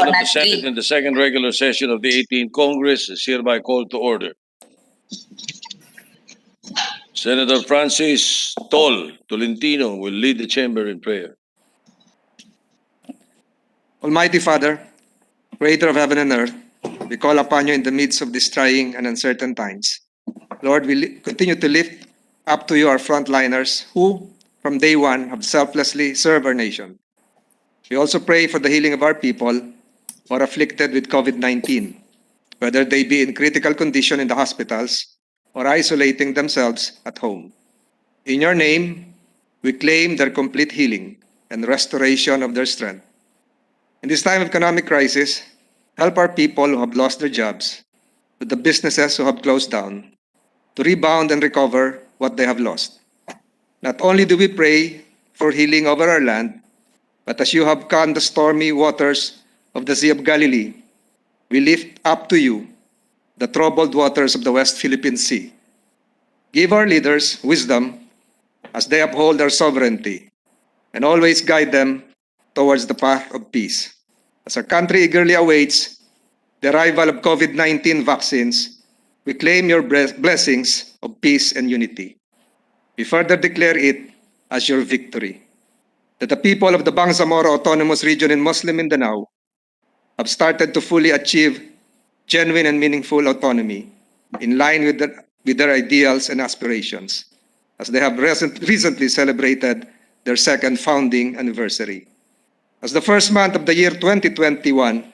Session of the Senate in the second regular session of the 18th Congress is hereby called to order. Senator Francis Tolentino will lead the chamber in prayer. Almighty Father, Creator of heaven and earth, we call upon you in the midst of these trying and uncertain times. Lord, we continue to lift up to you our frontliners who, from day one, have selflessly served our nation. We also pray for the healing of our people who are afflicted with COVID-19, whether they be in critical condition in the hospitals or isolating themselves at home. In your name, we claim their complete healing and restoration of their strength. In this time of economic crisis, help our people who have lost their jobs, with the businesses who have closed down, to rebound and recover what they have lost. Not only do we pray for healing over our land, but as you have calmed the stormy waters of the Sea of Galilee, we lift up to you the troubled waters of the West Philippine Sea. Give our leaders wisdom as they uphold our sovereignty, and always guide them towards the path of peace. As our country eagerly awaits the arrival of COVID-19 vaccines, we claim your blessings of peace and unity. We further declare it as your victory, that the people of the Bangsamoro Autonomous Region in Muslim Mindanao have started to fully achieve genuine and meaningful autonomy in line with their ideals and aspirations, as they have recently celebrated their second founding anniversary. As the first month of the year 2021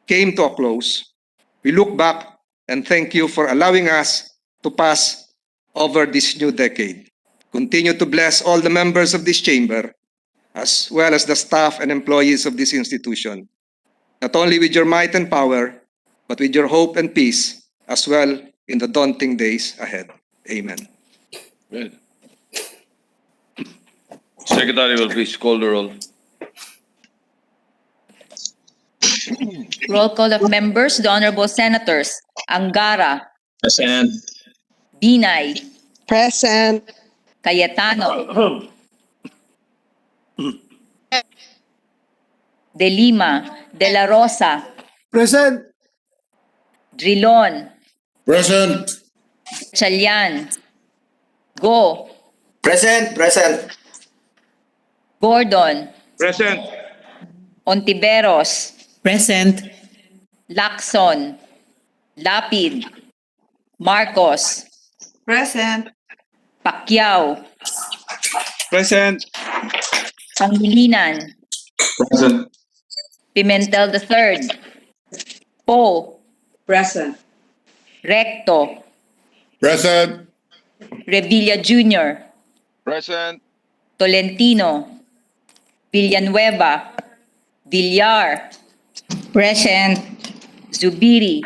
came to a close, we look back and thank you for allowing us to pass over this new decade. Continue to bless all the members of this chamber, as well as the staff and employees of this institution, not only with your might and power, but with your hope and peace as well in the daunting days ahead. Amen. Good. Secretary will please call the roll. Roll call of members, the Honorable Senators Angara, Present. Binay, Present. Cayetano, De Lima, De La Rosa, Present. Drilon, Present. Chalian, Go, Present. Present. Gordon, Present. Ontiveros, Present. Lacson, Lapid, Marcos, Present. Pacquiao, Present. Pangilinan, Present. Pimentel III, Poe, Present. Recto, Present. Revilla Jr., Present. Tolentino, Villanueva, Villar, Present. Zubiri.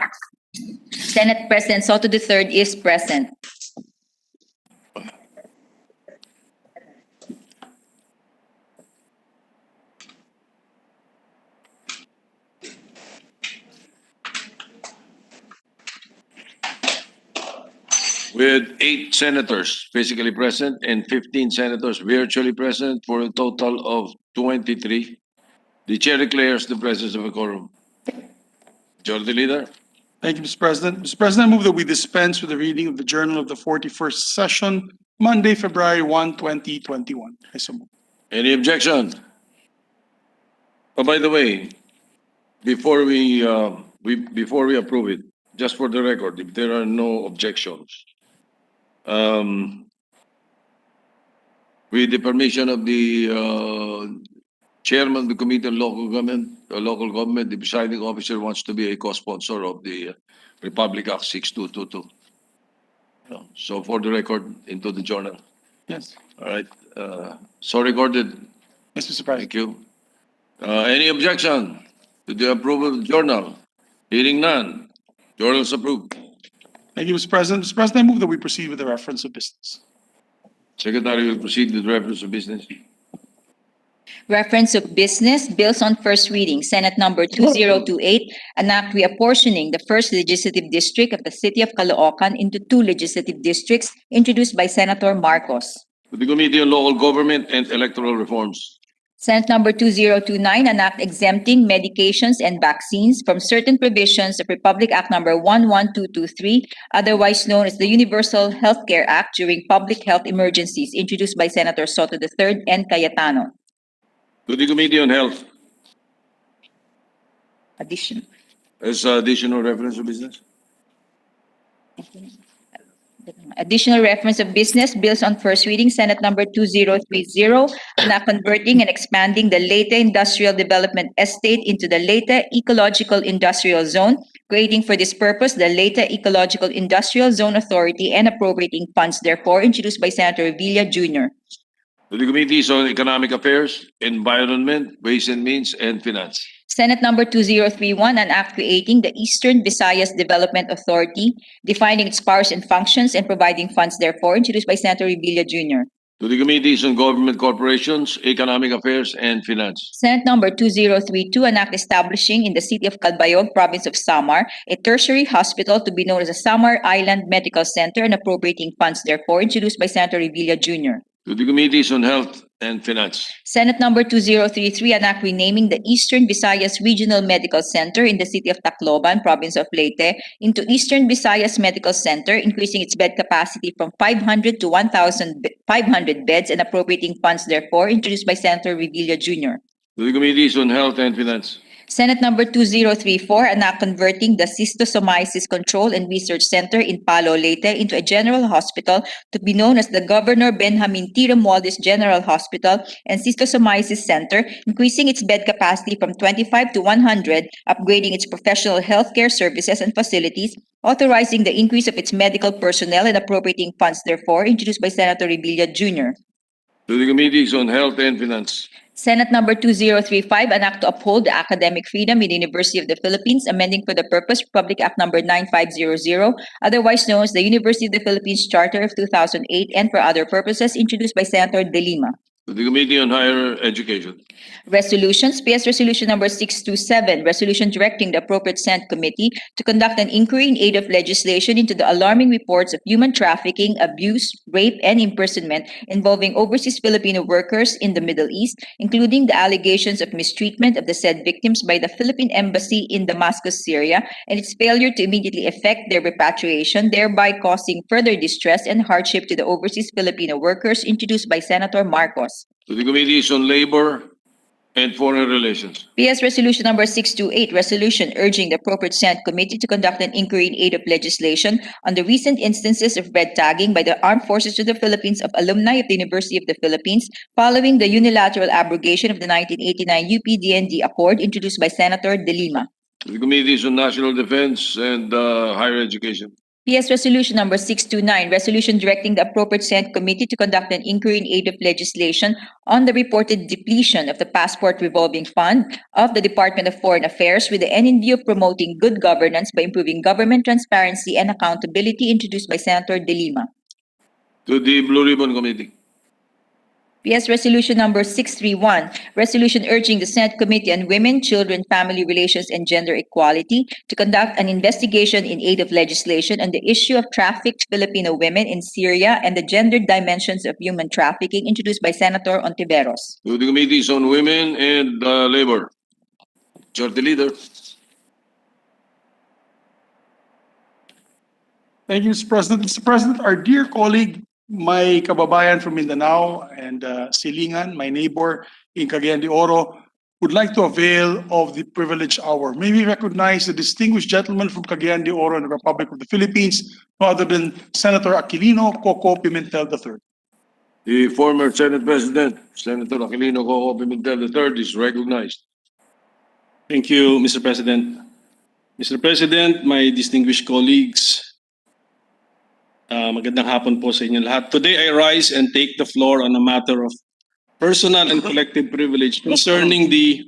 Senate President Soto III is present. With 8 senators physically present and 15 senators virtually present for a total of 23, the chair declares the presence of a quorum. Majority Leader. Thank you, Mr. President. Mr. President, I move that we dispense with the reading of the Journal of the 41st Session, Monday, February 1, 2021. I so move. Any objection? Oh, by the way, before we approve it, just for the record, if there are no objections, with the permission of the chairman of the Committee on Local Government, the presiding officer wants to be a co-sponsor of the Republic Act 6222. So for the record, into the journal. Yes. All right. So recorded. Yes, Mr. President. Thank you. Any objection to the approval of the journal? Hearing none. Journal is approved. Thank you, Mr. President. Mr. President, I move that we proceed with the reference of business. Secretary will proceed with reference of business. Reference of business, bills on first reading, Senate number 2028, an act reapportioning the first legislative district of the city of Caloocan into 2 legislative districts, introduced by Senator Marcos. To the Committee on Local Government and Electoral Reforms. Senate Number 2029, an act exempting medications and vaccines from certain provisions of Republic Act Number 11223, otherwise known as the Universal Healthcare Act during public health emergencies, introduced by Senator Soto III and Cayetano. To the Committee on Health. Addition. As additional reference to business. Additional reference of business bills on first reading, Senate Number 2030, na converting and expanding the Leyte Industrial Development Estate into the Leyte Ecological Industrial Zone, creating for this purpose the Leyte Ecological Industrial Zone Authority and appropriating funds therefore, introduced by Senator Revilla Jr. To the Committees on Economic Affairs, Environment, Ways and Means, and Finance. Senate Number 2031, an act creating the Eastern Visayas Development Authority, defining its powers and functions and providing funds therefore, introduced by Senator Revilla Jr. To the Committees on Government Corporations, Economic Affairs, and Finance. Senate Number 2032, an act establishing in the city of Calbayog, province of Samar, a tertiary hospital to be known as the Samar Island Medical Center and appropriating funds therefore, introduced by Senator Revilla Jr. To the Committees on Health and Finance. Senate Number 2033, an act renaming the Eastern Visayas Regional Medical Center in the city of Tacloban, province of Leyte, into Eastern Visayas Medical Center, increasing its bed capacity from 500 to 1,500 beds and appropriating funds therefore, introduced by Senator Revilla Jr. To the Committees on Health and Finance. Senate Number 2034, an act converting the Schistosomiasis Control and Research Center in Palo, Leyte into a general hospital to be known as the Governor Benjamin T. Romualdez General Hospital and Schistosomiasis Center, increasing its bed capacity from 25 to 100, upgrading its professional healthcare services and facilities, authorizing the increase of its medical personnel and appropriating funds therefore, introduced by Senator Revilla Jr. To the Committees on Health and Finance. Senate Number 2035, an act to uphold the academic freedom in the University of the Philippines, amending for the purpose Republic Act Number 9500, otherwise known as the University of the Philippines Charter of 2008, and for other purposes, introduced by Senator De Lima. To the Committee on Higher Education. Resolutions, PS Resolution Number 627, resolution directing the appropriate Senate committee to conduct an inquiry in aid of legislation into the alarming reports of human trafficking, abuse, rape, and imprisonment involving overseas Filipino workers in the Middle East, including the allegations of mistreatment of the said victims by the Philippine Embassy in Damascus, Syria, and its failure to immediately effect their repatriation, thereby causing further distress and hardship to the overseas Filipino workers, introduced by Senator Marcos. To the Committees on Labor and Foreign Relations. PS Resolution Number 628, resolution urging the appropriate Senate committee to conduct an inquiry in aid of legislation on the recent instances of red tagging by the Armed Forces of the Philippines of alumni of the University of the Philippines following the unilateral abrogation of the 1989 UP-DND Accord, introduced by Senator De Lima. To the Committees on National Defense and Higher Education. PS Resolution Number 629, resolution directing the appropriate Senate committee to conduct an inquiry in aid of legislation on the reported depletion of the Passport Revolving Fund of the Department of Foreign Affairs with the end in view of promoting good governance by improving government transparency and accountability, introduced by Senator De Lima. To the Blue Ribbon Committee. PS Resolution Number 631, resolution urging the Senate Committee on Women, Children, Family Relations, and Gender Equality to conduct an investigation in aid of legislation on the issue of trafficked Filipino women in Syria and the gendered dimensions of human trafficking, introduced by Senator Ontiveros. To the Committees on Women and Labor. Majority Leader. Thank you, Mr. President. Mr. President, our dear colleague, my kababayan from Mindanao and Silingan, my neighbor in Cagayan de Oro, would like to avail of the privileged hour. May we recognize the distinguished gentleman from Cagayan de Oro in the Republic of the Philippines, no other than Senator Aquilino Coco Pimentel III. The former Senate President, Senator Aquilino Coco Pimentel III, is recognized. Thank you, Mr. President. Mr. President, my distinguished colleagues, magandang hapon po sa inyo lahat. Today, I rise and take the floor on a matter of personal and collective privilege concerning the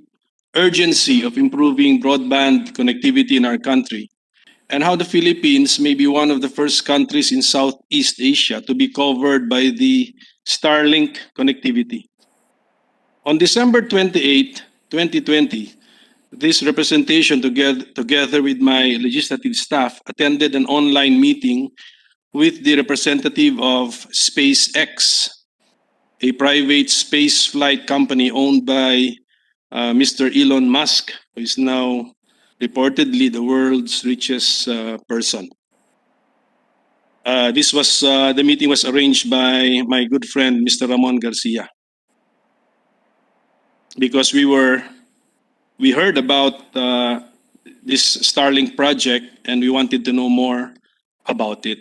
urgency of improving broadband connectivity in our country and how the Philippines may be one of the first countries in Southeast Asia to be covered by the Starlink connectivity. On December 28, 2020, this representation together with my legislative staff attended an online meeting with the representative of SpaceX a private space flight company owned by Mr. Elon Musk, who is now reportedly the world's richest person. The meeting was arranged by my good friend, Mr. Ramon Garcia, because we heard about this Starlink project and we wanted to know more about it.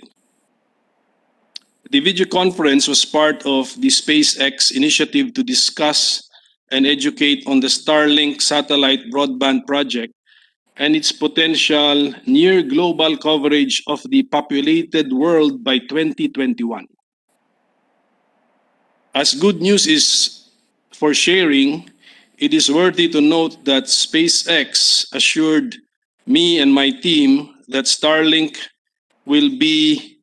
The video conference was part of the SpaceX initiative to discuss and educate on the Starlink satellite broadband project and its potential near global coverage of the populated world by 2021. As good news is for sharing, it is worthy to note that SpaceX assured me and my team that Starlink will be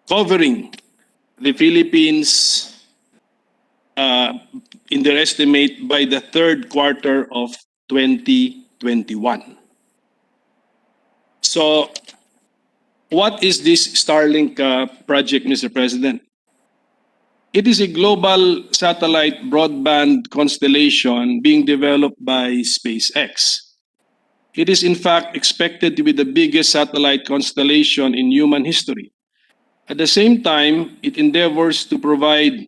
covering the Philippines in their estimate by the third quarter of 2021. So, what is this Starlink project, Mr. President? It is a global satellite broadband constellation being developed by SpaceX. It is in fact expected to be the biggest satellite constellation in human history. At the same time, it endeavors to provide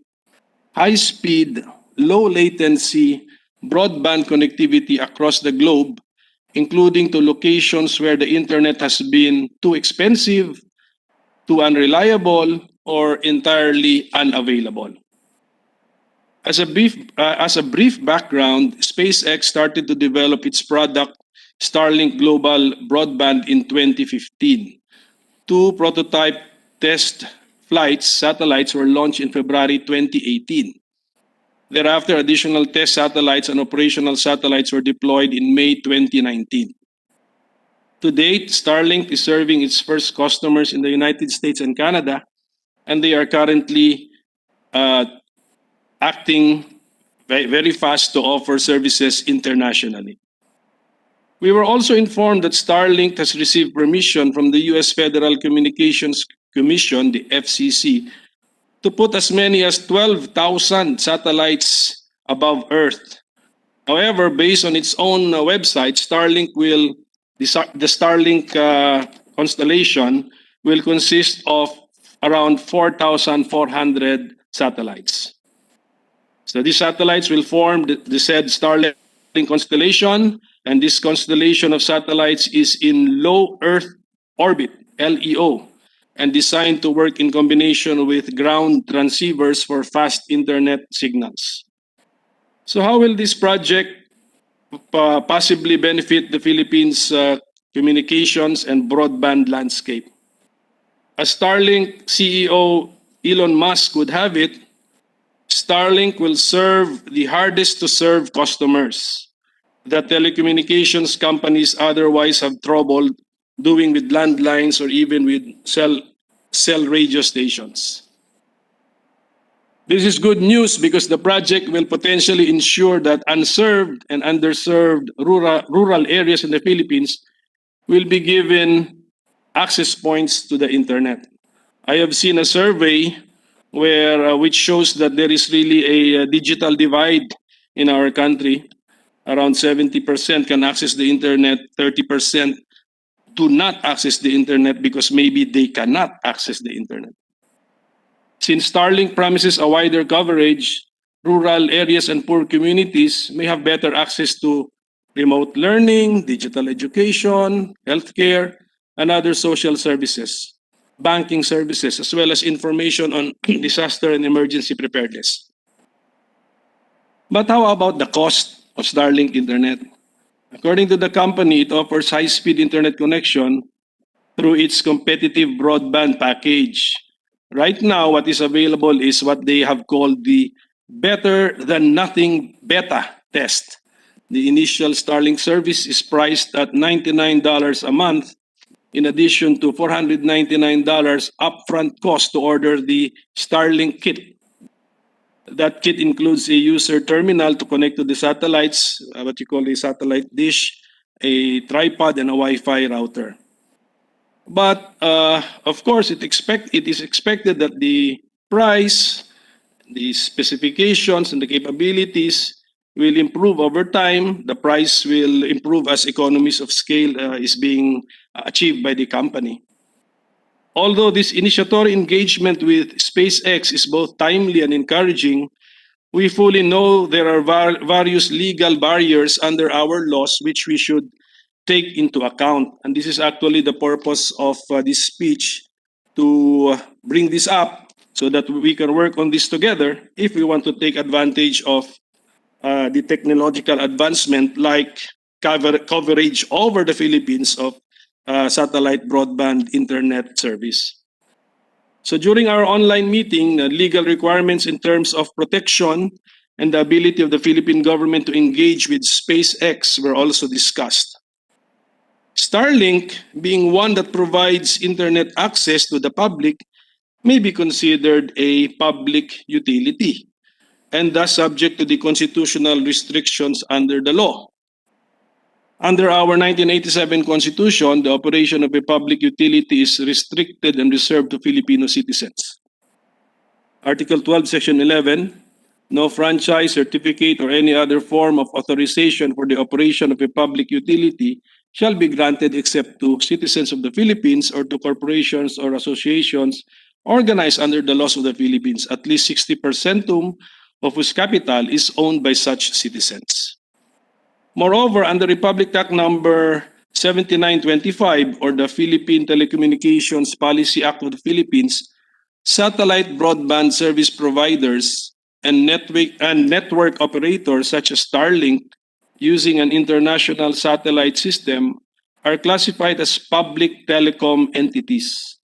high-speed, low-latency broadband connectivity across the globe, including to locations where the internet has been too expensive, too unreliable, or entirely unavailable. As a brief background, SpaceX started to develop its product Starlink Global Broadband in 2015. Two prototype test satellites were launched in February 2018. Thereafter, additional test satellites and operational satellites were deployed in May 2019. To date, Starlink is serving its first customers in the United States and Canada, and they are currently acting very fast to offer services internationally. We were also informed that Starlink has received permission from the U.S. Federal Communications Commission, the FCC, to put as many as 12,000 satellites above Earth. However, based on its own website, the Starlink constellation will consist of around 4,400 satellites. So these satellites will form the said Starlink constellation, and this constellation of satellites is in low Earth orbit, LEO, and designed to work in combination with ground transceivers for fast internet signals. So how will this project possibly benefit the Philippines' communications and broadband landscape? As Starlink CEO Elon Musk would have it, Starlink will serve the hardest to serve customers that telecommunications companies otherwise have trouble doing with landlines or even with cell radio stations. This is good news because the project will potentially ensure that unserved and underserved rural areas in the Philippines will be given access points to the internet. I have seen a survey which shows that there is really a digital divide in our country. Around 70% can access the internet, 30% do not access the internet because maybe they cannot access the internet. Since Starlink promises a wider coverage, rural areas and poor communities may have better access to remote learning, digital education, healthcare, and other social services, banking services, as well as information on disaster and emergency preparedness. But how about the cost of Starlink Internet? According to the company, it offers high-speed internet connection through its competitive broadband package. Right now, what is available is what they have called the Better Than Nothing Beta test. The initial Starlink service is priced at $99 a month, in addition to $499 upfront cost to order the Starlink kit. That kit includes a user terminal to connect to the satellites, what you call a satellite dish, a tripod, and a Wi-Fi router. But of course, it is expected that the price, the specifications, and the capabilities will improve over time. The price will improve as economies of scale is being achieved by the company. Although this initiatory engagement with SpaceX is both timely and encouraging, we fully know there are various legal barriers under our laws which we should take into account. And this is actually the purpose of this speech, to bring this up so that we can work on this together if we want to take advantage of the technological advancement like coverage over the Philippines of satellite broadband internet service. So during our online meeting, legal requirements in terms of protection and the ability of the Philippine government to engage with SpaceX were also discussed. Starlink, being one that provides internet access to the public, may be considered a public utility and thus subject to the constitutional restrictions under the law. Under our 1987 Constitution, the operation of a public utility is restricted and reserved to Filipino citizens. Article 12, Section 11, no franchise, certificate, or any other form of authorization for the operation of a public utility shall be granted except to citizens of the Philippines or to corporations or associations organized under the laws of the Philippines, at least 60% of whose capital is owned by such citizens. Moreover, under Republic Act number 7925 or the Philippine Telecommunications Policy Act of the Philippines, satellite broadband service providers and network operators such as Starlink using an international satellite system are classified as public telecom entities.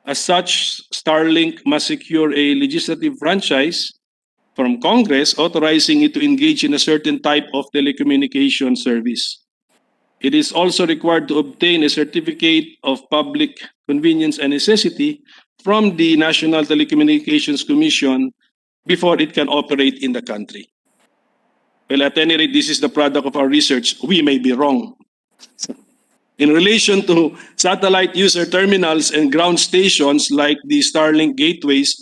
As such, Starlink must secure a legislative franchise from Congress authorizing it to engage in a certain type of telecommunication service. It is also required to obtain a certificate of public convenience and necessity from the National Telecommunications Commission before it can operate in the country. Well, at any rate, this is the product of our research. We may be wrong. In relation to satellite user terminals and ground stations like the Starlink gateways,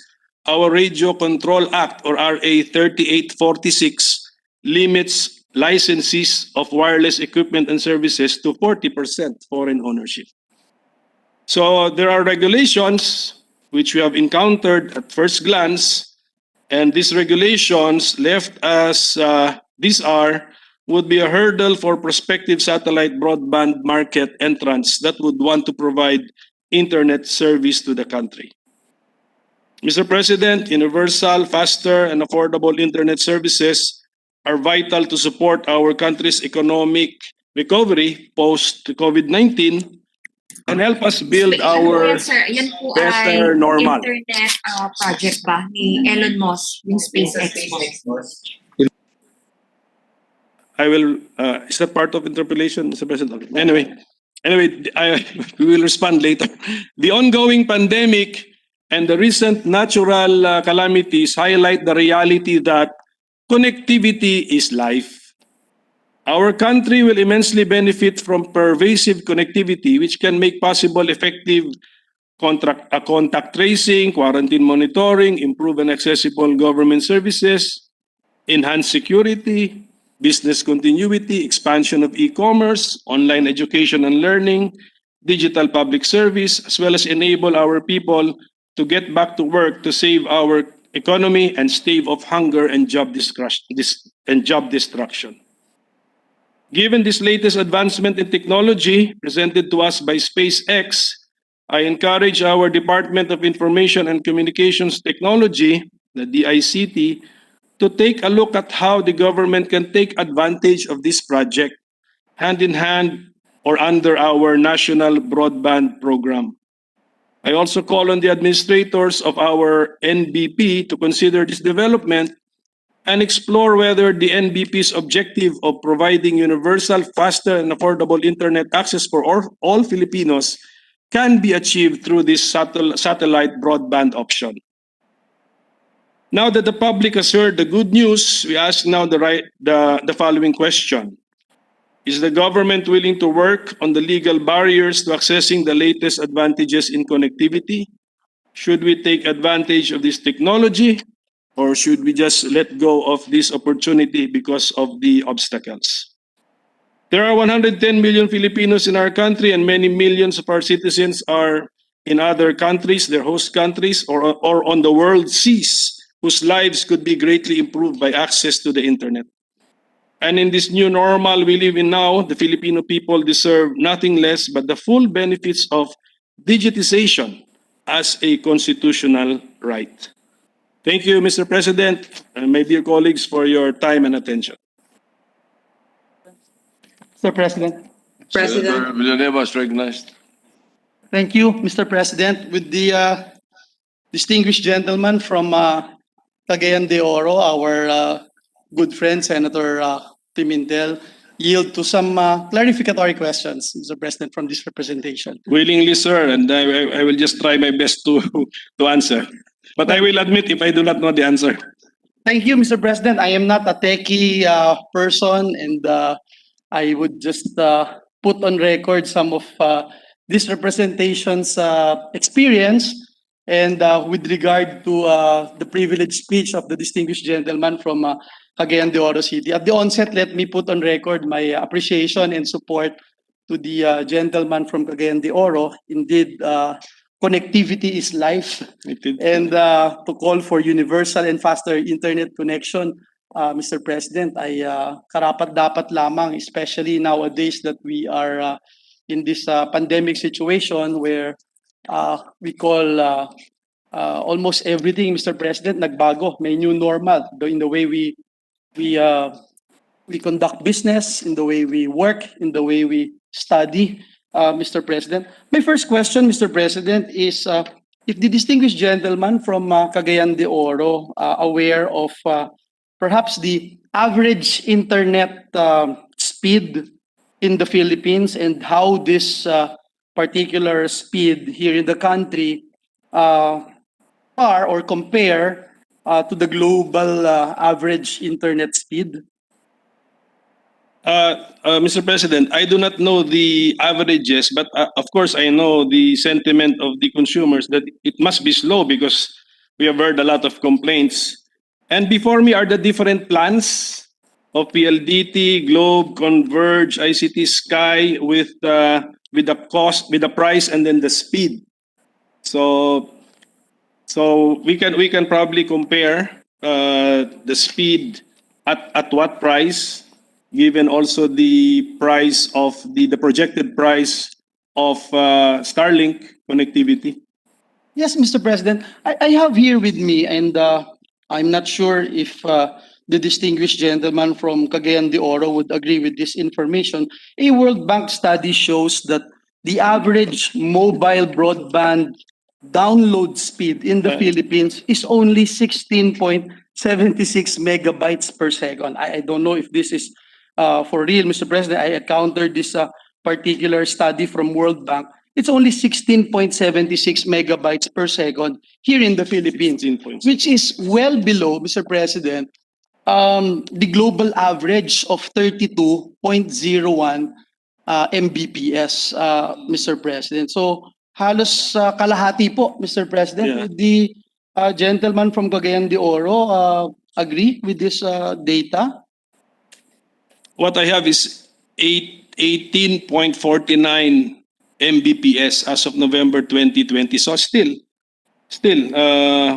our Radio Control Act or RA 3846 limits licenses of wireless equipment and services to 40% foreign ownership. So there are regulations which we have encountered at first glance, and these regulations left as these are would be a hurdle for prospective satellite broadband market entrants that would want to provide internet service to the country. Mr. President, universal, faster, and affordable internet services are vital to support our country's economic recovery post-COVID-19 and help us build our Yes, sir. Yan po better ay normal. internet project ba ni Elon Musk, yung SpaceX mo? I will, is that part of interpellation, Mr. President? Anyway, we will respond later. The ongoing pandemic and the recent natural calamities highlight the reality that connectivity is life. Our country will immensely benefit from pervasive connectivity, which can make possible effective contact tracing, quarantine monitoring, improve and accessible government services, enhance security, business continuity, expansion of e-commerce, online education and learning, digital public service, as well as enable our people to get back to work to save our economy and stave off hunger and job destruction. Given this latest advancement in technology presented to us by SpaceX, I encourage our Department of Information and Communications Technology, the DICT, to take a look at how the government can take advantage of this project hand in hand or under our national broadband program. I also call on the administrators of our NBP to consider this development and explore whether the NBP's objective of providing universal, faster, and affordable internet access for all Filipinos can be achieved through this satellite broadband option. Now that the public has heard the good news, we ask now the following question. Is the government willing to work on the legal barriers to accessing the latest advantages in connectivity? Should we take advantage of this technology, or should we just let go of this opportunity because of the obstacles? There are 110 million Filipinos in our country, and many millions of our citizens are in other countries, their host countries, or on the world seas, whose lives could be greatly improved by access to the internet. And in this new normal we live in now, the Filipino people deserve nothing less but the full benefits of digitization as a constitutional right. Thank you, Mr. President, and my dear colleagues, for your time and attention. Mr. President. Senator Villanueva is recognized. Thank you, Mr. President. With the distinguished gentleman from Cagayan de Oro, our good friend, Senator Pimentel, yield to some clarificatory questions, Mr. President, from this representation. Willingly, sir, and I will just try my best to answer. But I will admit if I do not know the answer. Thank you, Mr. President. I am not a techie person, and I would just put on record some of this representation's experience, and with regard to the privileged speech of the distinguished gentleman from Cagayan de Oro City. At the onset, let me put on record my appreciation and support to the gentleman from Cagayan de Oro. Indeed, connectivity is life, and to call for universal and faster internet connection, Mr. President, ay karapat-dapat lamang, especially nowadays that we are in this pandemic situation where we call almost everything, Mr. President, nagbago. May new normal in the way we conduct business, in the way we work, in the way we study, Mr. President. My first question, Mr. President, is if the distinguished gentleman from Cagayan de Oro aware of perhaps the average internet speed in the Philippines and how this particular speed here in the country are or compare to the global average internet speed? Mr. President, I do not know the averages, but of course I know the sentiment of the consumers that it must be slow because we have heard a lot of complaints. And before me are the different plans of PLDT, Globe, Converge, ICT Sky with the cost, with the price, and then the speed. So we can probably compare the speed at what price, given also the price of the projected price of Starlink connectivity. Yes, Mr. President. I have here with me, and I'm not sure if the distinguished gentleman from Cagayan de Oro would agree with this information. A World Bank study shows that the average mobile broadband download speed in the Philippines is only 16.76 megabytes per second. I don't know if this is for real, Mr. President. I encountered this particular study from World Bank. It's only 16.76 megabytes per second here in the Philippines, which is well below, Mr. President, the global average of 32.01 Mbps, Mr. President. So halos kalahati po, Mr. President. Yeah. Would the gentleman from Cagayan de Oro agree with this data? What I have is 18.49 Mbps as of November 2020. So still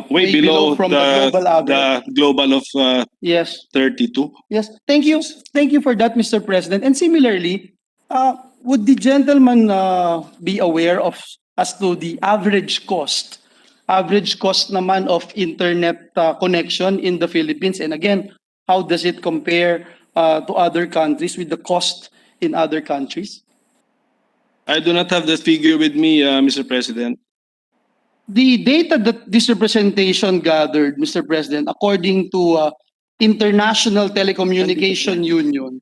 way below from the global average. the global of Yes. 32. Yes. Thank you. Thank you for that, Mr. President. And similarly, would the gentleman be aware of as to the average cost naman of internet connection in the Philippines? And again, how does it compare to other countries with the cost in other countries? I do not have the figure with me, Mr. President. The data that this representation gathered, Mr. President, according to International Telecommunication Union,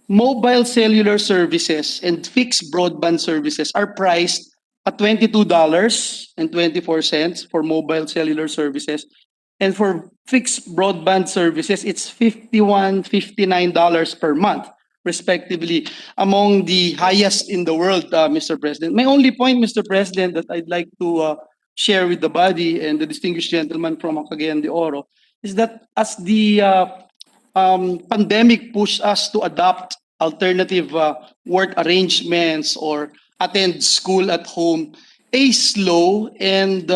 mobile cellular services and fixed broadband services are priced at $22.24 for mobile cellular services. And for fixed broadband services, it's $59 per month. respectively, among the highest in the world, Mr. President. My only point, Mr. President, that I'd like to share with the body and the distinguished gentleman from Cagayan de Oro is that as the pandemic pushed us to adopt alternative work arrangements or attend school at home, a slow and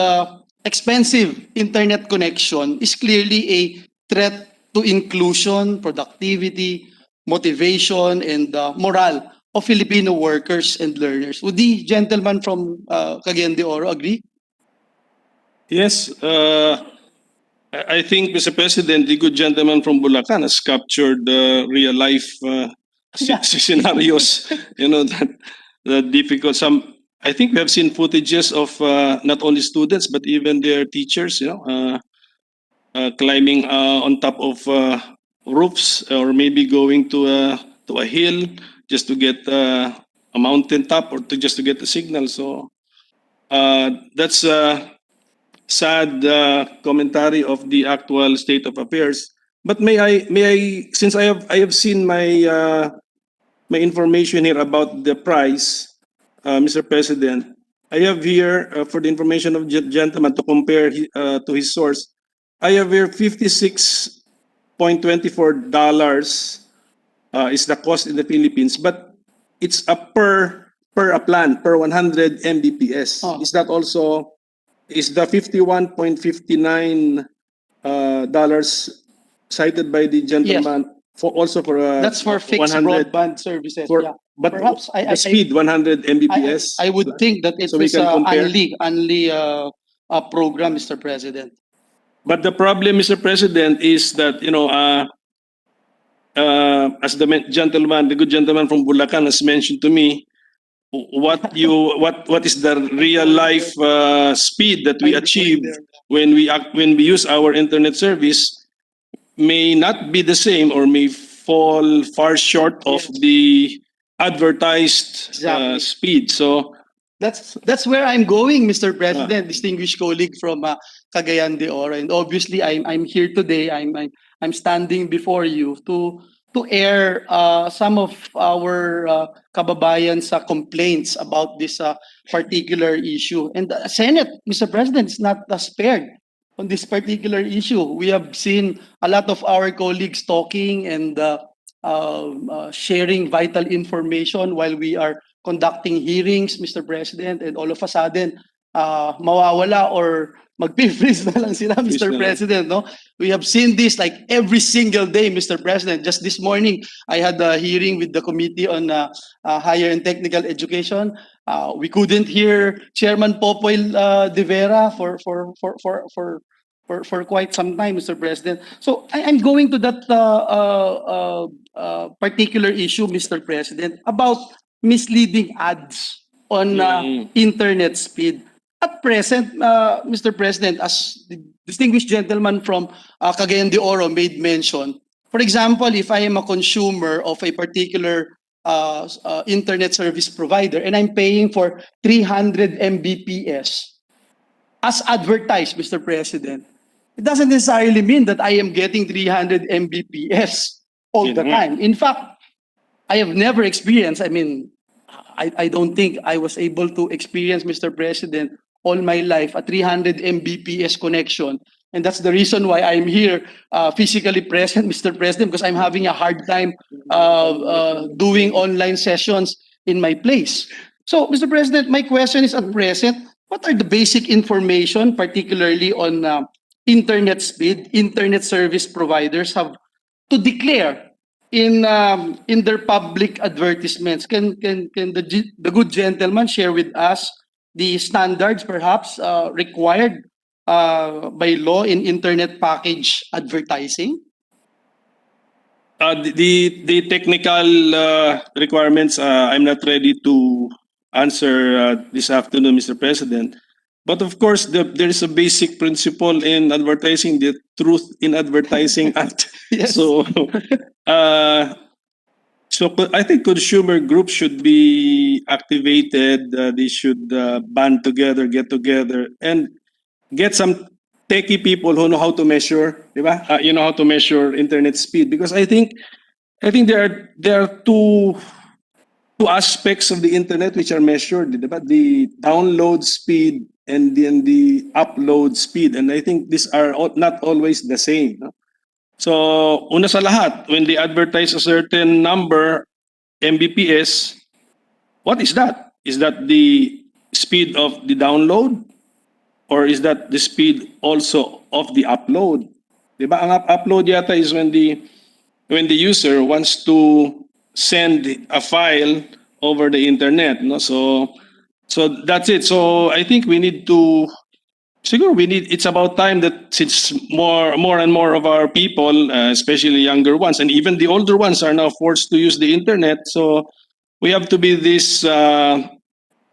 expensive internet connection is clearly a threat to inclusion, productivity, motivation, and morale of Filipino workers and learners. Would the gentleman from Cagayan de Oro agree? Yes, I think, Mr. President, the good gentleman from Bulacan has captured real life scenarios. You know that difficult. I think we have seen footages of not only students but even their teachers. Climbing on top of roofs or maybe going to a hill just to get a mountain top or just to get the signal. So that's sad commentary of the actual state of affairs. But may I since I have seen my my information here about the price, Mr. President, I have here for the information of gentleman to compare to his source. I have here $56.24 is the cost in the Philippines, but it's a per plan per 100 Mbps. Oh. Is that also is the $51.59 dollars cited by the gentleman for also for That's for fixed 100 broadband services. for Yeah. but Perhaps the speed 100 Mbps. I would think that it So we is can compare. only a program, Mr. President. But the problem, Mr. President, is that as the gentleman, the good gentleman from Bulacan has mentioned to me, what is the real life speed that we achieve when we use our internet service may not be the same or may fall far short of the advertised Exactly. speed. So That's where I'm going, Mr. President, distinguished colleague from Cagayan de Oro, and obviously I'm here today. I'm standing before you to air some of our kababayan's complaints about this particular issue. And the Senate, Mr. President, is not spared on this particular issue. We have seen a lot of our colleagues talking and sharing vital information while we are conducting hearings, Mr. President, and all of a sudden, mawawala or mag-freeze na lang sila, Freeze Mr. na lang. President. No? We have seen this like every single day, Mr. President. Just this morning, I had a hearing with the Committee on Higher and Technical Education. We couldn't hear Chairman Popoy de Vera for quite some time, Mr. President. So I'm going to that particular issue, Mr. President, about misleading ads on internet speed. At present, Mr. President, as the distinguished gentleman from Cagayan de Oro made mention, for example, if I am a consumer of a particular internet service provider and I'm paying for 300 Mbps, as advertised, Mr. President, it doesn't necessarily mean that I am getting 300 Mbps all the time. In fact, I have never experienced, I don't think I was able to experience, Mr. President, all my life, a 300 Mbps connection. And that's the reason why I'm here physically present, Mr. President, because I'm having a hard time doing online sessions in my place. So, Mr. President, my question is at present, what are the basic information, particularly on internet speed, internet service providers have to declare in their public advertisements? Can the good gentleman share with us the standards perhaps required by law in internet package advertising? The technical requirements, I'm not ready to answer this afternoon, Mr. President. But of course, there is a basic principle in advertising, the Truth in Advertising Act. Yes. So I think consumer groups should be activated. They should band together, get together, and get some techie people who know how to measure, di ba? You know how to measure internet speed, because I think I think there are two aspects of the internet which are measured, diba? The download speed and then the upload speed, and I think these are not always the same. No? So una sa lahat, when they advertise a certain number Mbps, what is that? Is that the speed of the download, or is that the speed also of the upload? Diba? Ang upload yata is when the user wants to send a file over the internet, no? So that's it. So I think it's about time that since more and more of our people, especially younger ones and even the older ones, are now forced to use the internet. So we have to be this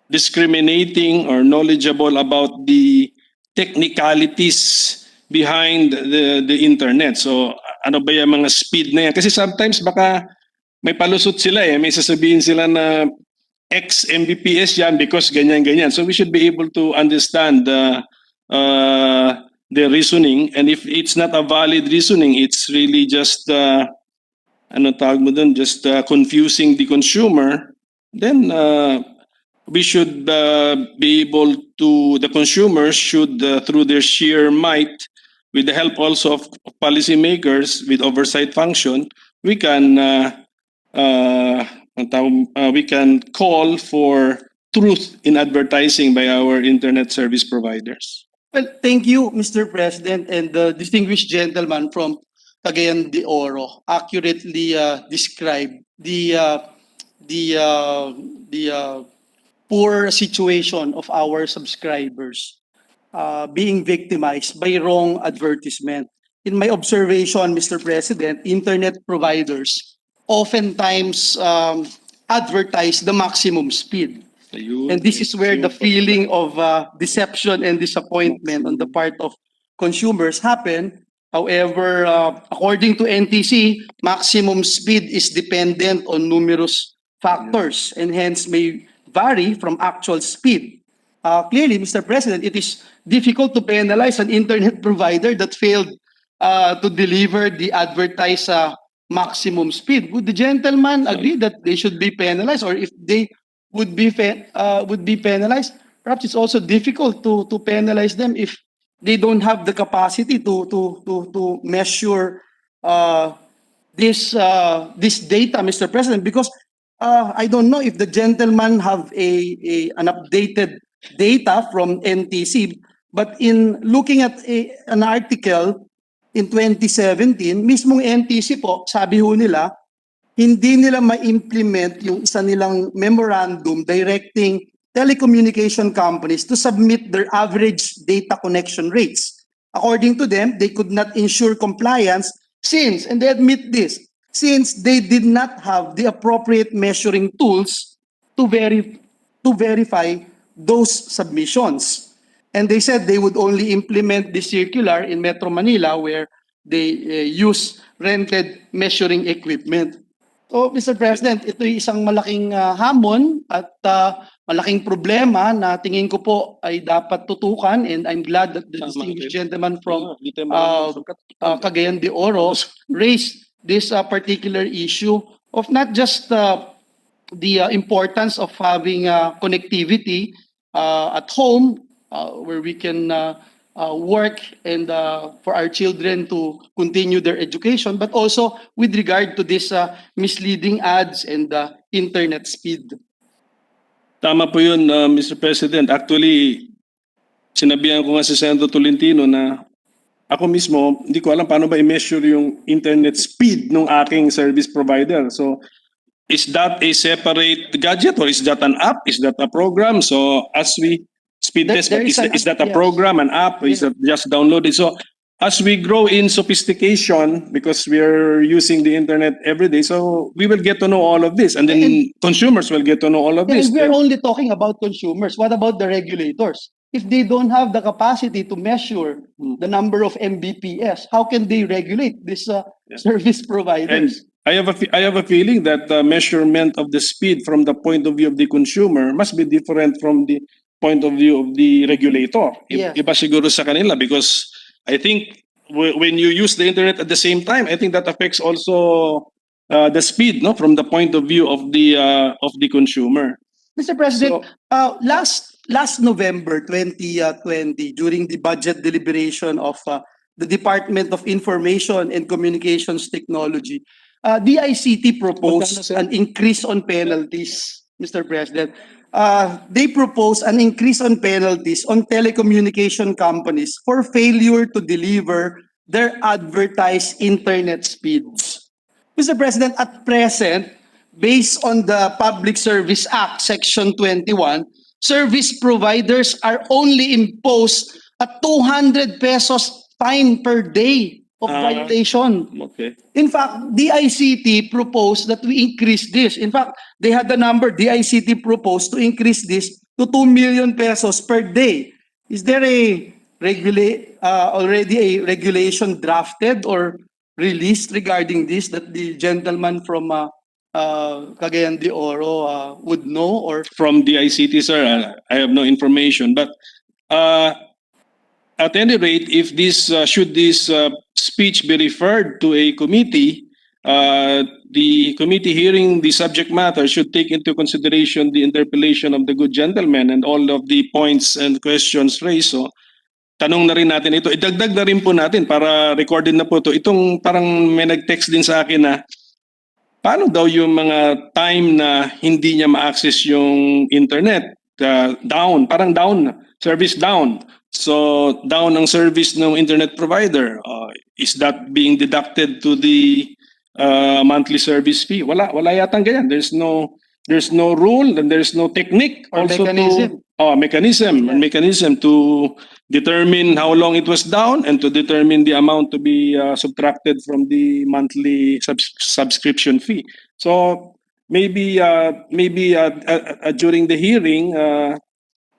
discriminating or knowledgeable about the technicalities behind the internet. So ano ba yung mga speed na yan? Kasi sometimes baka may palusot sila eh. May sasabihin sila na X Mbps yan because ganyan-ganyan. So we should be able to understand the reasoning, and if it's not a valid reasoning, it's really just ano tawag mo dun, just confusing the consumer, then we should be able to, the consumers should through their sheer might, with the help also of policymakers with oversight function, we can call for truth in advertising by our internet service providers. Well, thank you, Mr. President, and the distinguished gentleman from Cagayan de Oro accurately described the poor situation of our subscribers being victimized by wrong advertisement. In my observation, Mr. President, internet providers oftentimes advertise the maximum speed. And this is where the feeling of deception and disappointment on the part of consumers happen. However, according to NTC, maximum speed is dependent on numerous factors and hence may vary from actual speed. Clearly, Mr. President, it is difficult to penalize an internet provider that failed to deliver the advertised maximum speed. Would the gentleman agree that they should be penalized, or if they would be penalized, perhaps it's also difficult to penalize them if they don't have the capacity to measure this data, Mr. President? Because I don't know if the gentleman have an updated data from NTC, but in looking at an article in 2017, mismong NTC po, sabi ho nila, hindi nila ma-implement yung isa nilang memorandum directing telecommunication companies to submit their average data connection rates. According to them, they could not ensure compliance since, and they admit this, since they did not have the appropriate measuring tools to verify those submissions. And they said they would only implement the circular in Metro Manila where they use rented measuring equipment. So, Mr. President, ito ay isang malaking hamon at malaking problema na tingin ko po ay dapat tutukan, and I'm glad that the distinguished gentleman from Cagayan de Oro raised this particular issue of not just the importance of having connectivity at home where we can work and for our children to continue their education, but also with regard to this misleading ads and internet speed. Tama po yun, Mr. President. Actually, sinabihan ko nga si Senator Tolentino na ako mismo, hindi ko alam paano ba i-measure yung internet speed ng aking service provider. So, is that a separate gadget or is that an app? Is that a program? So, as we speed test, is that a program, an app? Is that just downloaded? So, as we grow in sophistication, because we're using the internet every day, so we will get to know all of this, and then consumers will get to know all of this. And we're only talking about consumers. What about the regulators? If they don't have the capacity to measure the number of Mbps, how can they regulate these service providers? And I have a feeling that the measurement of the speed from the point of view of the consumer must be different from the point of view of the regulator. Yes. Iba siguro sa kanila, because I think when you use the internet at the same time, I think that affects also the speed, no, from the point of view of the consumer. Mr. President, So- last November 2020, during the budget deliberation of the Department of Information and Communications Technology, DICT proposed Magkano, sir? an increase on penalties, Mr. President. They proposed an increase on penalties on telecommunication companies for failure to deliver their advertised internet speeds. Mr. President, at present, based on the Public Service Act, Section 21, service providers are only imposed a 200 pesos fine per day of violation. Okay. In fact, DICT proposed that we increase this. In fact, they had the number, DICT proposed to increase this to 2 million pesos per day. Is there already a regulation drafted or released regarding this that the gentleman from Cagayan de Oro would know? Or From the ICT, sir, I have no information. But at any rate, if this should this speech be referred to a committee, the committee hearing the subject matter should take into consideration the interpellation of the good gentleman and all of the points and questions raised. So, tanong na rin natin ito. Idagdag na rin po natin para recorded na po ito. Itong parang may nag-text din sa akin na paano daw yung mga time na hindi niya ma-access yung internet? Down, parang down, service down. So, down ang service ng internet provider. Is that being deducted to the monthly service fee? Wala yatang ganyan. There's no rule and there's no technique Or also mechanism. mechanism to determine how long it was down and to determine the amount to be subtracted from the monthly subscription fee. So maybe during the hearing,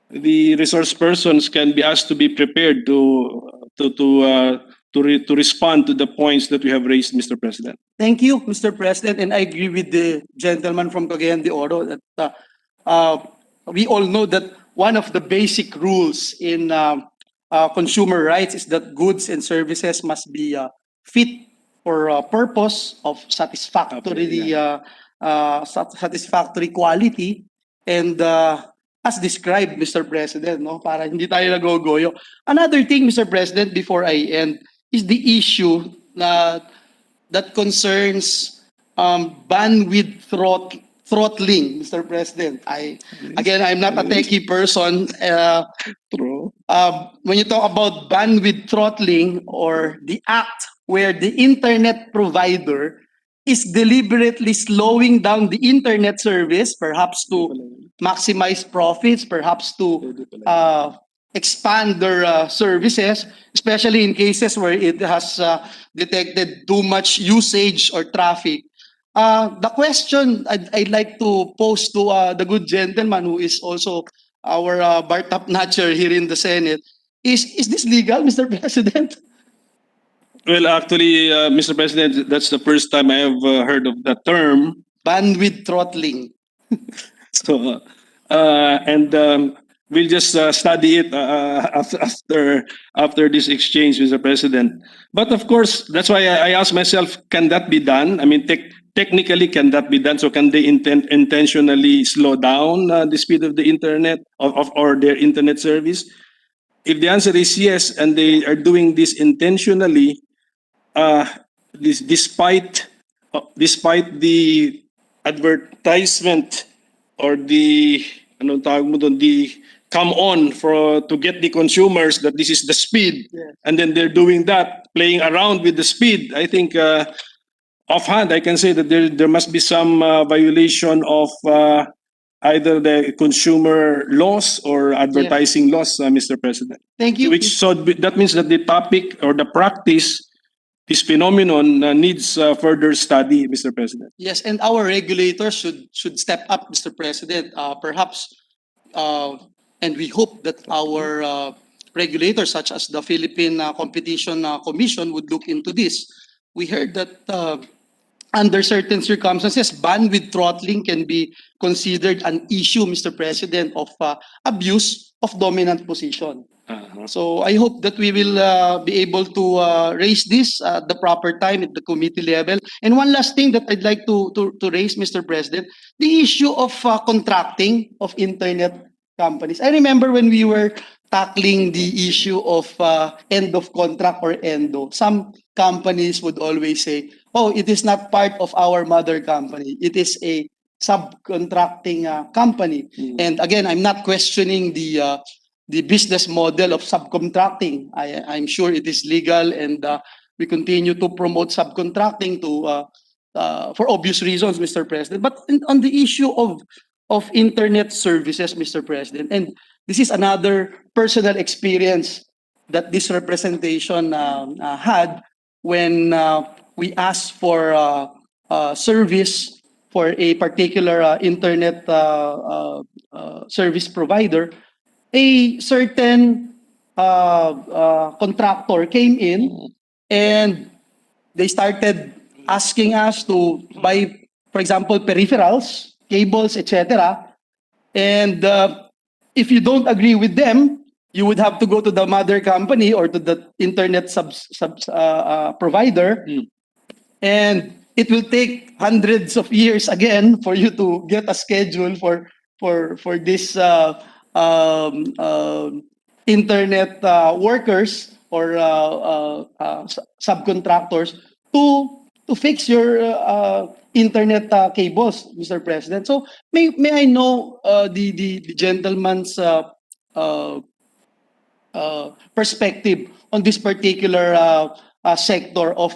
the resource persons can be asked to be prepared to respond to the points that we have raised, Mr. President. thank you, Mr. President, and I agree with the gentleman from Cagayan de Oro that we all know that one of the basic rules in consumer rights is that goods and services must be fit for purpose of satisfactory quality and as described, Mr. President, no, para hindi tayo nagogoyo. Another thing, Mr. President, before I end, is the issue that concerns bandwidth throttling, Mr. President. I'm not a techie person. When you talk about bandwidth throttling or the act where the internet provider is deliberately slowing down the internet service, perhaps to maximize profits, perhaps to expand their services, especially in cases where it has detected too much usage or traffic. The question I'd like to pose to the good gentleman who is also our bar top notcher here in the Senate is this legal, Mr. President? Well, actually, Mr. President, that's the first time I have heard of that term. Bandwidth throttling. So, we'll just study it after this exchange, Mr. President. But of course, that's why I asked myself, can that be done? I mean, technically, can that be done? So can they intentionally slow down the speed of the internet or their internet service? If the answer is yes, and they are doing this intentionally, despite the advertisement or the come on to get the consumers that this is the speed, and then they're doing that, playing around with the speed. I think offhand I can say that there must be some violation of either the consumer laws or advertising laws, Mr. President. Thank you. So that means that the topic or the practice, this phenomenon needs further study, Mr. President. Yes, and our regulators should step up, Mr. President. Perhaps, and we hope that our regulators, such as the Philippine Competition Commission, would look into this. We heard that under certain circumstances, bandwidth throttling can be considered an issue, Mr. President, of abuse of dominant position. So I hope that we will be able to raise this at the proper time at the committee level. And one last thing that I'd like to raise, Mr. President, the issue of contracting of internet companies. I remember when we were tackling the issue of end of contract or endo, some companies would always say, oh, it is not part of our mother company. It is a subcontracting company. And again, I'm not questioning the business model of subcontracting. I'm sure it is legal, and we continue to promote subcontracting for obvious reasons, Mr. President. But on the issue of internet services, Mr. President, and this is another personal experience that this representation had when we asked for service for a particular internet service provider. A certain contractor came in and they started asking us to buy, for example, peripherals, cables, etc. And if you don't agree with them, you would have to go to the mother company or to the internet provider, and it will take hundreds of years again for you to get a schedule for this internet workers or subcontractors to fix your internet cables, Mr. President. So may I know the gentleman's perspective on this particular sector of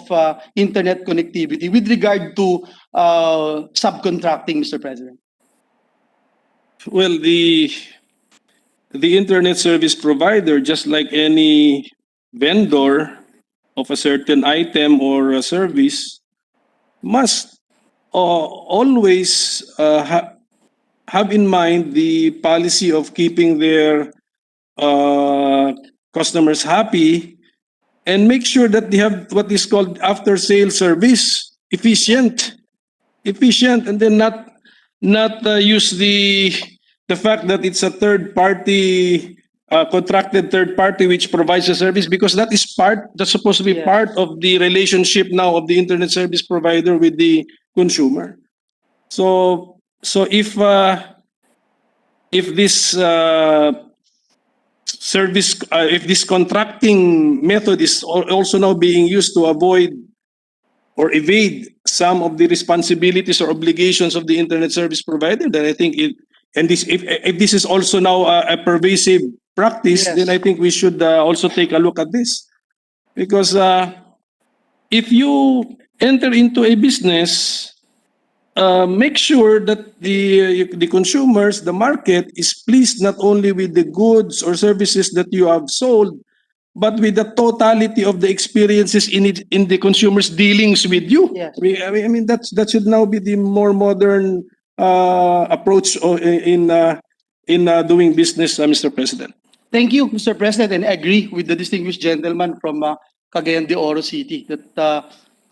internet connectivity with regard to subcontracting, Mr. President? Well, the internet service provider, just like any vendor of a certain item or a service, must always have in mind the policy of keeping their customers happy and make sure that they have what is called after-sale service, efficient, and then not use the fact that it's a third party, contracted third party which provides the service, because that's supposed to be part of the relationship now of the internet service provider with the consumer. So if this if this contracting method is also now being used to avoid or evade some of the responsibilities or obligations of the internet service provider, then I think if this is also now a pervasive practice, then I think we should also take a look at this. Because if you enter into a business, make sure that the consumers, the market, is pleased not only with the goods or services that you have sold, but with the totality of the experiences in the consumer's dealings with you. Yes. I mean that should now be the more modern approach in doing business, Mr. President. Thank you, Mr. President, and I agree with the distinguished gentleman from Cagayan de Oro City that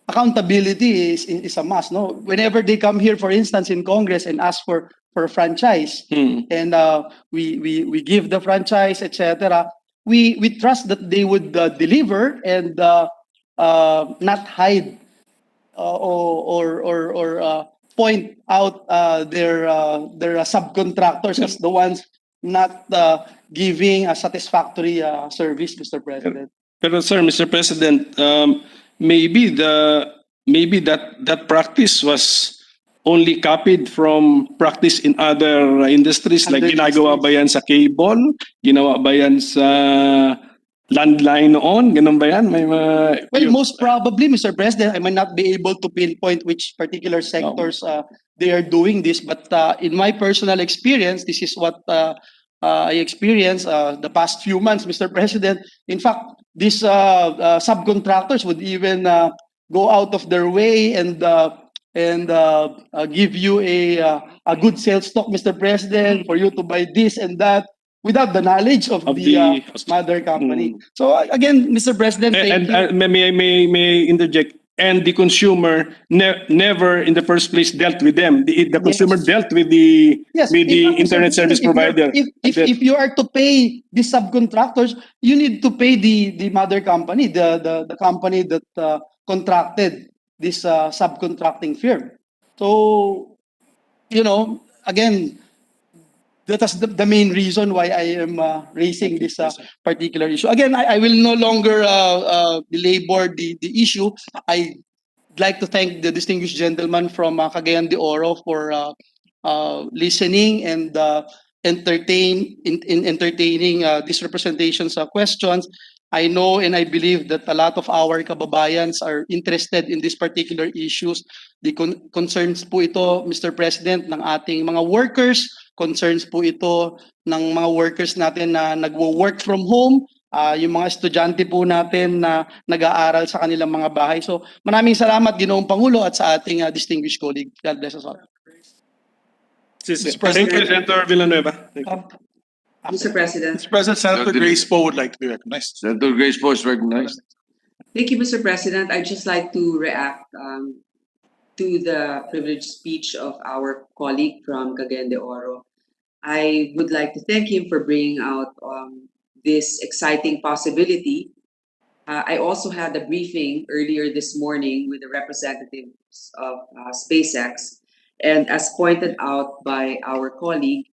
accountability is a must. No, whenever they come here, for instance, in Congress and ask for a franchise, and we give the franchise, etc. We trust that they would deliver and not hide or point out their subcontractors as the ones not giving a satisfactory service, Mr. President. Pero sir, Mr. President, maybe that practice was only copied from practice in other industries, like ginagawa ba yan sa cable, ginawa ba yan sa landline noon, ganun ba yan? Well, most probably, Mr. President, I might not be able to pinpoint which particular sectors they are doing this, but in my personal experience, this is what I experienced the past few months, Mr. President. In fact, these subcontractors would even go out of their way and give you a good sales talk, Mr. President, for you to buy this and that without the knowledge of the mother company. So again, Mr. President, and may I interject? and the consumer never in the first place dealt with them. The consumer dealt with the Yes, internet service provider. If you are to pay the subcontractors, you need to pay the mother company, the company that contracted this subcontracting firm. So, again, that is the main reason why I am raising this particular issue. Again, I will no longer belabor the issue. I'd like to thank the distinguished gentleman from Cagayan de Oro for listening and entertaining these representations questions. I know and I believe that a lot of our kababayans are interested in these particular issues. The concerns po ito, Mr. President, ng ating mga workers, concerns po ito ng mga workers natin na nagwo-work from home, yung mga estudyante po natin na nag-aaral sa kanilang mga bahay. So maraming salamat, Ginoong Pangulo, at sa ating distinguished colleague. God bless us all. Thank you, Senator Villanueva. Thank you. Mr. President. Mr. President, Senator Grace Poe would like to be recognized. Senator Grace Poe is recognized. Thank you, Mr. President. I'd just like to react to the privileged speech of our colleague from Cagayan de Oro. I would like to thank him for bringing out this exciting possibility. I also had a briefing earlier this morning with the representatives of SpaceX, and as pointed out by our colleague,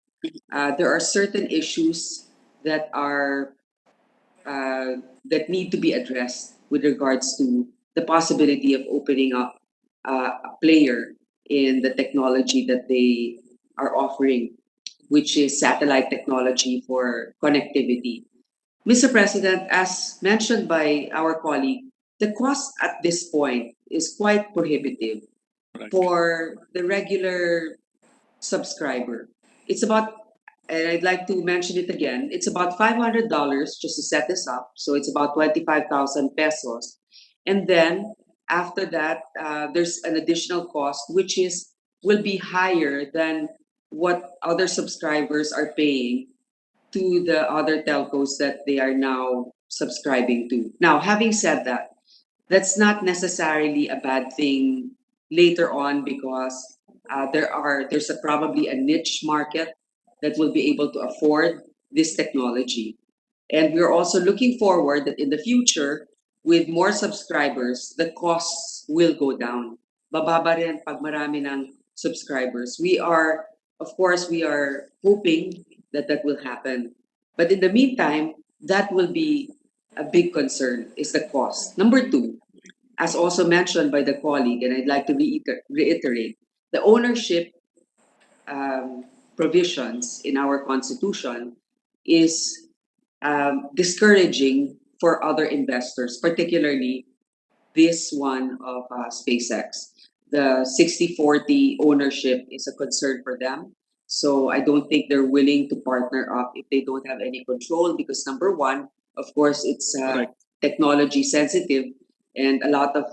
there are certain issues that are that need to be addressed with regards to the possibility of opening up a player in the technology that they are offering, which is satellite technology for connectivity. Mr. President, as mentioned by our colleague, the cost at this point is quite prohibitive for the regular subscriber. It's about, and I'd like to mention it again, it's about $500 just to set this up. So it's about 25,000 pesos. And then after that, there's an additional cost, which will be higher than what other subscribers are paying to the other telcos that they are now subscribing to. Now, having said that, that's not necessarily a bad thing later on, because there's probably a niche market that will be able to afford this technology. And we're also looking forward that in the future, with more subscribers, the costs will go down. Bababa rin pag marami ng subscribers. Of course, we are hoping that that will happen. But in the meantime, that will be a big concern, is the cost. Number two, as also mentioned by the colleague, and I'd like to reiterate, the ownership provisions in our Constitution is discouraging for other investors, particularly this one of SpaceX. The 60-40 ownership is a concern for them. So I don't think they're willing to partner up if they don't have any control, because number one, of course, it's technology sensitive, and a lot of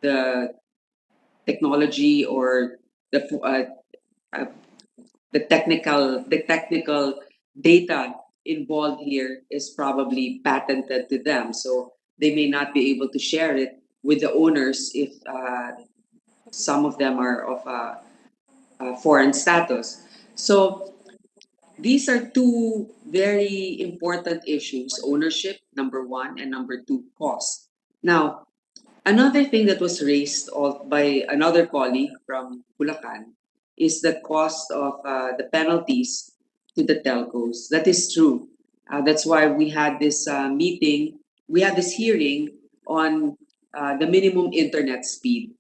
the technology or the technical data involved here is probably patented to them. So they may not be able to share it with the owners if some of them are of foreign status. So these are two very important issues: ownership, number one, and number two, cost. Now, another thing that was raised by another colleague from Bulacan is the cost of the penalties to the telcos. That is true. That's why we had this hearing on the minimum internet speed.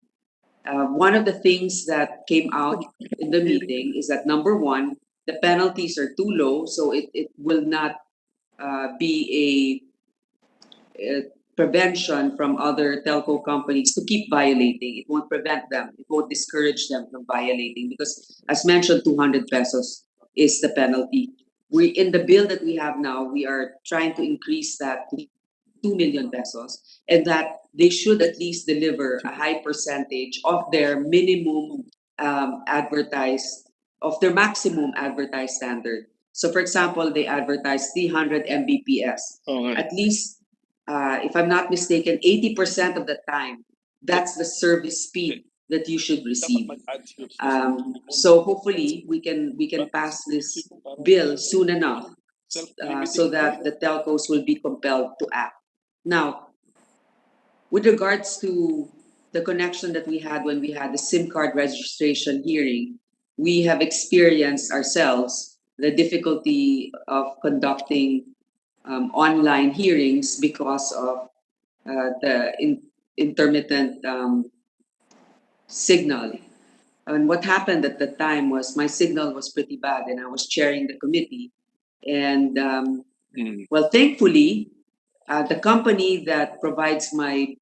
One of the things that came out in the meeting is that number one, the penalties are too low, so it will not be a prevention from other telco companies to keep violating. It won't prevent them. It won't discourage them from violating, because as mentioned, 200 pesos is the penalty. In the bill that we have now, we are trying to increase that to 2 million pesos, and that they should at least deliver a high percentage of their minimum their maximum advertised standard. So for example, they advertise 300 Mbps. At least, if I'm not mistaken, 80% of the time, that's the service speed that you should receive. So hopefully we can pass this bill soon enough so that the telcos will be compelled to act. Now, with regards to the connection that we had when we had the SIM card registration hearing, we have experienced ourselves the difficulty of conducting online hearings because of the intermittent signal. And what happened at the time was my signal was pretty bad, and I was chairing the committee. And well, thankfully, the company that provides my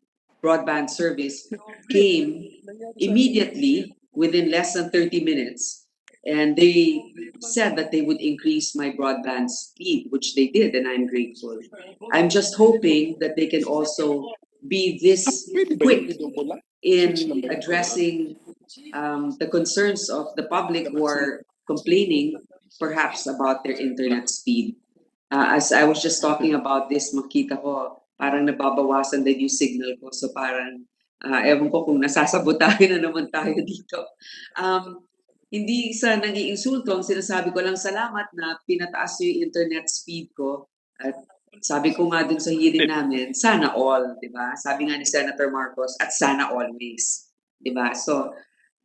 broadband service came immediately within less than 30 minutes. And they said that they would increase my broadband speed, which they did, and I'm grateful. I'm just hoping that they can also be this quick in addressing the concerns of the public who are complaining perhaps about their internet speed. As I was just talking about this, makita ko, parang nababawasan din yung signal ko. So parang, ewan ko kung nasasabotahin na naman tayo dito. Hindi sa nag-iinsulto, ang sinasabi ko lang salamat na pinataas yung internet speed ko. At sabi ko nga dun sa hearing namin, sana all, di ba? Sabi nga ni Senator Marcos, at sana always. Di ba? So,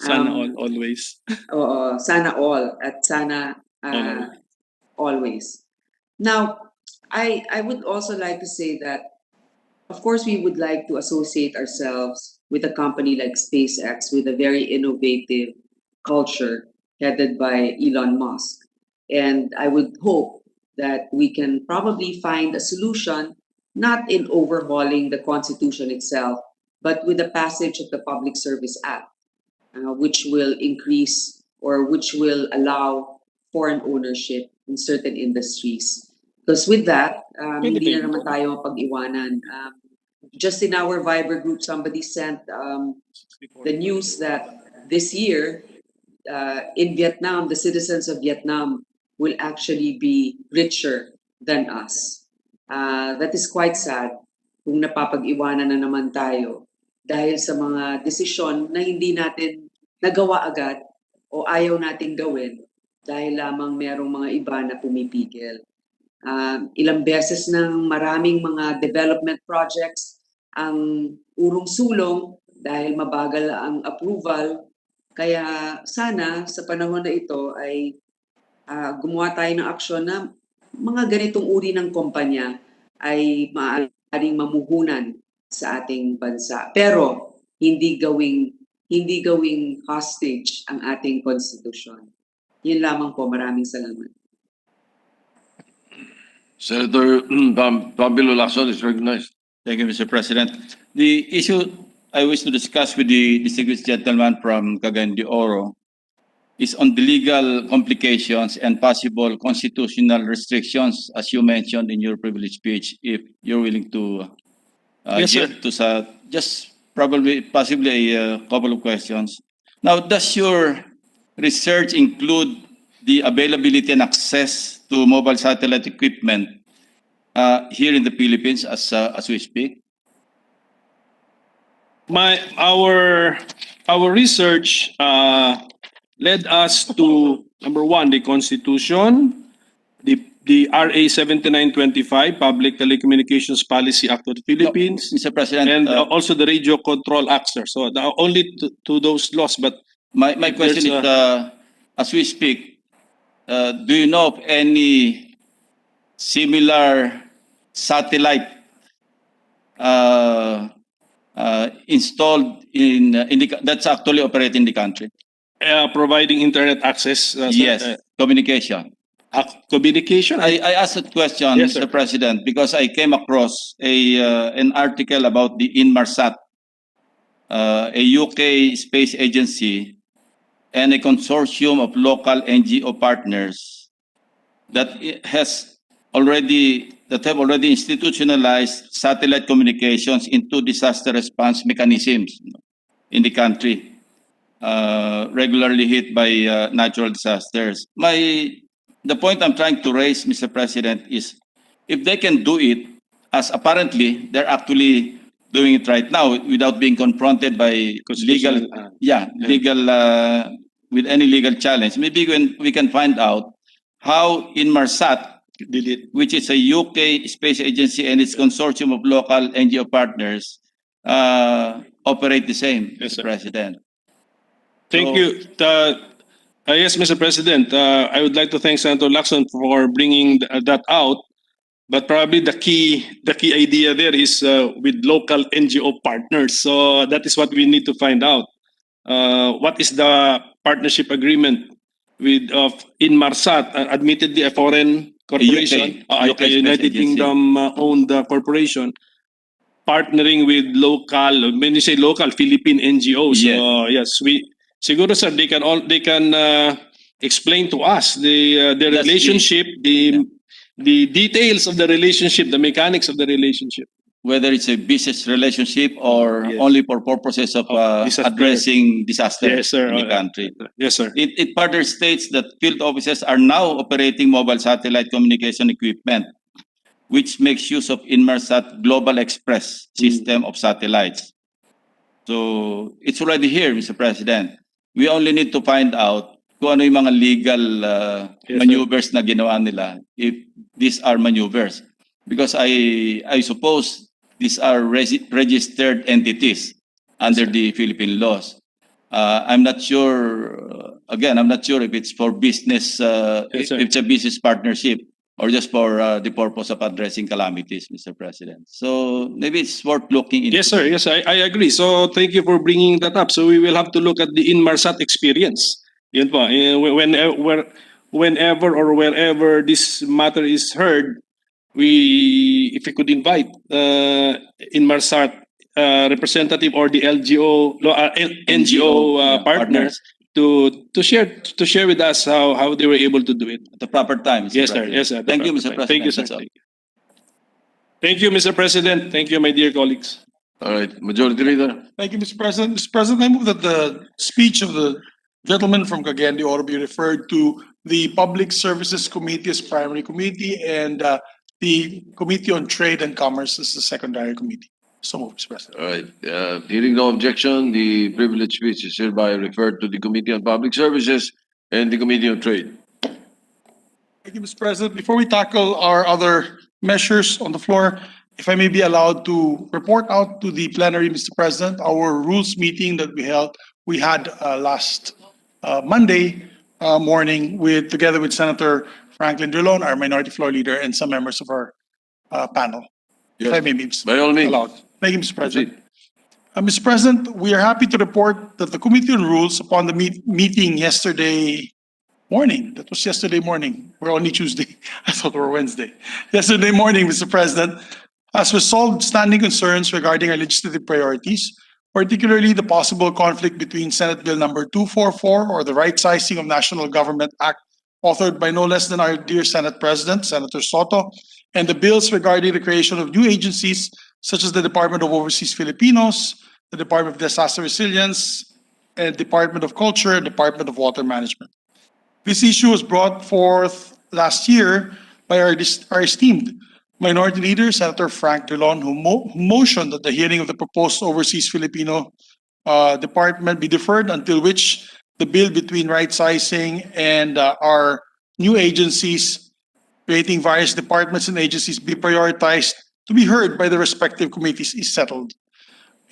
Sana all, always. Oo, sana all, at sana always. Now, I would also like to say that, of course, we would like to associate ourselves with a company like SpaceX with a very innovative culture headed by Elon Musk. And I would hope that we can probably find a solution, not in overhauling the Constitution itself, but with the passage of the Public Service Act, which will increase or which will allow foreign ownership in certain industries. Because with that, hindi na naman tayo mapag-iwanan. Just in our Viber group, somebody sent the news that this year, in Vietnam, the citizens of Vietnam will actually be richer than us. That is quite sad kung napapag-iwanan na naman tayo dahil sa mga desisyon na hindi natin nagawa agad o ayaw nating gawin dahil lamang merong mga iba na pumipigil. Ilang beses ng maraming mga development projects ang urong-sulong dahil mabagal ang approval. Kaya sana sa panahon na ito ay gumawa tayo ng aksyon na mga ganitong uri ng kumpanya ay maaaring mamuhunan sa ating bansa. Pero hindi gawing hostage ang ating konstitusyon. Yun lamang po. Maraming salamat. Senator Pablo Lacson is recognized. Thank you, Mr. President. The issue I wish to discuss with the distinguished gentleman from Cagayan de Oro is on the legal complications and possible constitutional restrictions, as you mentioned in your privilege speech, if you're willing to Yes, sir. just possibly a couple of questions. Now, does your research include the availability and access to mobile satellite equipment here in the Philippines as we speak? Our research led us to, number one, the Constitution, the RA 7925, Public Telecommunications Policy Act of the Philippines, Mr. President, and also the Radio Control Act, sir. So only to those laws, but my question is, as we speak, do you know of any similar satellite installed in that's actually operating in the country? providing internet access. Sir, Yes, communication. communication. I asked that question, Yes, sir. Mr. President, because I came across an article about the Inmarsat, a UK space agency, and a consortium of local NGO partners that have already institutionalized satellite communications into disaster response mechanisms in the country, regularly hit by natural disasters. The point I'm trying to raise, Mr. President, is if they can do it, as apparently they're actually doing it right now without being confronted by legal, with any legal challenge. Maybe when we can find out how Inmarsat, which is a UK space agency and its consortium of local NGO partners, operate the same, Yes, sir. Mr. President. Thank So- you. Yes, Mr. President, I would like to thank Senator Lacson for bringing that out. But probably the key idea there is with local NGO partners. So that is what we need to find out. What is the partnership agreement with Inmarsat, admittedly a foreign corporation, UK a United space agency. Kingdom owned corporation, partnering with local, when you say local, Philippine NGOs. Yes. Yes, siguro sir, they can explain to us the That's relationship, the details of the relationship, the mechanics of the relationship. Whether it's a business relationship or Yes. only for purposes of Disaster. addressing disaster Yes, sir. in the country. Yes, sir. It further states that field offices are now operating mobile satellite communication equipment, which makes use of Inmarsat Global Express system of satellites. So it's already here, Mr. President. We only need to find out kung ano yung mga legal Yes, maneuvers na ginawa nila, if these are maneuvers. Because I suppose these are registered entities under the Philippine laws. I'm not sure, again, I'm not sure if it's for business, Yes, sir. if it's a business partnership or just for the purpose of addressing calamities, Mr. President. So maybe it's worth looking into. Yes, sir. Yes, I agree. So thank you for bringing that up. So we will have to look at the Inmarsat experience. Yun po. Whenever or wherever this matter is heard, if we could invite Inmarsat representative or the NGO partners to share with us how they were able to do it At the proper time, Mr. Yes, sir. President. Yes, sir. Thank you, Mr. President. Thank you, sir. That's all. Thank you, Mr. President. Thank you, my dear colleagues. All right, Majority Leader. Thank you, Mr. President. Mr. President, I move that the speech of the gentleman from Cagayan de Oro be referred to the Public Services Committee as primary committee and the Committee on Trade and Commerce as the secondary committee. So moved, Mr. President. All right, hearing no objection, the privileged speech is hereby referred to the Committee on Public Services and the Committee on Trade. Thank you, Mr. President. Before we tackle our other measures on the floor, if I may be allowed to report out to the plenary, Mr. President, our rules meeting that we had last Monday morning together with Senator Franklin Drilon, our minority floor leader, and some members of our panel. If I may be By all means. allowed. Thank you, Mr. President. Mr. President, we are happy to report that the Committee on Rules, upon the meeting yesterday morning, that was yesterday morning, we're only Tuesday, I thought we were Wednesday. Yesterday morning, Mr. President, has resolved standing concerns regarding our legislative priorities, particularly the possible conflict between Senate Bill number 244, or the Right Sizing of National Government Act, authored by no less than our dear Senate President, Senator Soto, and the bills regarding the creation of new agencies such as the Department of Overseas Filipinos, the Department of Disaster Resilience, and Department of Culture, and Department of Water Management. This issue was brought forth last year by our esteemed Minority Leader, Senator Frank Drilon, who motioned that the hearing of the proposed Overseas Filipino Department be deferred, until which the bill between right sizing and our new agencies, creating various departments and agencies, be prioritized to be heard by the respective committees is settled.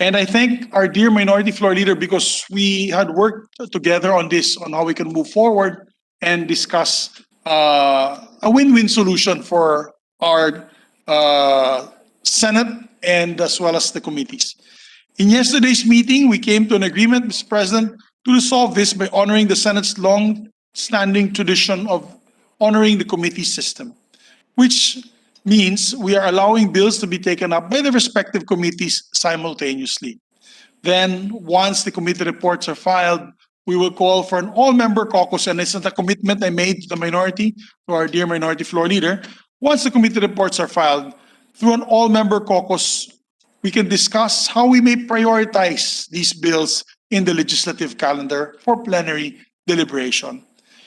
And I thank our dear Minority Floor Leader, because we had worked together on this, on how we can move forward and discuss a win-win solution for our Senate and as well as the committees. In yesterday's meeting, we came to an agreement, Mr. President, to resolve this by honoring the Senate's long-standing tradition of honoring the committee system, which means we are allowing bills to be taken up by the respective committees simultaneously. Then, once the committee reports are filed, we will call for an all-member caucus, and it's not a commitment I made to the minority, to our dear Minority Floor Leader. Once the committee reports are filed, through an all-member caucus, we can discuss how we may prioritize these bills in the legislative calendar for plenary deliberation.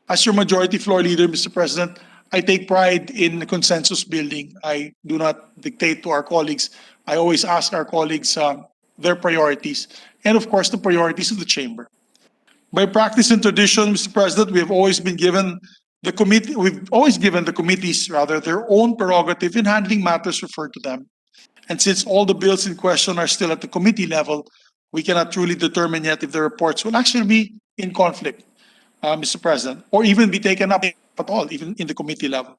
As your Majority Floor Leader, Mr. President, I take pride in consensus building. I do not dictate to our colleagues. I always ask our colleagues their priorities, and of course, the priorities of the chamber. By practice and tradition, Mr. President, we have always been given the committee. We've always given the committees, rather, their own prerogative in handling matters referred to them. And since all the bills in question are still at the committee level, we cannot truly determine yet if the reports will actually be in conflict, Mr. President, or even be taken up at all, even in the committee level.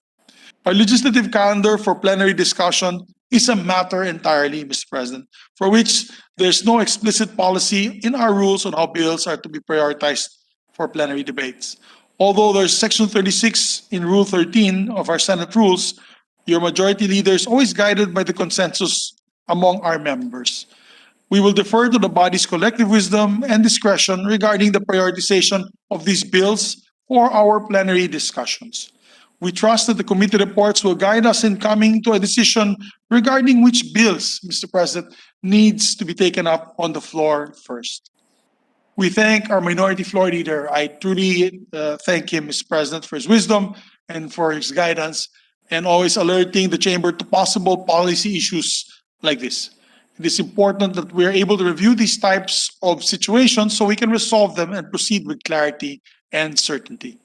Our legislative calendar for plenary discussion is a matter entirely, Mr. President, for which there's no explicit policy in our rules on how bills are to be prioritized for plenary debates. Although there's Section 36 in Rule 13 of our Senate rules, your majority leader is always guided by the consensus among our members. We will defer to the body's collective wisdom and discretion regarding the prioritization of these bills for our plenary discussions. We trust that the committee reports will guide us in coming to a decision regarding which bills, Mr. President, needs to be taken up on the floor first. We thank our minority floor leader. I truly thank him, Mr. President, for his wisdom and for his guidance and always alerting the chamber to possible policy issues like this. It is important that we are able to review these types of situations so we can resolve them and proceed with clarity and certainty.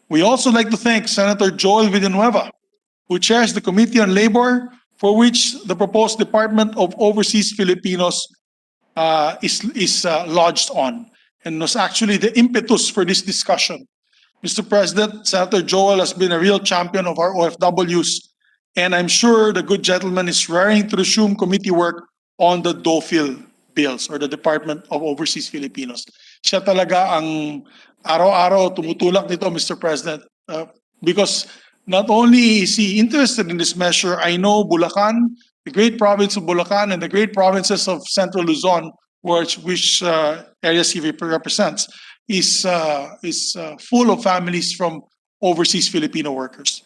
We also like to thank Senator Joel Villanueva, who chairs the Committee on Labor, for which the proposed Department of Overseas Filipinos is lodged on, and was actually the impetus for this discussion. Mr. President, Senator Joel has been a real champion of our OFWs, and I'm sure the good gentleman is raring to resume committee work on the DOFIL bills, or the Department of Overseas Filipinos. Siya talaga ang araw-araw tumutulak nito, Mr. President, because not only is he interested in this measure, I know Bulacan, the great province of Bulacan, and the great provinces of Central Luzon, which areas he represents, is full of families from overseas Filipino workers.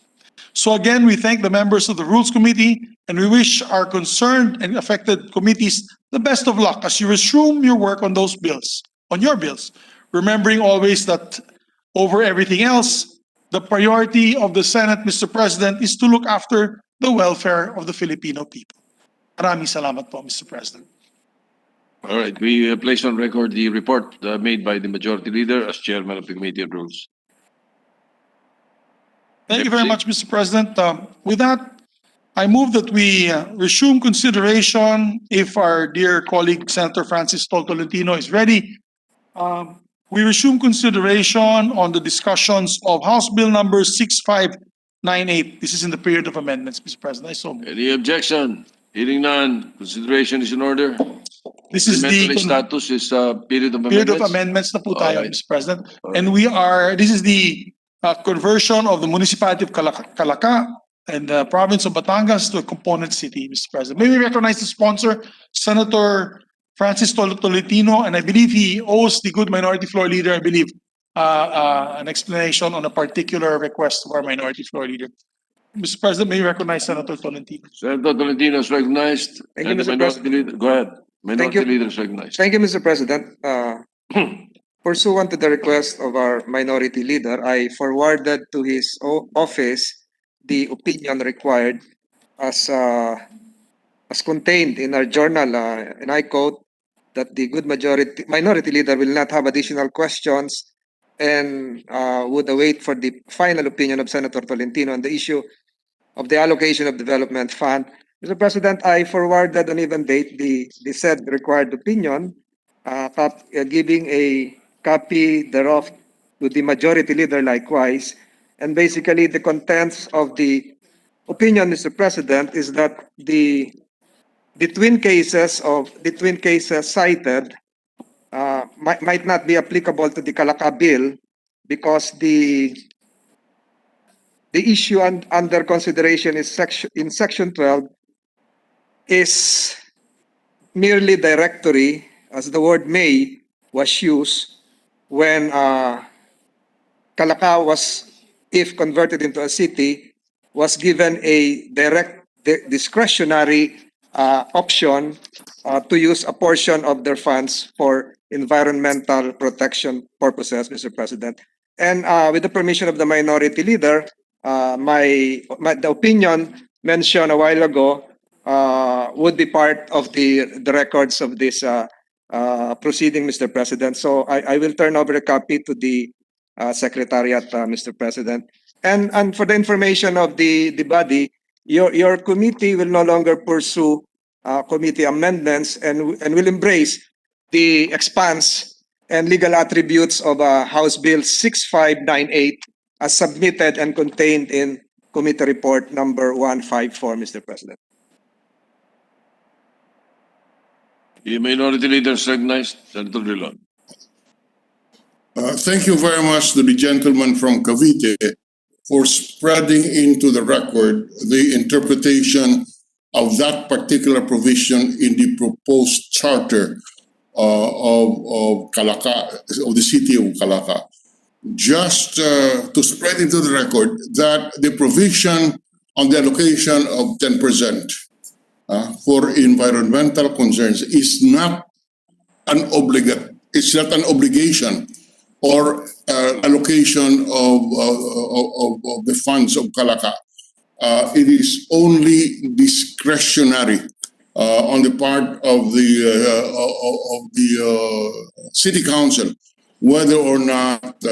So again, we thank the members of the Rules Committee, and we wish our concerned and affected committees the best of luck as you resume your work on those bills, on your bills, remembering always that over everything else, the priority of the Senate, Mr. President, is to look after the welfare of the Filipino people. Maraming salamat po, Mr. President. All right, we place on record the report made by the majority leader as chairman of the Committee on Rules. Thank you very much, Mr. President. With that, I move that we resume consideration, if our dear colleague Senator Francis Tolentino is ready. We resume consideration on the discussions of House Bill number 6598. This is in the period of amendments, Mr. President. I so move. Any objection? Hearing none, consideration is in order. This is the status is period of amendments. period of amendments na po tayo, Alright. Mr. President. Alright. And this is the conversion of the municipality of Calaca and the province of Batangas to a component city, Mr. President. May we recognize the sponsor, Senator Francis Tolentino, and I believe he owes the good minority floor leader, I believe, an explanation on a particular request of our minority floor leader. Mr. President, may we recognize Senator Tolentino. Senator Tolentino is recognized. Thank you, and the Mr. minority leader, go ahead. Minority you. leader is recognized. Thank you, Mr. President. Pursuant to the request of our minority leader, I forwarded to his office the opinion required as contained in our journal, and I quote, that the good minority leader will not have additional questions and would await for the final opinion of Senator Tolentino on the issue of the allocation of development fund. Mr. President, I forwarded on even date the said required opinion, giving a copy thereof to the majority leader likewise. And basically the contents of the opinion, Mr. President, is that the twin cases cited might not be applicable to the Calaca bill because the issue under consideration is in section 12 is merely directory, as the word may was used when Calaca was, if converted into a city, was given a direct discretionary option to use a portion of their funds for environmental protection purposes, Mr. President. And with the permission of the minority leader, the opinion mentioned a while ago would be part of the records of this proceeding, Mr. President. So I will turn over a copy to the Secretariat, Mr. President. And for the information of the body, your committee will no longer pursue committee amendments and will embrace the expanse and legal attributes of House Bill 6598 as submitted and contained in Committee Report number 154, Mr. President. The minority leader is recognized. Senator Drilon. Thank you very much to the gentleman from Cavite for spreading into the record the interpretation of that particular provision in the proposed charter of Calaca, of the city of Calaca. Just to spread into the record that the provision on the allocation of 10% for environmental concerns is not an obligation or allocation of the funds of Calaca. It is only discretionary on the part of the city council whether or not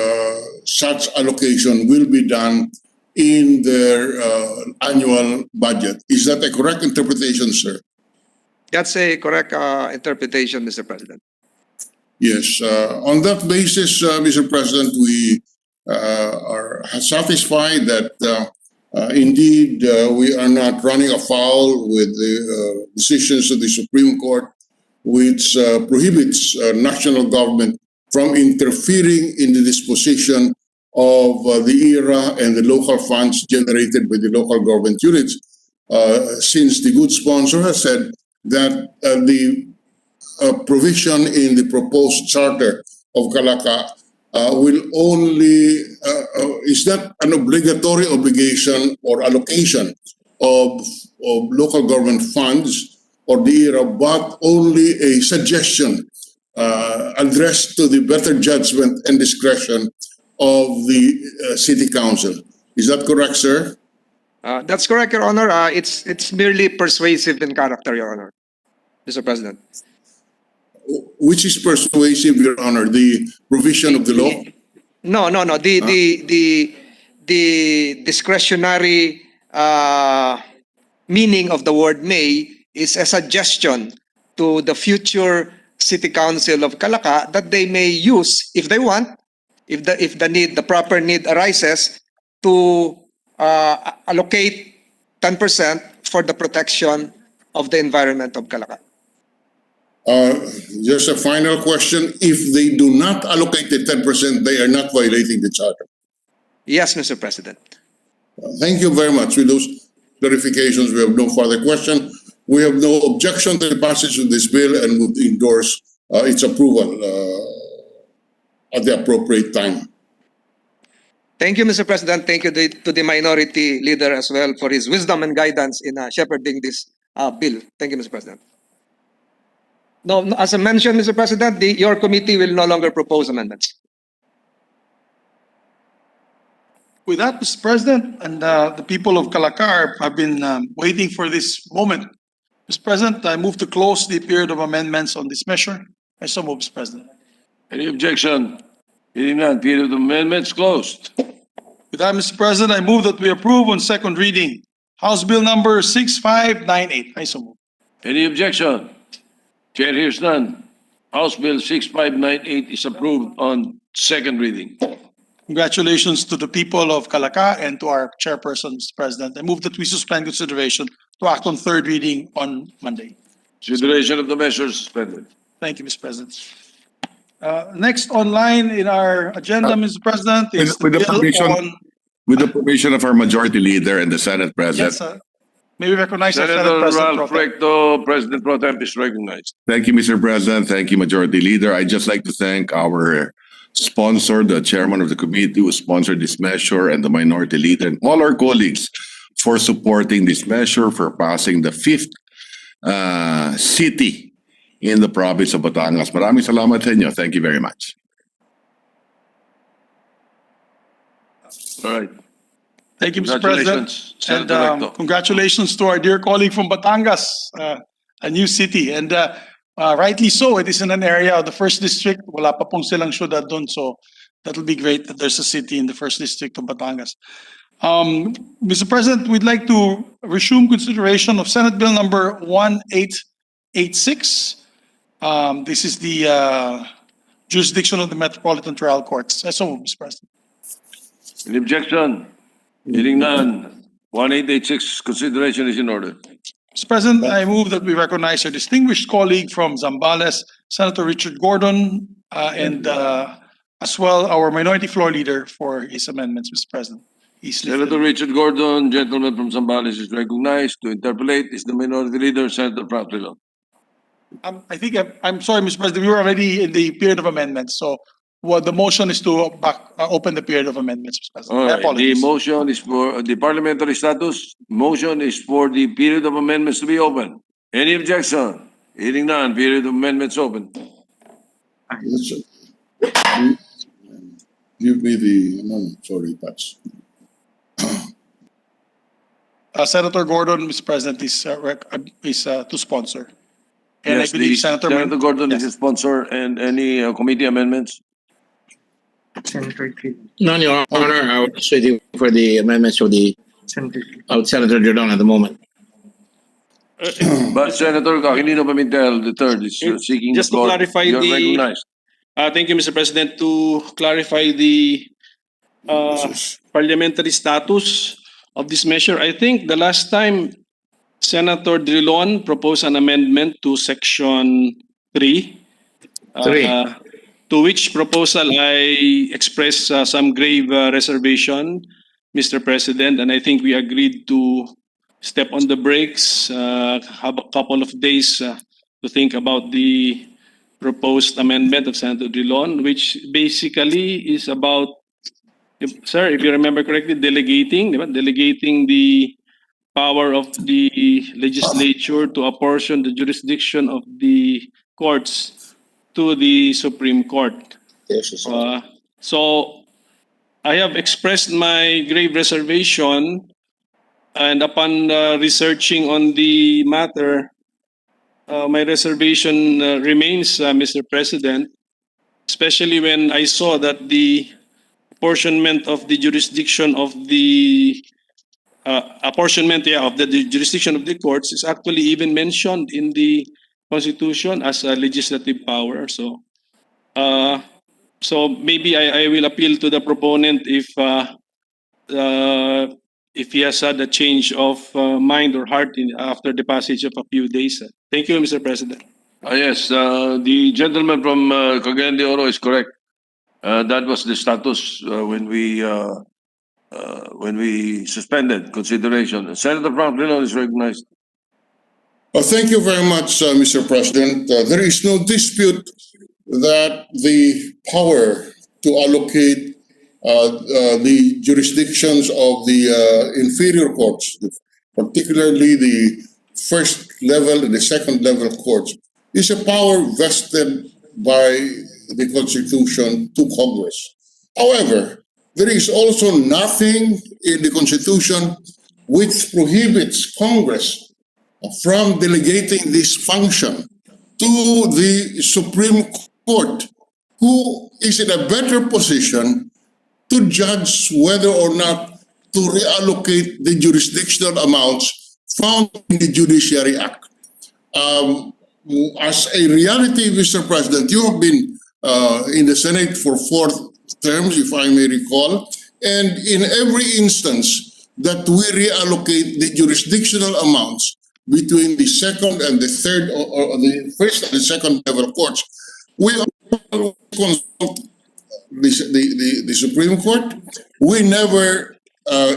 such allocation will be done in their annual budget. Is that a correct interpretation, sir? That's a correct interpretation, Mr. President. Yes. On that basis, Mr. President, we are satisfied that indeed we are not running afoul with the decisions of the Supreme Court, which prohibits national government from interfering in the disposition of the ERA and the local funds generated by the local government units, since the good sponsor has said that the provision in the proposed charter of Calaca will only, is not an obligatory obligation or allocation of local government funds or the ERA, but only a suggestion addressed to the better judgment and discretion of the city council. Is that correct, sir? That's correct, Your Honor. It's merely persuasive in character, Your Honor, Mr. President. Which is persuasive, Your Honor? The provision of the law? No. The discretionary meaning of the word may is a suggestion to the future City Council of Calaca that they may use, if they want, if the proper need arises, to allocate 10% for the protection of the environment of Calaca. Just a final question. If they do not allocate the 10%, they are not violating the charter. Yes, Mr. President. Thank you very much. With those clarifications, we have no further question. We have no objection to the passage of this bill and would endorse its approval at the appropriate time. Thank you, Mr. President. Thank you to the minority leader as well for his wisdom and guidance in shepherding this bill. Thank you, Mr. President. No, as I mentioned, Mr. President, your committee will no longer propose amendments. With that, Mr. President, and the people of Calacar have been waiting for this moment. Mr. President, I move to close the period of amendments on this measure. I so move, Mr. President. Any objection? Hearing none, period of amendments closed. With that, Mr. President, I move that we approve on second reading House Bill number 6598. I so move. Any objection? Chair hears none. House Bill 6598 is approved on second reading. Congratulations to the people of Calaca and to our chairperson, Mr. President. I move that we suspend consideration to act on third reading on Monday. Consideration of the measure suspended. Thank you, Mr. President. Next online in our agenda, Mr. President, is with the bill permission, on... with the permission of our majority leader and the Senate President. Yes, sir. May we recognize our Senate Senator President Ralph Pro Tem. Recto, President Pro Temp is recognized. Thank you, Mr. President. Thank you, Majority Leader. I'd just like to thank our sponsor, the chairman of the committee who sponsored this measure, and the minority leader, and all our colleagues for supporting this measure, for passing the fifth city in the province of Batangas. Maraming salamat sa inyo. Thank you very much. All right. Thank you, Mr. President. Congratulations, And Senator Recto. congratulations to our dear colleague from Batangas, a new city. And rightly so, it is in an area of the first district. Wala pa pong silang syudad dun. So that'll be great that there's a city in the first district of Batangas. Mr. President, we'd like to resume consideration of Senate Bill number 1886. This is the jurisdiction of the Metropolitan Trial Courts. So, Mr. President. Any objection? Hearing none. 1886, consideration is in order. Mr. President, I move that we recognize our distinguished colleague from Zambales, Senator Richard Gordon, and as well our minority floor leader for his amendments, Mr. President. Senator Richard Gordon, gentleman from Zambales, is recognized. To interpolate is the minority leader, Senator Franklin. I think I'm sorry, Mr. President, we were already in the period of amendments. So what the motion is to open the period of amendments, Mr. President. All My right, the apologies. motion is for the parliamentary status. Motion is for the period of amendments to be open. Any objection? Hearing none, period of amendments open. Give me the, no, sorry, Pats. Senator Gordon, Mr. President, is to sponsor. And Yes, I believe Senator Senator Gordon Yes. is a sponsor, and any committee amendments? None, Your Honor. I was waiting for the amendments of Senator Drilon at the moment. But Senator Aquilino Pimentel III is seeking Just the to floor. clarify You're the- recognized. Thank you, Mr. President. To clarify the parliamentary status of this measure, I think the last time Senator Drilon proposed an amendment to Section 3, to which proposal I expressed some grave reservation, Mr. President, and I think we agreed to step on the brakes, have a couple of days to think about the proposed amendment of Senator Drilon, which basically is about, sir, if you remember correctly, delegating the power of the legislature to apportion the jurisdiction of the courts to the Supreme Court. So I have expressed my grave reservation, and upon researching on the matter, my reservation remains, Mr. President, especially when I saw that the apportionment of the jurisdiction of the jurisdiction of the courts is actually even mentioned in the Constitution as a legislative power. So, maybe I will appeal to the proponent if he has had a change of mind or heart after the passage of a few days. Thank you, Mr. President. Yes, the gentleman from Cagayan de Oro is correct. That was the status when we suspended consideration. Senator Franklin is recognized. Thank you very much, Mr. President. There is no dispute that the power to allocate the jurisdictions of the inferior courts, particularly the first level and the second level courts, is a power vested by the Constitution to Congress. However, there is also nothing in the Constitution which prohibits Congress from delegating this function to the Supreme Court, who is in a better position to judge whether or not to reallocate the jurisdictional amounts found in the Judiciary Act. As a reality, Mr. President, you have been in the Senate for 4 terms, if I may recall, and in every instance that we reallocate the jurisdictional amounts between the second and the third, or the first and the second level courts, we consult the Supreme Court. We never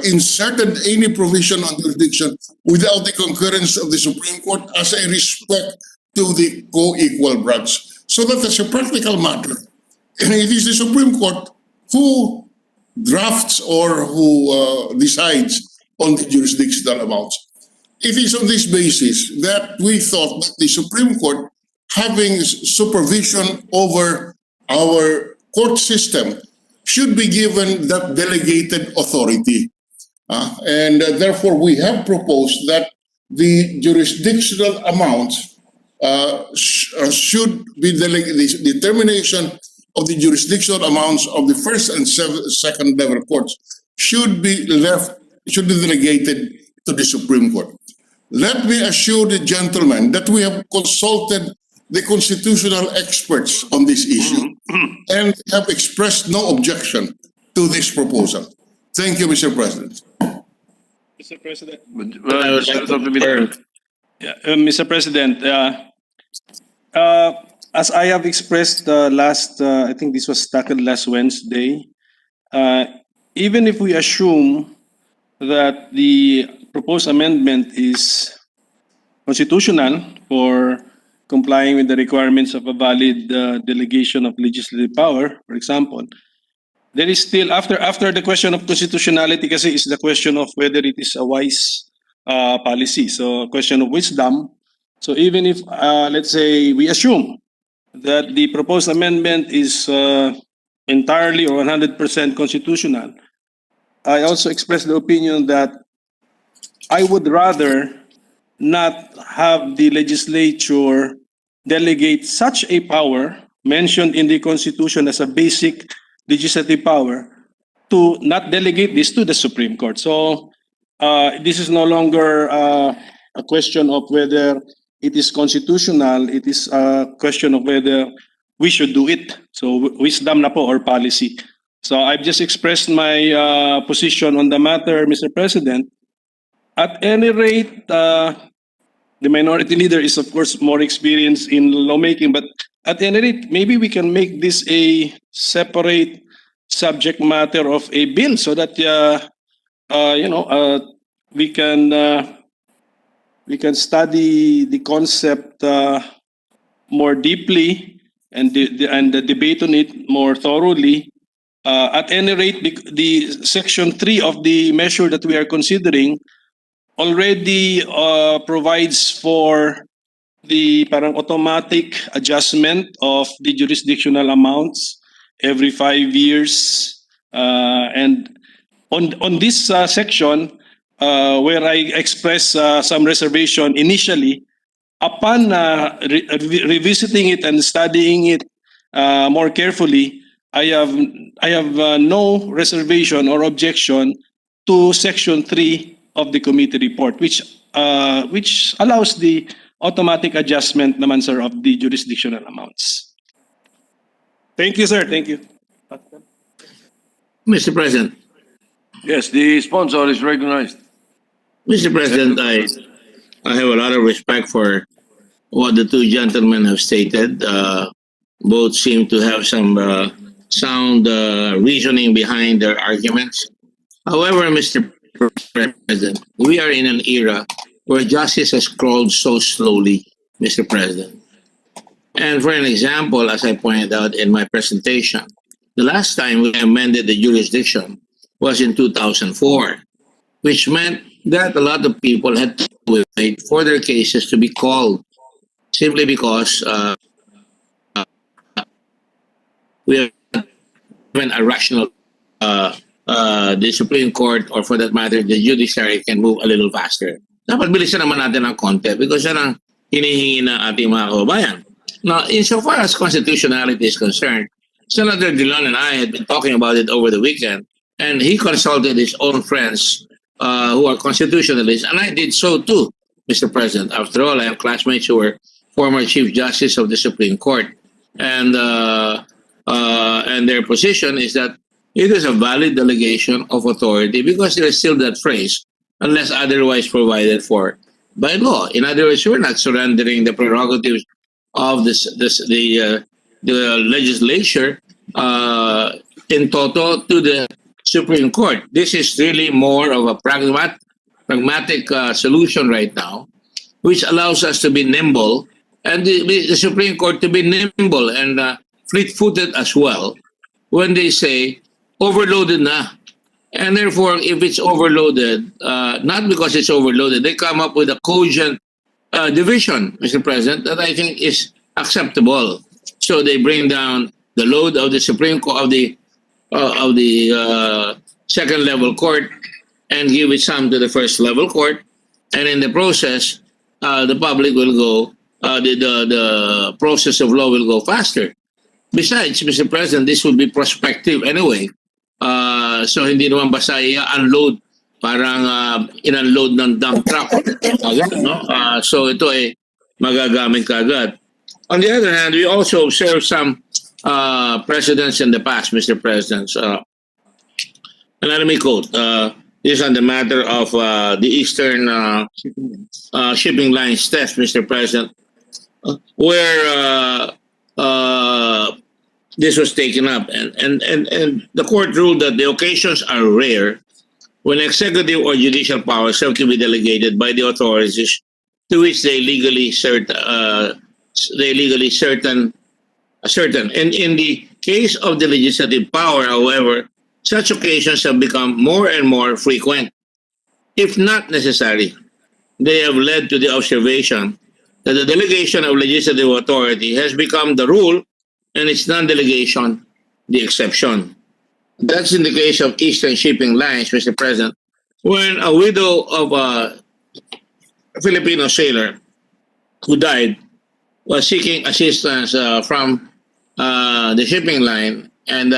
inserted any provision on jurisdiction without the concurrence of the Supreme Court as a respect to the co-equal branch. So that is a practical matter. And it is the Supreme Court who drafts or who decides on the jurisdictional amounts. It is on this basis that we thought that the Supreme Court, having supervision over our court system, should be given that delegated authority. Therefore, we have proposed that the jurisdictional amounts should be the determination of the jurisdictional amounts of the first and second level courts should be delegated to the Supreme Court. Let me assure the gentleman that we have consulted the constitutional experts on this issue and have expressed no objection to this proposal. Thank you, Mr. President. Mr. President. Mr. President, as I have expressed last, I think this was tackled last Wednesday, even if we assume that the proposed amendment is constitutional for complying with the requirements of a valid delegation of legislative power, for example, there is still, after the question of constitutionality kasi is the question of whether it is a wise policy. So a question of wisdom. So even if, let's say, we assume that the proposed amendment is entirely or 100% constitutional, I also express the opinion that I would rather not have the legislature delegate such a power mentioned in the Constitution as a basic legislative power to not delegate this to the Supreme Court. So this is no longer a question of whether it is constitutional, it is a question of whether we should do it. So wisdom na po or policy. So I've just expressed my position on the matter, Mr. President. At any rate, the minority leader is of course more experienced in lawmaking, but at any rate, maybe we can make this a separate subject matter of a bill so that we can study the concept more deeply and the debate on it more thoroughly. At any rate, the section 3 of the measure that we are considering already provides for the parang automatic adjustment of the jurisdictional amounts every 5 years. And on this section, where I express some reservation initially, upon revisiting it and studying it more carefully, I have no reservation or objection to section 3 of the committee report, which allows the automatic adjustment naman, sir, of the jurisdictional amounts. Thank you, sir. Thank you. Mr. President. Yes, the sponsor is recognized. Mr. President, I have a lot of respect for what the two gentlemen have stated. Both seem to have some sound reasoning behind their arguments. However, Mr. President, we are in an era where justice has crawled so slowly, Mr. President. And for an example, as I pointed out in my presentation, the last time we amended the jurisdiction was in 2004, which meant that a lot of people had to wait for their cases to be called simply because we have even a rational the Supreme Court, or for that matter, the judiciary, can move a little faster. Dapat bilisan naman natin ng konti because yan ang hinihingi ng ating mga kababayan. Now, insofar as constitutionality is concerned, Senator Dillon and I had been talking about it over the weekend, and he consulted his own friends who are constitutionalists, and I did so too, Mr. President. After all, I have classmates who were former Chief Justice of the Supreme Court, and their position is that it is a valid delegation of authority because there is still that phrase, unless otherwise provided for by law. In other words, we're not surrendering the prerogatives of the legislature in toto to the Supreme Court. This is really more of a pragmatic solution right now, which allows us to be nimble, and the Supreme Court to be nimble and fleet-footed as well when they say overloaded na. And therefore, if it's overloaded, not because it's overloaded, they come up with a cogent division, Mr. President, that I think is acceptable. So they bring down the load of the Supreme Court, of the second level court, and give it some to the first level court, and in the process, the public will go, the process of law will go faster. Besides, Mr. President, this will be prospective anyway. So hindi naman basta i-unload, parang in-unload ng dump truck. Agad, no? So ito ay magagamit kaagad. On the other hand, we also observe some precedents in the past, Mr. President. And let me quote, this is on the matter of the Eastern shipping lines theft, Mr. President, where this was taken up. And the court ruled that the occasions are rare when executive or judicial powers have to be delegated by the authorities to which they legally certain. And in the case of the legislative power, however, such occasions have become more and more frequent. If not necessary, they have led to the observation that the delegation of legislative authority has become the rule and its non-delegation the exception. That's in the case of Eastern Shipping Lines, Mr. President, when a widow of a Filipino sailor who died was seeking assistance from the shipping line, and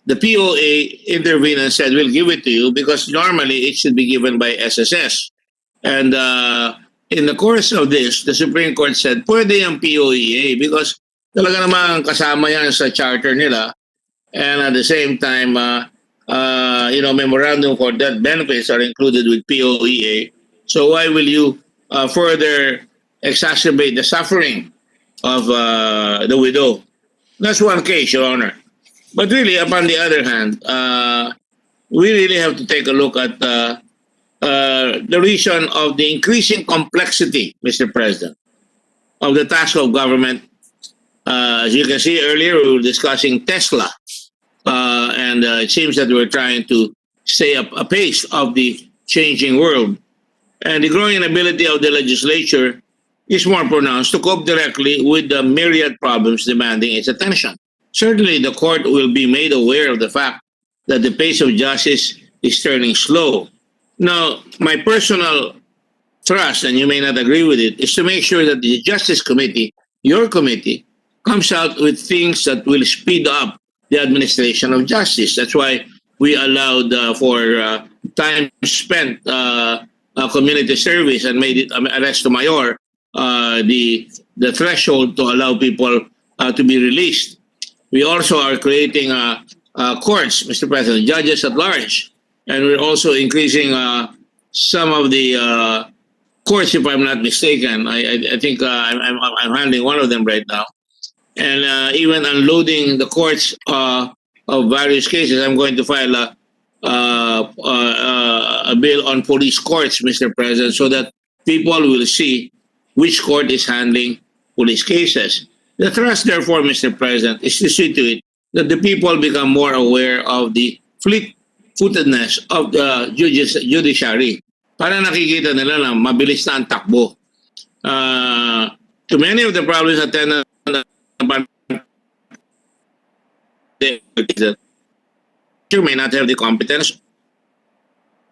the POA intervened and said, we'll give it to you because normally it should be given by SSS. And in the course of this, the Supreme Court said, pwede yung POEA because talaga namang kasama yan sa charter nila. And at the same time, memorandum for death benefits are included with POEA. So why will you further exacerbate the suffering of the widow? That's one case, Your Honor. But really, upon the other hand, we really have to take a look at the reason of the increasing complexity, Mr. President, of the task of government. As you can see earlier, we were discussing Tesla. And it seems that we're trying to stay up apace of the changing world. And the growing inability of the legislature is more pronounced to cope directly with the myriad problems demanding its attention. Certainly, the court will be made aware of the fact that the pace of justice is turning slow. Now, my personal thrust, and you may not agree with it, is to make sure that the Justice Committee, your committee, comes out with things that will speed up the administration of justice. That's why we allowed for time spent community service and made it arrest to mayor the threshold to allow people to be released. We also are creating courts, Mr. President, judges at large, and we're also increasing some of the courts, if I'm not mistaken. I think I'm handling one of them right now. And even unloading the courts of various cases. I'm going to file a bill on police courts, Mr. President, so that people will see which court is handling police cases. The thrust, therefore, Mr. President, is to see to it that the people become more aware of the fleet-footedness of the judiciary. Para nakikita nila na mabilis na ang takbo. To many of the problems attendant you may not have the competence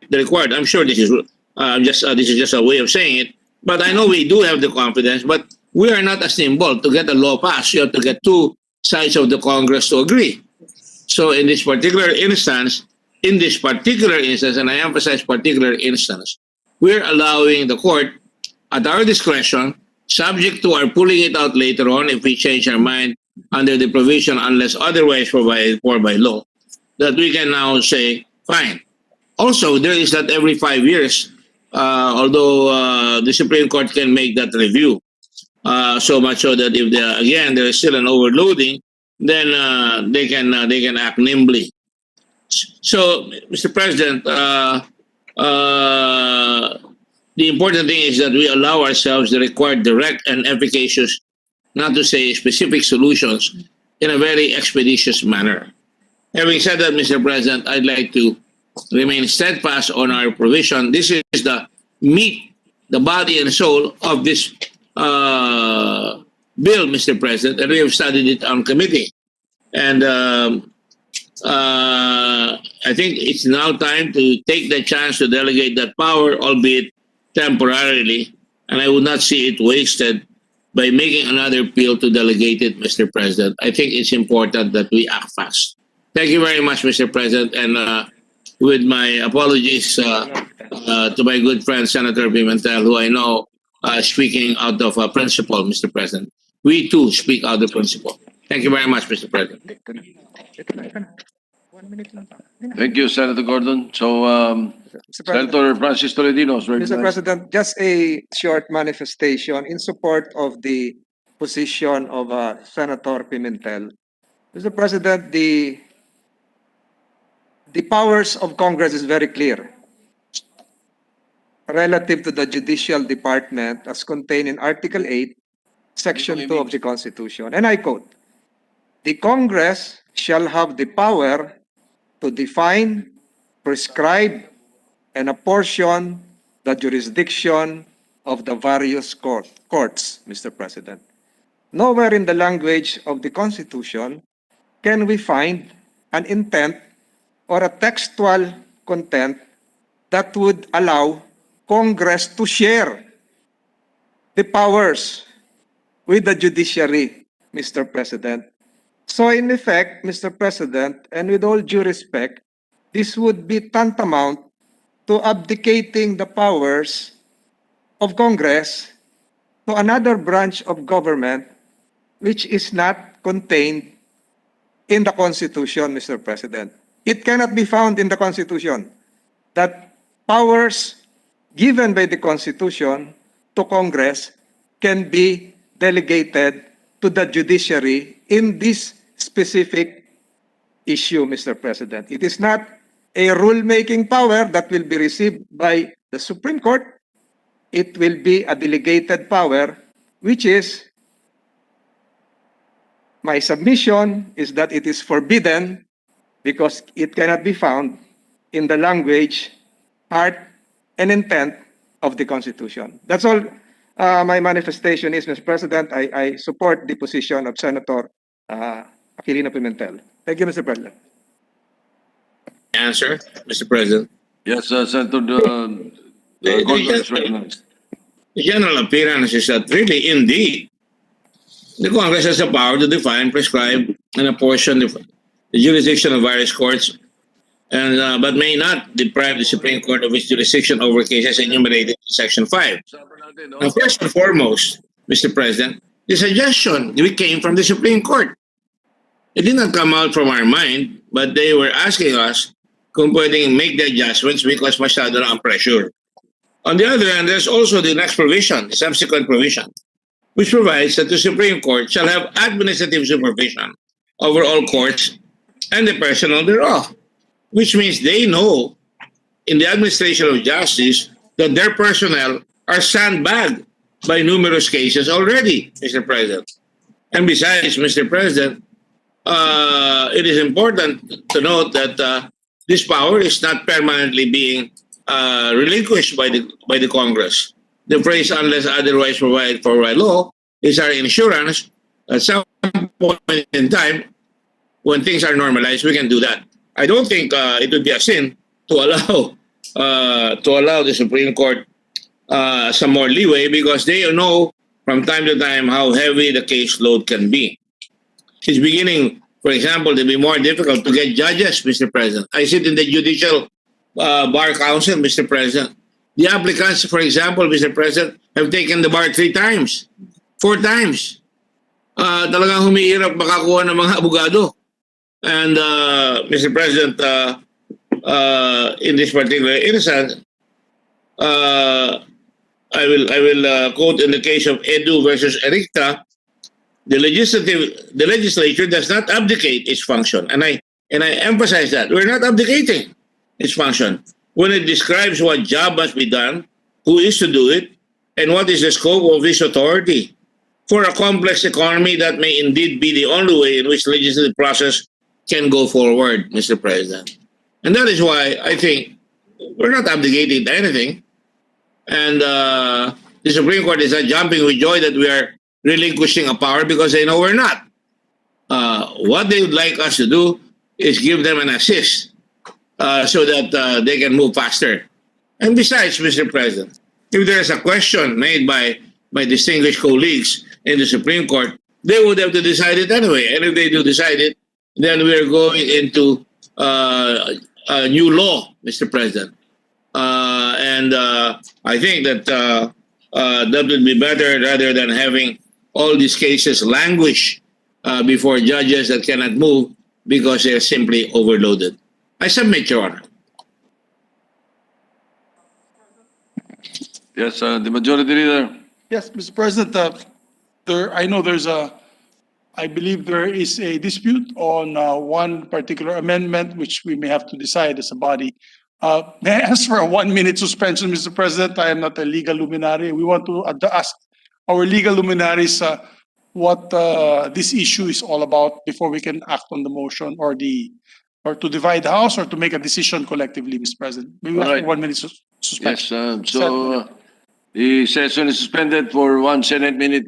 the required. I'm sure this is this is just a way of saying it, but I know we do have the confidence, but we are not as nimble. To get a law passed, you have to get two sides of the Congress to agree. So in this particular instance, and I emphasize particular instance, we're allowing the court at our discretion, subject to our pulling it out later on if we change our mind under the provision unless otherwise provided for by law, that we can now say, fine. Also, there is that every 5 years, although the Supreme Court can make that review, so much so that if there is still an overloading, then they can act nimbly. So, Mr. President, the important thing is that we allow ourselves the required direct and efficacious, not to say specific solutions, in a very expeditious manner. Having said that, Mr. President, I'd like to remain steadfast on our provision. This is the meat, the body and soul of this bill, Mr. President, and we have studied it on committee. And I think it's now time to take the chance to delegate that power, albeit temporarily, and I would not see it wasted by making another appeal to delegate it, Mr. President. I think it's important that we act fast. Thank you very much, Mr. President, and with my apologies to my good friend Senator Pimentel, who I know speaking out of principle, Mr. President. We too speak out of principle. Thank you very much, Mr. President. Thank you, Senator Gordon. So, Mr. President, Senator Francis Tolentino is Mr. recognized. President, just a short manifestation in support of the position of Senator Pimentel. Mr. President, the powers of Congress is very clear relative to the Judicial Department as contained in Article 8, Section 2 of the Constitution. And I quote, "The Congress shall have the power to define, prescribe, and apportion the jurisdiction of the various courts," Mr. President. Nowhere in the language of the Constitution can we find an intent or a textual content that would allow Congress to share the powers with the judiciary, Mr. President. So in effect, Mr. President, and with all due respect, this would be tantamount to abdicating the powers of Congress to another branch of government which is not contained in the Constitution, Mr. President. It cannot be found in the Constitution that powers given by the Constitution to Congress can be delegated to the judiciary in this specific issue, Mr. President. It is not a rule-making power that will be received by the Supreme Court. It will be a delegated power, which is, my submission is that it is forbidden because it cannot be found in the language, heart, and intent of the Constitution. That's all my manifestation is, Mr. President. I support the position of Senator Aquilino Pimentel. Thank you, Mr. President. Answer, Mr. President. Yes, Senator Gordon is recognized. The general appearance is that really, indeed, the Congress has the power to define, prescribe, and apportion the jurisdiction of various courts, and but may not deprive the Supreme Court of its jurisdiction over cases enumerated in Section 5. Now, first and foremost, Mr. President, the suggestion we came from the Supreme Court. It did not come out from our mind, but they were asking us kung pwedeng make the adjustments because masyado na ang pressure. On the other hand, there's also the next provision, the subsequent provision, which provides that the Supreme Court shall have administrative supervision over all courts and the personnel thereof, which means they know in the administration of justice that their personnel are sandbagged by numerous cases already, Mr. President. And besides, Mr. President, it is important to note that this power is not permanently being relinquished by the Congress. The phrase "unless otherwise provided for by law" is our insurance. At some point in time, when things are normalized, we can do that. I don't think it would be a sin to allow the Supreme Court some more leeway because they know from time to time how heavy the caseload can be. It's beginning, for example, to be more difficult to get judges, Mr. President. I sit in the Judicial Bar Council, Mr. President. The applicants, for example, Mr. President, have taken the bar 3 times, 4 times. Talagang humihirap makakuha ng mga abogado. And Mr. President, in this particular instance, I will quote in the case of Edu versus Ericta, the legislature does not abdicate its function, and I emphasize that we're not abdicating its function when it describes what job must be done, who is to do it, and what is the scope of this authority for a complex economy that may indeed be the only way in which the legislative process can go forward, Mr. President. And that is why I think we're not abdicating to anything, and the Supreme Court is not jumping with joy that we are relinquishing a power because they know we're not. What they would like us to do is give them an assist so that they can move faster. And besides, Mr. President, if there is a question made by my distinguished colleagues in the Supreme Court, they would have to decide it anyway. And if they do decide it, then we are going into a new law, Mr. President. And I think that that would be better rather than having all these cases languish before judges that cannot move because they are simply overloaded. I submit, Your Honor. Yes, the Majority Leader. Yes, Mr. President, I believe there is a dispute on one particular amendment which we may have to decide as a body. May I ask for a 1-minute suspension, Mr. President? I am not a legal luminary. We want to ask our legal luminaries what this issue is all about before we can act on the motion or to divide the House or to make a decision collectively, Mr. President. Maybe All right. 1 minute suspension. Yes, the session is suspended for 1 Senate minute.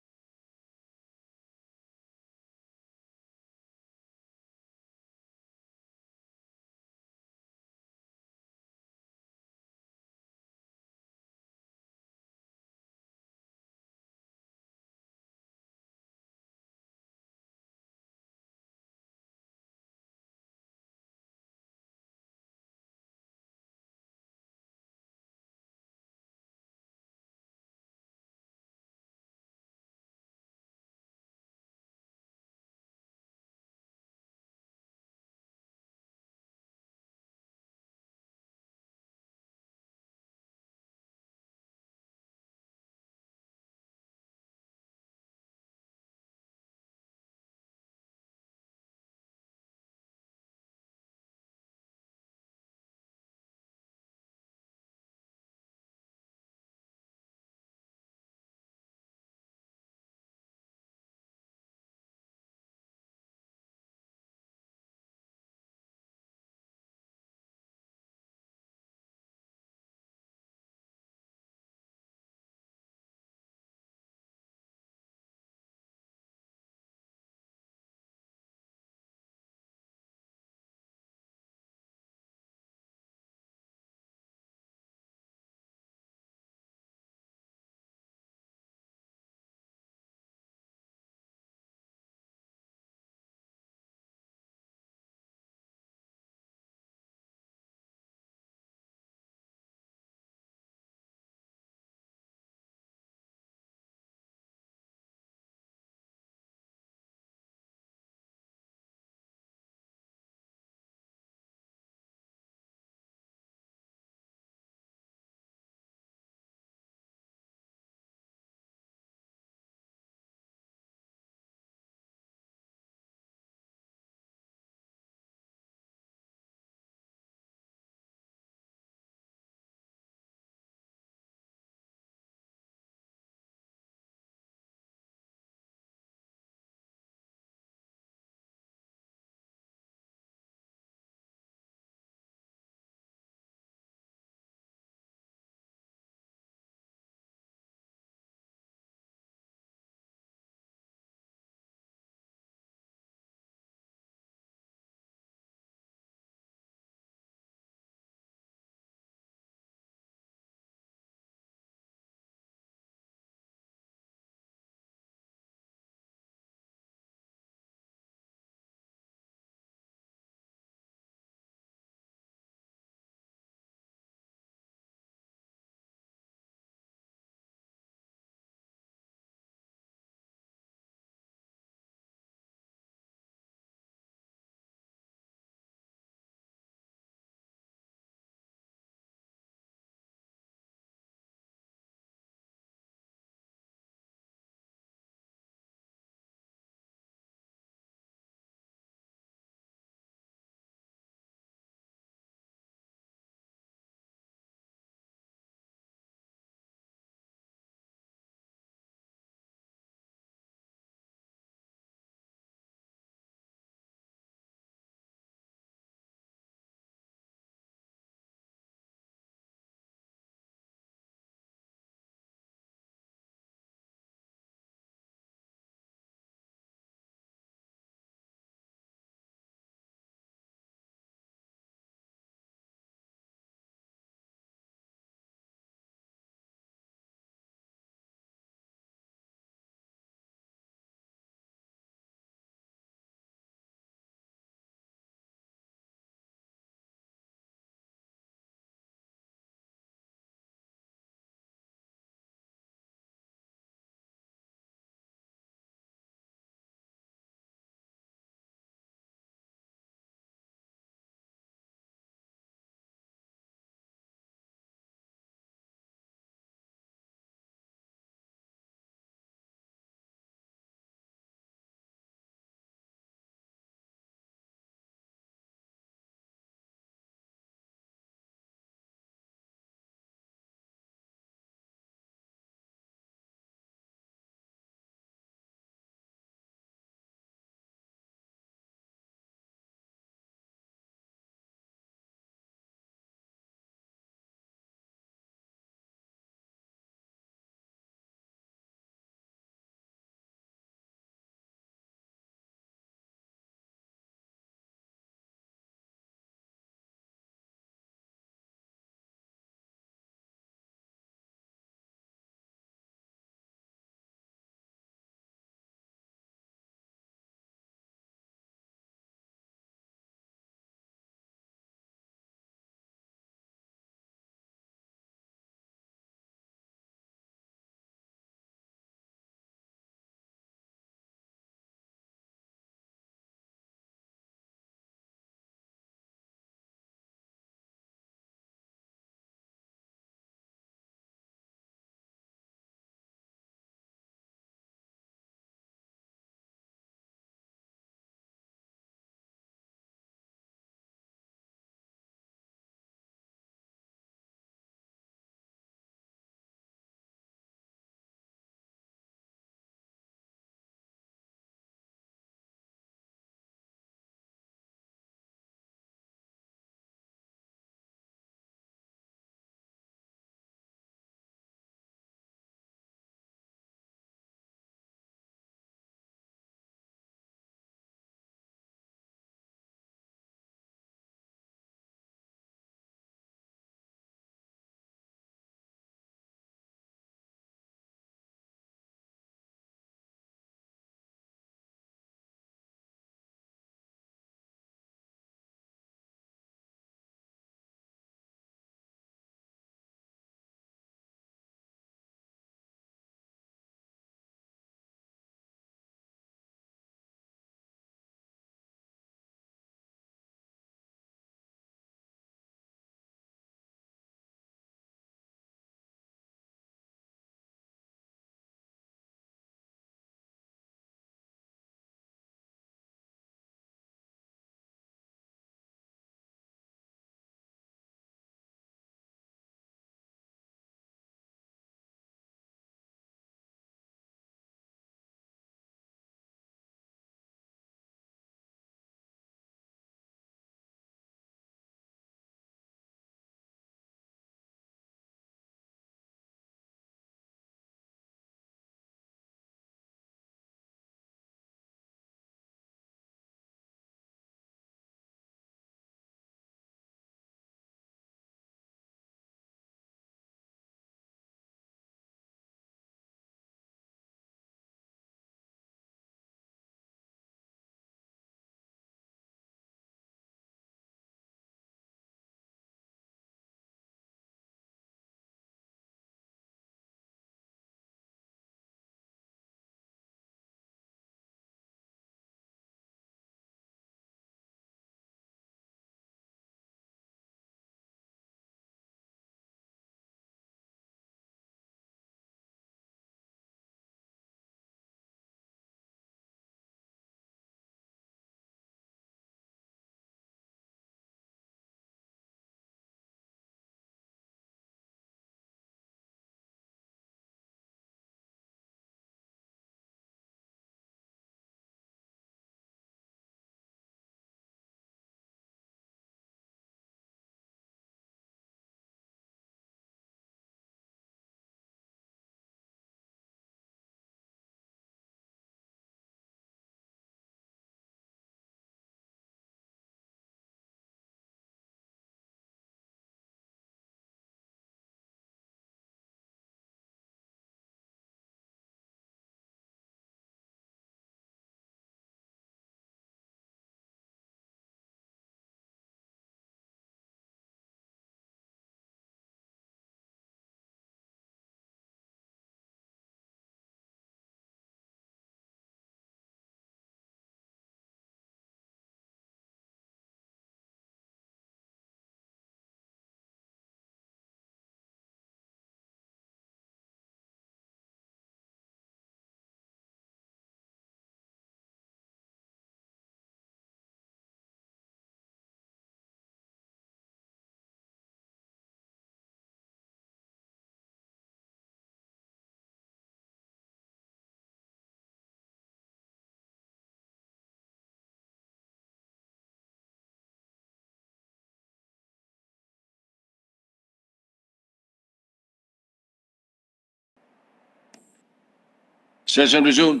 Session resumed.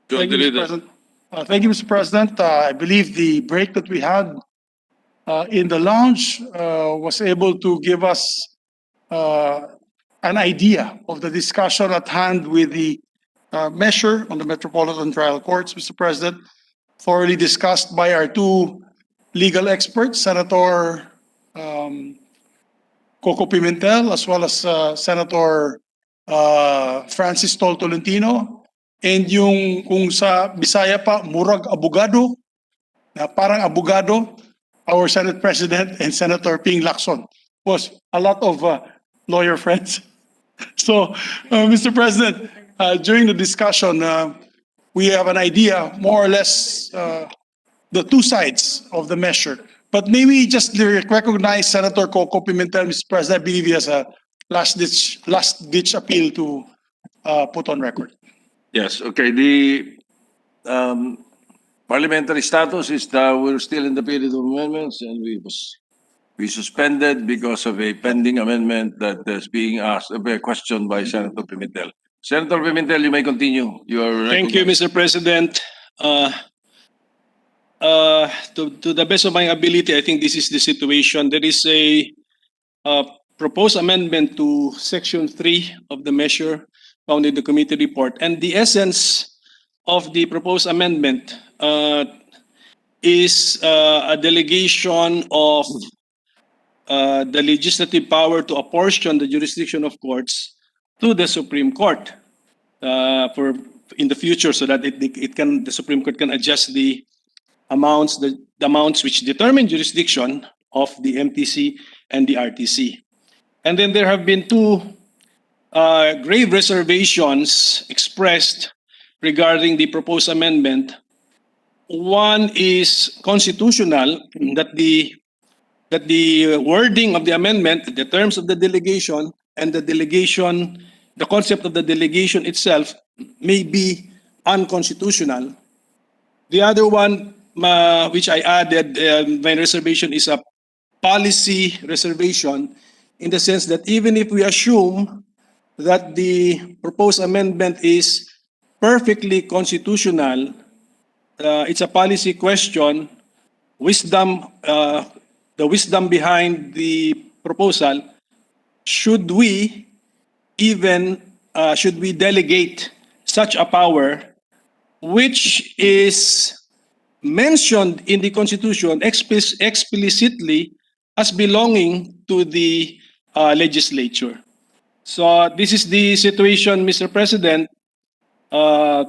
Thank you, Mr. President. Thank you, Mr. President. I believe the break that we had in the lounge was able to give us an idea of the discussion at hand with the measure on the Metropolitan Trial Courts, Mr. President, thoroughly discussed by our two legal experts, Senator Coco Pimentel, as well as Senator Francis Tolentino. And yung kung sa Bisaya pa, murag abogado, na parang abogado, our Senate President and Senator Ping Lacson was a lot of lawyer friends. So, Mr. President, during the discussion, we have an idea, more or less, the two sides of the measure. But maybe just recognize Senator Coco Pimentel, Mr. President. I believe he has a last-ditch appeal to put on record. Yes, okay. The parliamentary status is that we're still in the period of amendments, and we suspended because of a pending amendment that is being asked, a question by Senator Pimentel. Senator Pimentel, you may continue. You are Thank you, Mr. President. To the best of my ability, I think this is the situation. There is a proposed amendment to Section 3 of the measure found in the committee report. And the essence of the proposed amendment is a delegation of the legislative power to apportion the jurisdiction of courts to the Supreme Court for in the future, so that the Supreme Court can adjust the amounts which determine jurisdiction of the MTC and the RTC. And then there have been two grave reservations expressed regarding the proposed amendment. One is constitutional, that the wording of the amendment, the terms of the delegation, and the concept of the delegation itself may be unconstitutional. The other one, which I added, my reservation, is a policy reservation, in the sense that even if we assume that the proposed amendment is perfectly constitutional, it's a policy question. The wisdom behind the proposal, should we delegate such a power, which is mentioned in the Constitution explicitly as belonging to the legislature. So this is the situation, Mr. President. I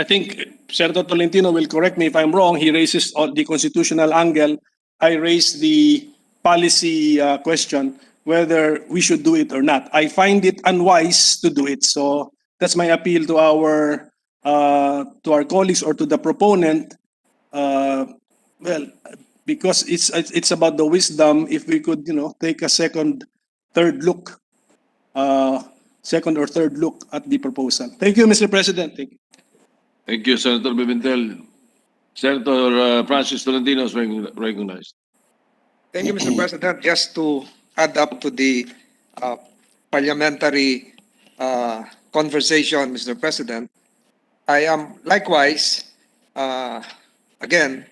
think Senator Tolentino will correct me if I'm wrong. He raises the constitutional angle. I raise the policy question, whether we should do it or not. I find it unwise to do it. So that's my appeal to our colleagues or to the proponent. Well, because it's about the wisdom. If we could, take a second or third look at the proposal. Thank you, Mr. President. Thank you. Thank you, Senator Pimentel. Senator Francis Tolentino is recognized. Thank you, Mr. President. Just to add up to the parliamentary conversation, Mr. President, I am likewise, again,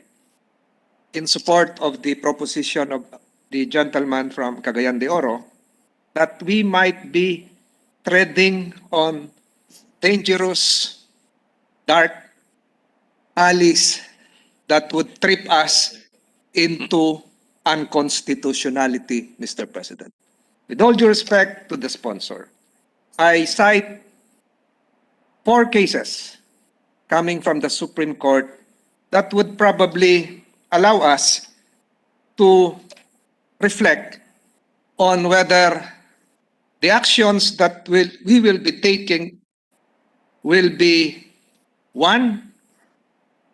in support of the proposition of the gentleman from Cagayan de Oro, that we might be treading on dangerous, dark alleys that would trip us into unconstitutionality, Mr. President. With all due respect to the sponsor, I cite 4 cases coming from the Supreme Court that would probably allow us to reflect on whether the actions that we will be taking will be, 1,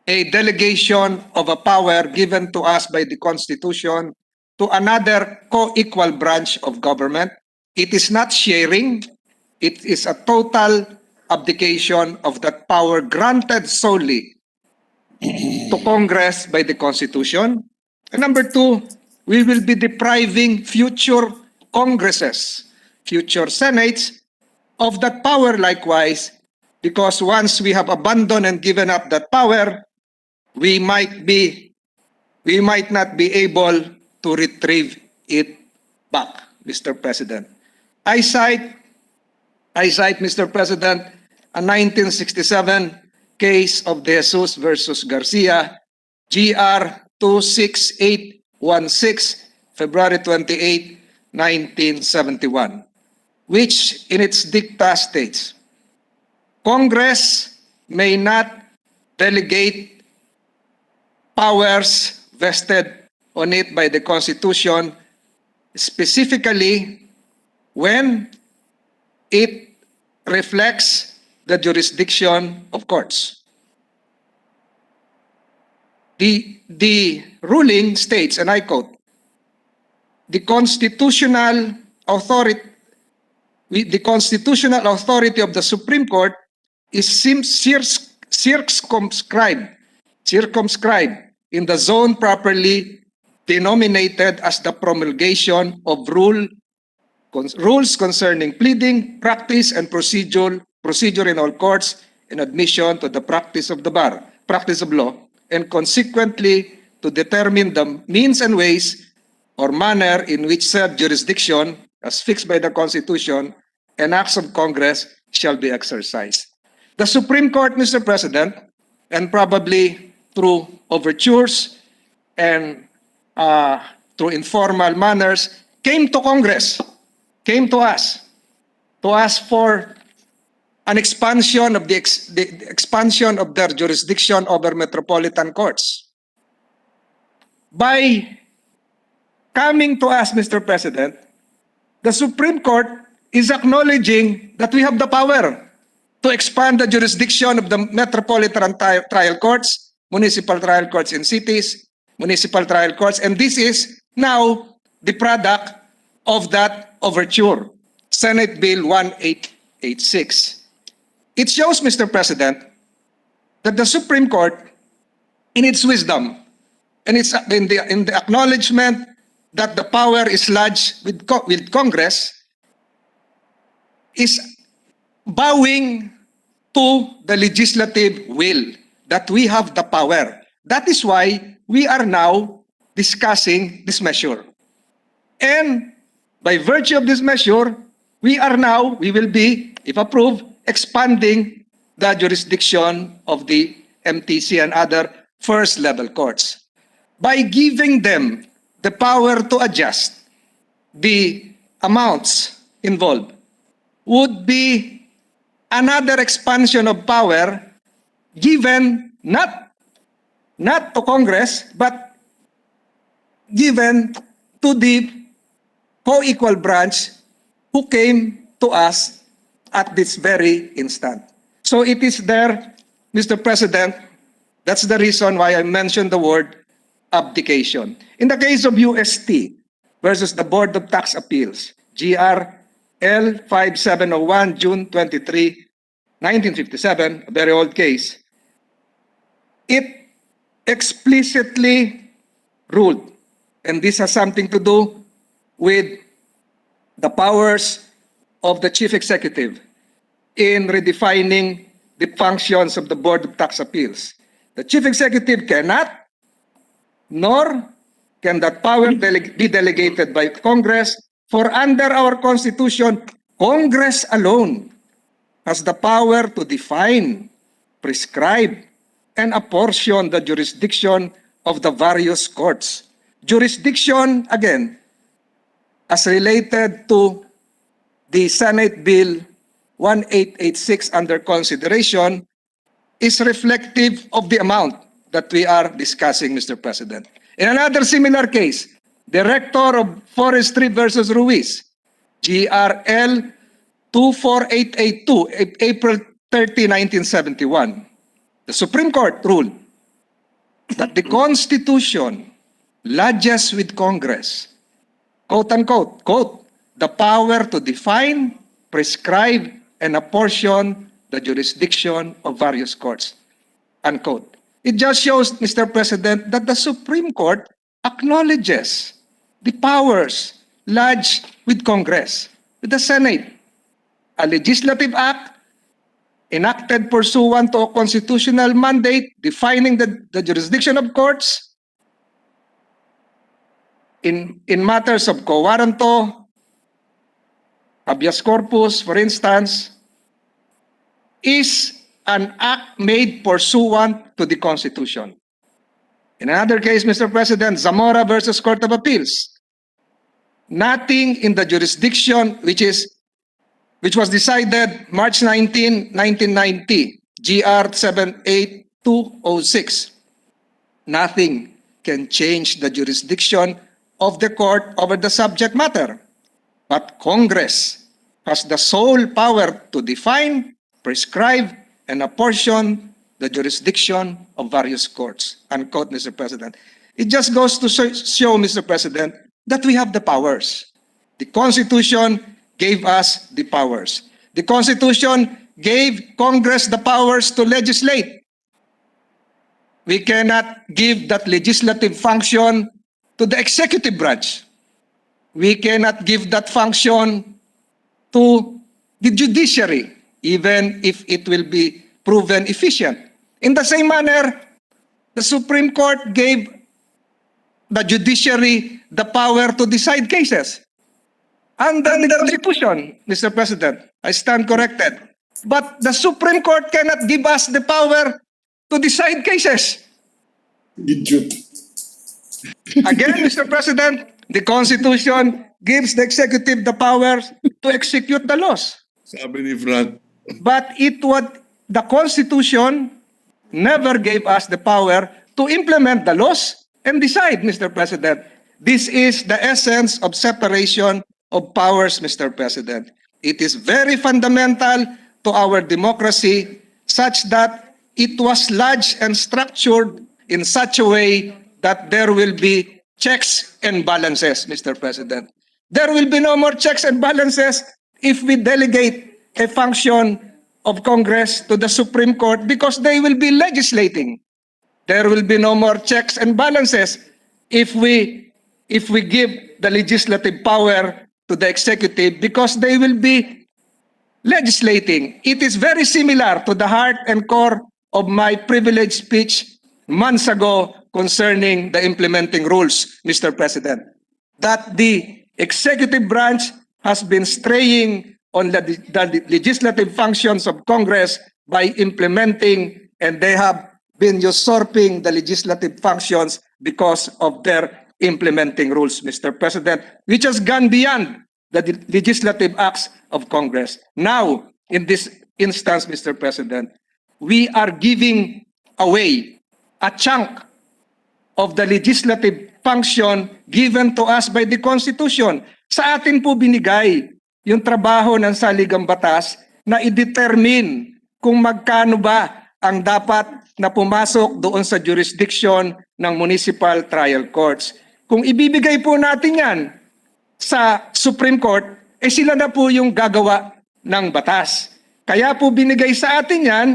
a delegation of a power given to us by the Constitution to another co-equal branch of government. It is not sharing. It is a total abdication of that power granted solely to Congress by the Constitution. And number 2, we will be depriving future Congresses, future Senates, of that power likewise, because once we have abandoned and given up that power, we might not be able to retrieve it back, Mr. President. I cite, Mr. President, a 1967 case of De Jesus versus Garcia, GR 26816, February 28, 1971, which in its dicta states, Congress may not delegate powers vested on it by the Constitution, specifically when it reflects the jurisdiction of courts. The ruling states, and I quote, the constitutional authority of the Supreme Court is circumscribed in the zone properly denominated as the promulgation of rules concerning pleading, practice, and procedure in all courts, in admission to the practice of the bar, practice of law, and consequently to determine the means and ways or manner in which said jurisdiction, as fixed by the Constitution and acts of Congress, shall be exercised. The Supreme Court, Mr. President, and probably through overtures and through informal manners, came to Congress, came to us for an expansion of the expansion of their jurisdiction over metropolitan courts. By coming to us, Mr. President, the Supreme Court is acknowledging that we have the power to expand the jurisdiction of the metropolitan trial courts, municipal trial courts in cities, municipal trial courts, and this is now the product of that overture, Senate Bill 1886. It shows, Mr. President, that the Supreme Court, in its wisdom, and it's in the acknowledgement that the power is lodged with Congress, is bowing to the legislative will that we have the power. That is why we are now discussing this measure. And by virtue of this measure, we will be, if approved, expanding the jurisdiction of the MTC and other first-level courts. By giving them the power to adjust the amounts involved would be another expansion of power given not to Congress, but given to the co-equal branch who came to us at this very instant. So it is there, Mr. President, that's the reason why I mentioned the word abdication. In the case of UST versus the Board of Tax Appeals, GR L 5701, June 23, 1957, a very old case, it explicitly ruled, and this has something to do with the powers of the Chief Executive in redefining the functions of the Board of Tax Appeals. The Chief Executive cannot, nor can that power be delegated by Congress, for under our Constitution, Congress alone has the power to define, prescribe, and apportion the jurisdiction of the various courts. Jurisdiction, again, as related to the Senate Bill 1886 under consideration, is reflective of the amount that we are discussing, Mr. President. In another similar case, Director of Forestry versus Ruiz, GRL 24882, April 30, 1971. The Supreme Court ruled that the Constitution lodges with Congress, quote unquote, quote, the power to define, prescribe, and apportion the jurisdiction of various courts, unquote. It just shows, Mr. President, that the Supreme Court acknowledges the powers lodged with Congress, with the Senate, a legislative act enacted pursuant to a constitutional mandate defining the jurisdiction of courts in matters of quo warranto, habeas corpus, for instance, is an act made pursuant to the Constitution. In another case, Mr. President, Zamora versus Court of Appeals, nothing in the jurisdiction which was decided March 19, 1990, GR 78206. Nothing can change the jurisdiction of the court over the subject matter. But Congress has the sole power to define, prescribe, and apportion the jurisdiction of various courts. Unquote, Mr. President. It just goes to show, Mr. President, that we have the powers. The Constitution gave us the powers. The Constitution gave Congress the powers to legislate. We cannot give that legislative function to the executive branch. We cannot give that function to the judiciary, even if it will be proven efficient. In the same manner, the Supreme Court gave the judiciary the power to decide cases. Under the Constitution, Mr. President, I stand corrected. But the Supreme Court cannot give us the power to decide cases. Idiot. Again, Mr. President, the Constitution gives the executive the power to execute the laws. Sabi ni Fran. But the Constitution never gave us the power to implement the laws and decide, Mr. President. This is the essence of separation of powers, Mr. President. It is very fundamental to our democracy such that it was lodged and structured in such a way that there will be checks and balances, Mr. President. There will be no more checks and balances if we delegate a function of Congress to the Supreme Court because they will be legislating. There will be no more checks and balances if we give the legislative power to the executive because they will be legislating. It is very similar to the heart and core of my privileged speech months ago concerning the implementing rules, Mr. President, that the executive branch has been straying on the legislative functions of Congress by implementing, and they have been usurping the legislative functions because of their implementing rules, Mr. President, which has gone beyond the legislative acts of Congress. Now, in this instance, Mr. President, we are giving away a chunk of the legislative function given to us by the Constitution. Sa atin po binigay yung trabaho ng saligang batas na i-determine kung magkano ba ang dapat na pumasok doon sa jurisdiction ng municipal trial courts. Kung ibibigay po natin yan sa Supreme Court, sila na po yung gagawa ng batas. Kaya po binigay sa atin yan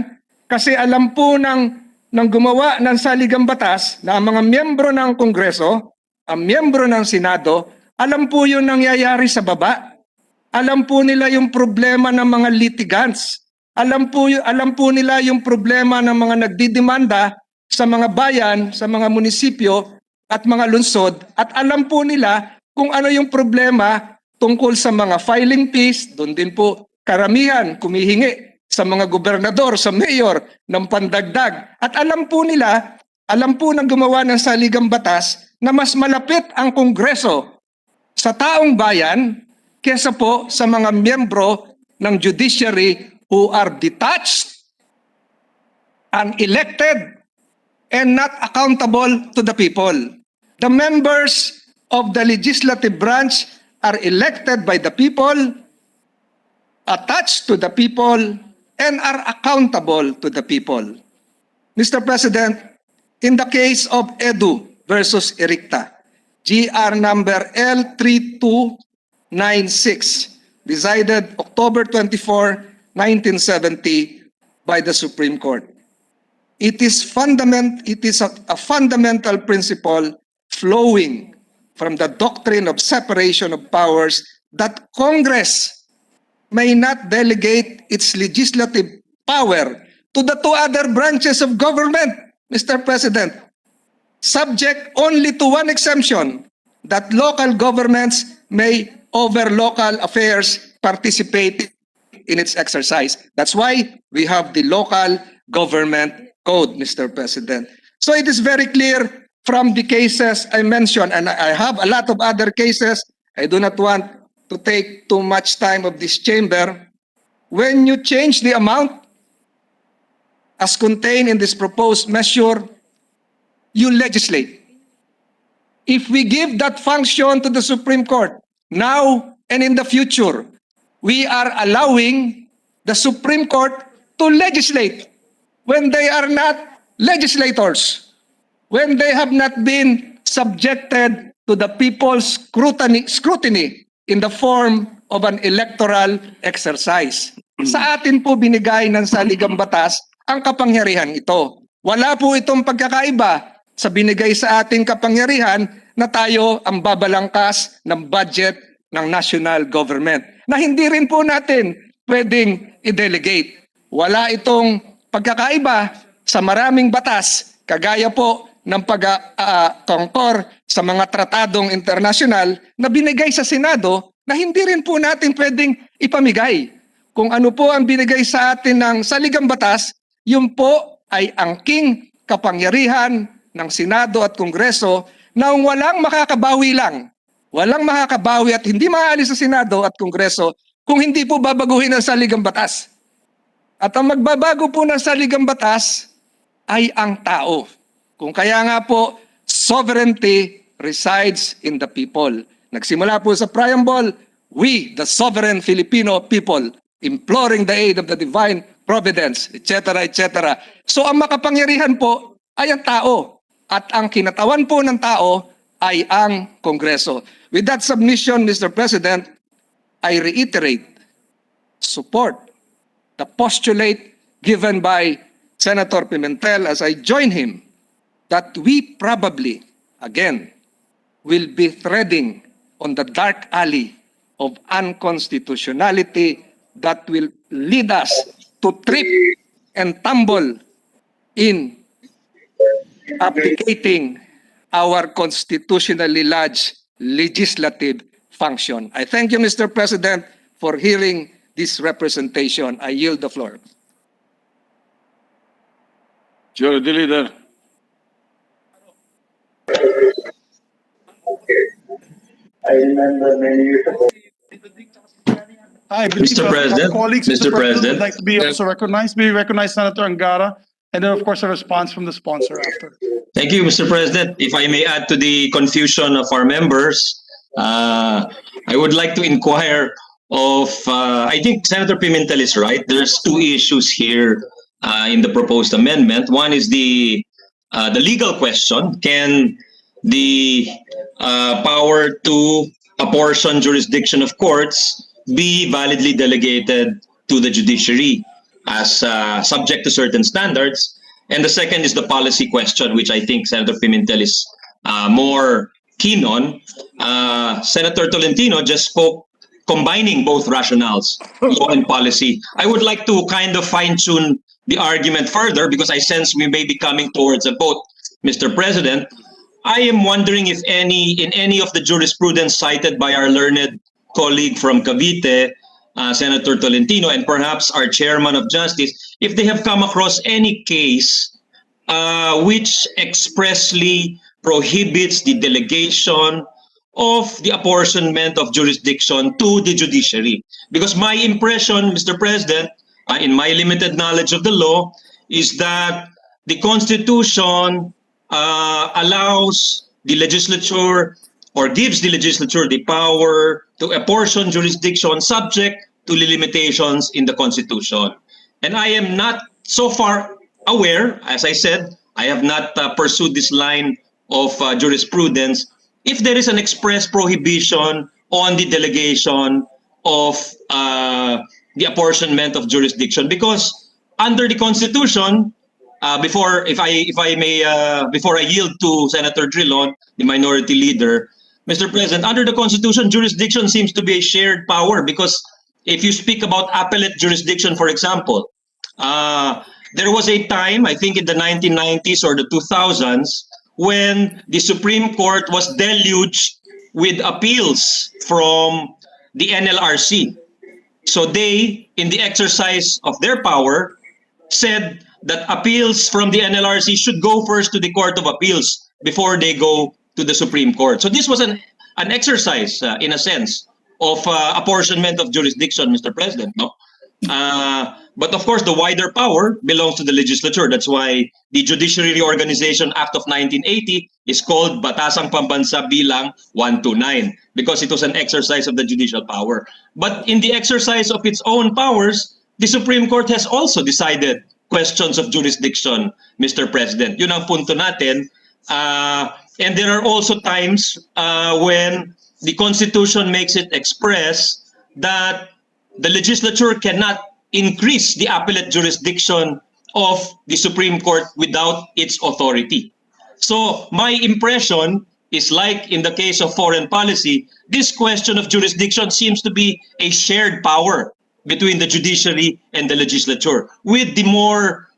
kasi alam po ng gumawa ng saligang batas na ang mga miyembro ng Kongreso, ang miyembro ng Senado, alam po yung nangyayari sa baba. Alam po nila yung problema ng mga litigants. Alam po nila yung problema ng mga nagdidemanda sa mga bayan, sa mga munisipyo at mga lungsod. At alam po nila kung ano yung problema tungkol sa mga filing fees. Doon din po karamihan kumihingi sa mga gobernador, sa mayor ng pandagdag. At alam po nila, alam po ng gumawa ng saligang batas na mas malapit ang Kongreso sa taong bayan kesa po sa mga miyembro ng judiciary who are detached, unelected, and not accountable to the people. The members of the legislative branch are elected by the people, attached to the people, and are accountable to the people. Mr. President, in the case of Edu versus Ericta, GR number L3296, decided October 24, 1970 by the Supreme Court. It is a fundamental principle flowing from the doctrine of separation of powers that Congress may not delegate its legislative power to the two other branches of government, Mr. President, subject only to one exemption, that local governments may over local affairs participate in its exercise. That's why we have the local government code, Mr. President. So it is very clear from the cases I mentioned, and I have a lot of other cases. I do not want to take too much time of this chamber. When you change the amount as contained in this proposed measure, you legislate. If we give that function to the Supreme Court now and in the future, we are allowing the Supreme Court to legislate when they are not legislators, when they have not been subjected to the people's scrutiny in the form of an electoral exercise. Sa atin po binigay ng saligang batas ang kapangyarihan ito. Wala po itong pagkakaiba sa binigay sa ating kapangyarihan na tayo ang babalangkas ng budget ng national government, na hindi rin po natin pwedeng i-delegate. Wala itong pagkakaiba sa maraming batas, kagaya po ng pag-tungkol sa mga tratadong internasyonal na binigay sa Senado na hindi rin po natin pwedeng ipamigay. Kung ano po ang binigay sa atin ng saligang batas, yun po ay angking kapangyarihan ng Senado at Kongreso na walang makakabawi lang. Walang makakabawi at hindi maaalis sa Senado at Kongreso kung hindi po babaguhin ang saligang batas. At ang magbabago po ng saligang batas ay ang tao. Kung kaya nga po, sovereignty resides in the people. Nagsimula po sa preamble, we, the sovereign Filipino people, imploring the aid of the divine providence, etc., etc. So ang makapangyarihan po ay ang tao. At ang kinatawan po ng tao ay ang Kongreso. With that submission, Mr. President, I reiterate, support the postulate given by Senator Pimentel as I join him that we probably, again, will be treading on the dark alley of unconstitutionality that will lead us to trip and tumble in abdicating our constitutionally lodged legislative function. I thank you, Mr. President, for hearing this representation. I yield the floor. Majority Leader. I remember many years ago. I believe Mr. our President, colleagues, Mr. President. would like to be also recognized. May we recognize Senator Angara, and then of course a response from the sponsor after. Thank you, Mr. President. If I may add to the confusion of our members, I would like to inquire of, I think Senator Pimentel is right. There's two issues here in the proposed amendment. One is the legal question. Can the power to apportion jurisdiction of courts be validly delegated to the judiciary as subject to certain standards? And the second is the policy question, which I think Senator Pimentel is more keen on. Senator Tolentino just spoke combining both rationales, law and policy. I would like to kind of fine-tune the argument further because I sense we may be coming towards a vote, Mr. President. I am wondering if in any of the jurisprudence cited by our learned colleague from Cavite, Senator Tolentino, and perhaps our Chairman of Justice, if they have come across any case which expressly prohibits the delegation of the apportionment of jurisdiction to the judiciary. Because my impression, Mr. President, in my limited knowledge of the law, is that the Constitution allows the legislature or gives the legislature the power to apportion jurisdiction subject to the limitations in the Constitution. And I am not so far aware, as I said, I have not pursued this line of jurisprudence, if there is an express prohibition on the delegation of the apportionment of jurisdiction. Because under the Constitution, before I yield to Senator Drilon, the minority leader, Mr. President, under the Constitution, jurisdiction seems to be a shared power because if you speak about appellate jurisdiction, for example, there was a time, I think in the 1990s or the 2000s, when the Supreme Court was deluged with appeals from the NLRC. So they, in the exercise of their power, said that appeals from the NLRC should go first to the Court of Appeals before they go to the Supreme Court. So this was an exercise, in a sense, of apportionment of jurisdiction, Mr. President. No? But of course, the wider power belongs to the legislature. That's why the Judiciary Reorganization Act of 1980 is called Batasang Pambansa Bilang 129, because it was an exercise of the judicial power. But in the exercise of its own powers, the Supreme Court has also decided questions of jurisdiction, Mr. President. Yun ang punto natin. And there are also times when the Constitution makes it express that the legislature cannot increase the appellate jurisdiction of the Supreme Court without its authority. So my impression is, like in the case of foreign policy, this question of jurisdiction seems to be a shared power between the judiciary and the legislature, with the more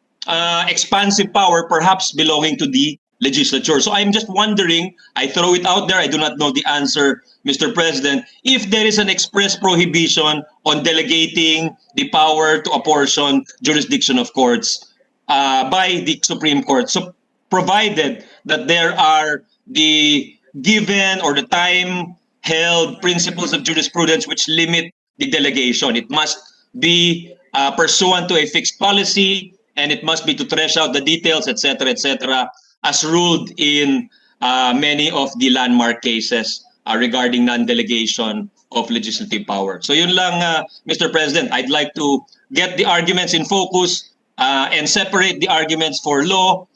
expansive power perhaps belonging to the legislature. So I'm just wondering, I throw it out there, I do not know the answer, Mr. President, if there is an express prohibition on delegating the power to apportion jurisdiction of courts by the Supreme Court. So provided that there are the given or the time-held principles of jurisprudence which limit the delegation. It must be pursuant to a fixed policy, and it must be to thresh out the details, etc., as ruled in many of the landmark cases regarding non-delegation of legislative power. So yun lang, Mr. President, I'd like to get the arguments in focus and separate the arguments for law,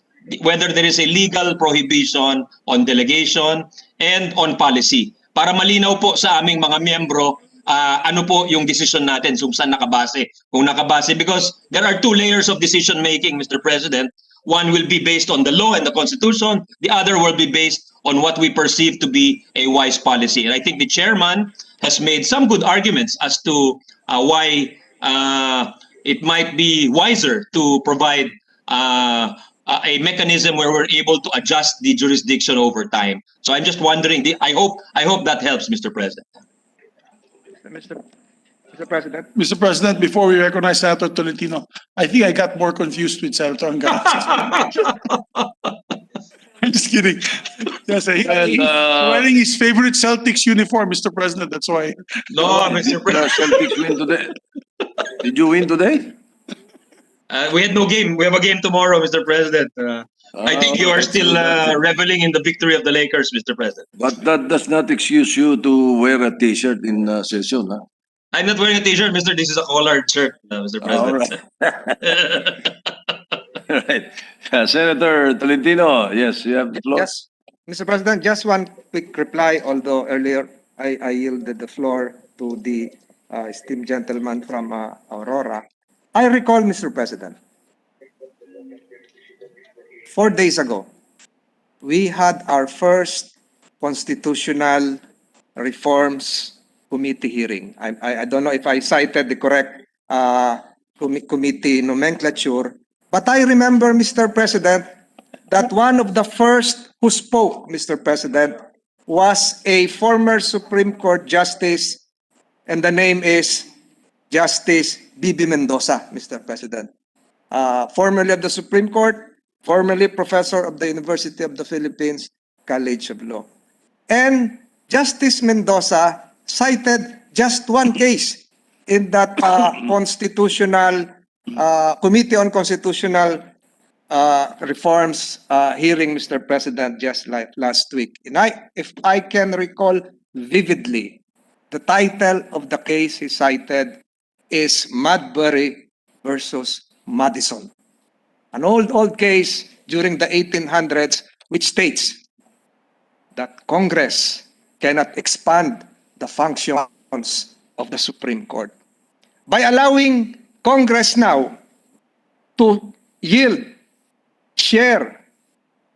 whether there is a legal prohibition on delegation and on policy. Para malinaw po sa aming mga miyembro, ano po yung decision natin, kung saan nakabase. Kung nakabase, because there are two layers of decision making, Mr. President. One will be based on the law and the Constitution. The other will be based on what we perceive to be a wise policy. And I think the chairman has made some good arguments as to why it might be wiser to provide a mechanism where we're able to adjust the jurisdiction over time. So I'm just wondering, I hope that helps, Mr. President. Mr. President. Mr. President, before we recognize Senator Tolentino, I think I got more confused with Senator Angara. I'm just kidding. Yes, he's wearing his favorite Celtics uniform, Mr. President. That's why. No, Mr. President. Celtics win today. Did you win today? We had no game. We have a game tomorrow, Mr. President. I think you are still reveling in the victory of the Lakers, Mr. President. But that does not excuse you to wear a T-shirt in session, huh? I'm not wearing a T-shirt, Mr. This is a collared shirt, Mr. President. All right. Senator Tolentino, yes, you have the floor. Yes, Mr. President, just one quick reply, although earlier I yielded the floor to the esteemed gentleman from Aurora. I recall, Mr. President, 4 days ago, we had our first constitutional reforms committee hearing. I don't know if I cited the correct committee nomenclature, but I remember, Mr. President, that one of the first who spoke, Mr. President, was a former Supreme Court Justice, and the name is Justice Bibi Mendoza, Mr. President. Formerly of the Supreme Court, formerly professor of the University of the Philippines College of Law. And Justice Mendoza cited just one case in that constitutional Committee on Constitutional Reforms hearing, Mr. President, just like last week. And if I can recall vividly, the title of the case he cited is Madbury versus Madison, an old case during the 1800s, which states that Congress cannot expand the functions of the Supreme Court. By allowing Congress now to share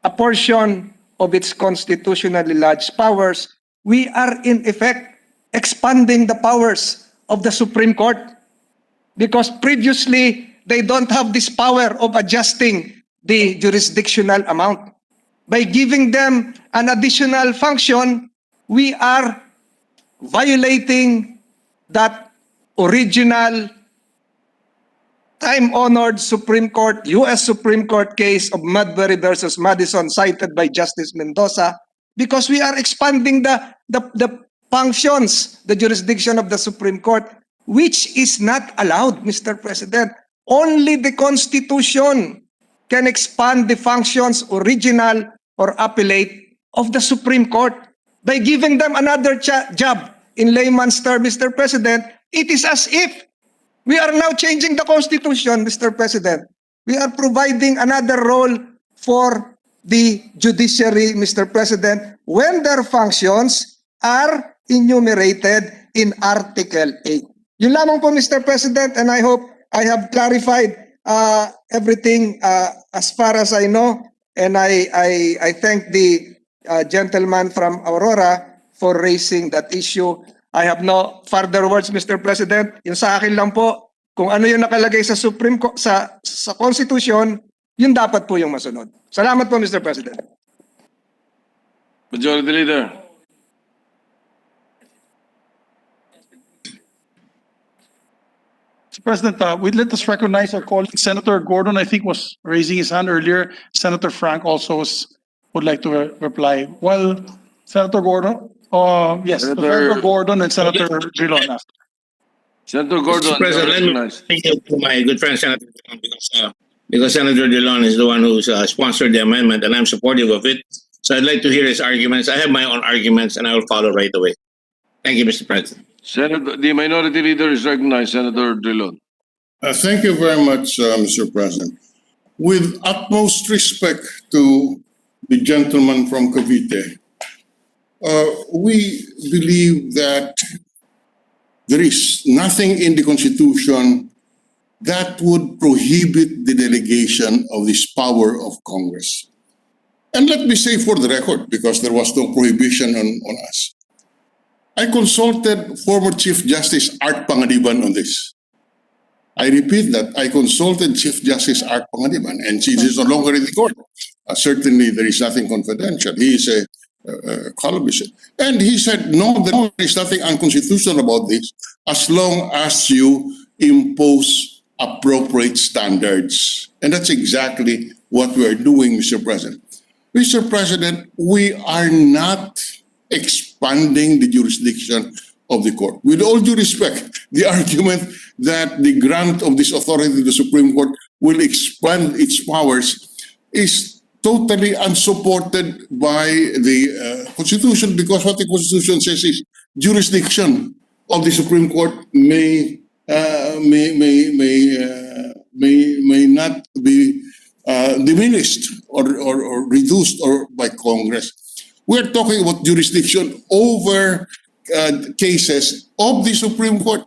a portion of its constitutionally lodged powers, we are in effect expanding the powers of the Supreme Court, because previously they don't have this power of adjusting the jurisdictional amount. By giving them an additional function, we are violating that original time-honored Supreme Court, U.S. Supreme Court case of Madbury versus Madison cited by Justice Mendoza, because we are expanding the functions, the jurisdiction of the Supreme Court, which is not allowed, Mr. President. Only the Constitution can expand the functions, original or appellate, of the Supreme Court. By giving them another job, in layman's term, Mr. President, it is as if we are now changing the Constitution, Mr. President. We are providing another role for the judiciary, Mr. President, when their functions are enumerated in Article 8. Yun lamang po, Mr. President, and I hope I have clarified everything as far as I know, and I thank the gentleman from Aurora for raising that issue. I have no further words, Mr. President. Yung sa akin lang po, kung ano yung nakalagay sa Supreme Court, sa Constitution, yun dapat po yung masunod. Salamat po, Mr. President. Majority Leader. Mr. President, let us recognize our colleague, Senator Gordon, I think was raising his hand earlier. Senator Frank also would like to reply. Well, Senator Gordon, yes, Senator Gordon and Senator Drilon after. Senator Gordon, Mr. President, let me thank you to my good friend Senator Dillon, because Senator Dillon is the one who's sponsored the amendment, and I'm supportive of it. So I'd like to hear his arguments. I have my own arguments, and I will follow right away. Thank you, Mr. President. Senator, the Minority Leader is recognized. Senator Drilon. Thank you very much, Mr. President. With utmost respect to the gentleman from Cavite, we believe that there is nothing in the Constitution that would prohibit the delegation of this power of Congress. And let me say for the record, because there was no prohibition on us, I consulted former Chief Justice Art Pangadiban on this. I repeat that I consulted Chief Justice Art Pangadiban, and she is no longer in the court. Certainly, there is nothing confidential. He is a columnist. And he said, no, there is nothing unconstitutional about this as long as you impose appropriate standards. And that's exactly what we are doing, Mr. President. Mr. President, we are not expanding the jurisdiction of the court. With all due respect, the argument that the grant of this authority to the Supreme Court will expand its powers is totally unsupported by the Constitution, because what the Constitution says is jurisdiction of the Supreme Court may not be diminished or reduced by Congress. We're talking about jurisdiction over cases of the Supreme Court.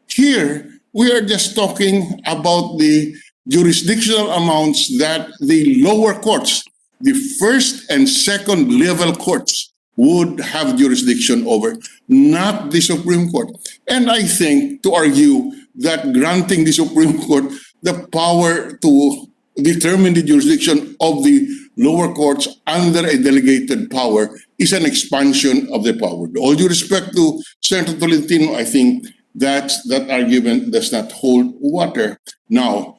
Here, we are just talking about the jurisdictional amounts that the lower courts, the first and second level courts, would have jurisdiction over, not the Supreme Court. And I think to argue that granting the Supreme Court the power to determine the jurisdiction of the lower courts under a delegated power is an expansion of the power. With all due respect to Senator Tolentino, I think that argument does not hold water. Now,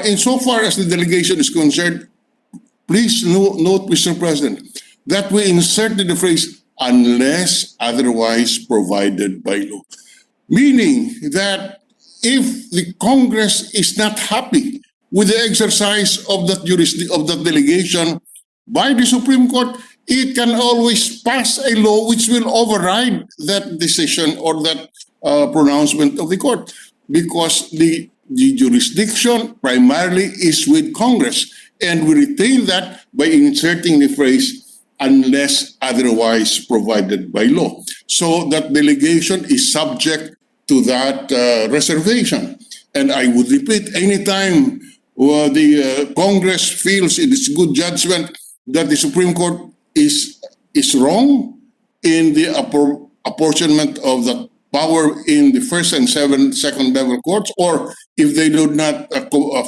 insofar as the delegation is concerned, please note, Mr. President, that we inserted the phrase unless otherwise provided by law. Meaning that if the Congress is not happy with the exercise of that delegation by the Supreme Court, it can always pass a law which will override that decision or that pronouncement of the court, because the jurisdiction primarily is with Congress, and we retain that by inserting the phrase unless otherwise provided by law. So that delegation is subject to that reservation. And I would repeat, anytime the Congress feels in its good judgment that the Supreme Court is wrong in the apportionment of the power in the first and second level courts, or if they do not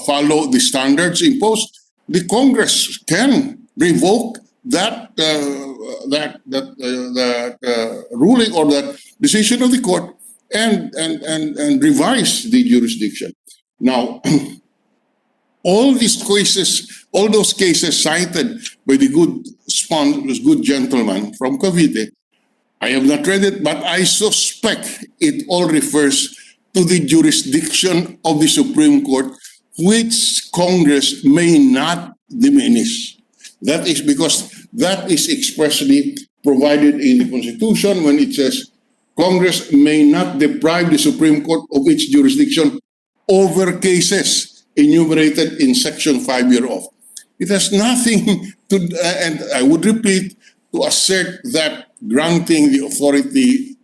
follow the standards imposed, the Congress can revoke that ruling or that decision of the court and revise the jurisdiction. Now, all these cases, all those cases cited by the good gentleman from Cavite, I have not read it, but I suspect it all refers to the jurisdiction of the Supreme Court, which Congress may not diminish. That is because that is expressly provided in the Constitution when it says Congress may not deprive the Supreme Court of its jurisdiction over cases enumerated in Section 5 hereof. It has nothing to, and I would repeat, to assert that granting the authority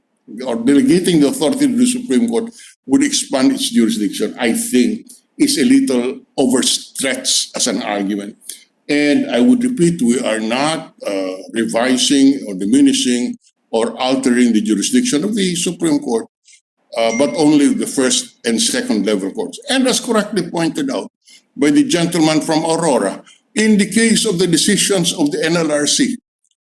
or delegating the authority to the Supreme Court would expand its jurisdiction, I think, is a little overstretched as an argument. And I would repeat, we are not revising or diminishing or altering the jurisdiction of the Supreme Court, but only the first and second level courts. And as correctly pointed out by the gentleman from Aurora, in the case of the decisions of the NLRC,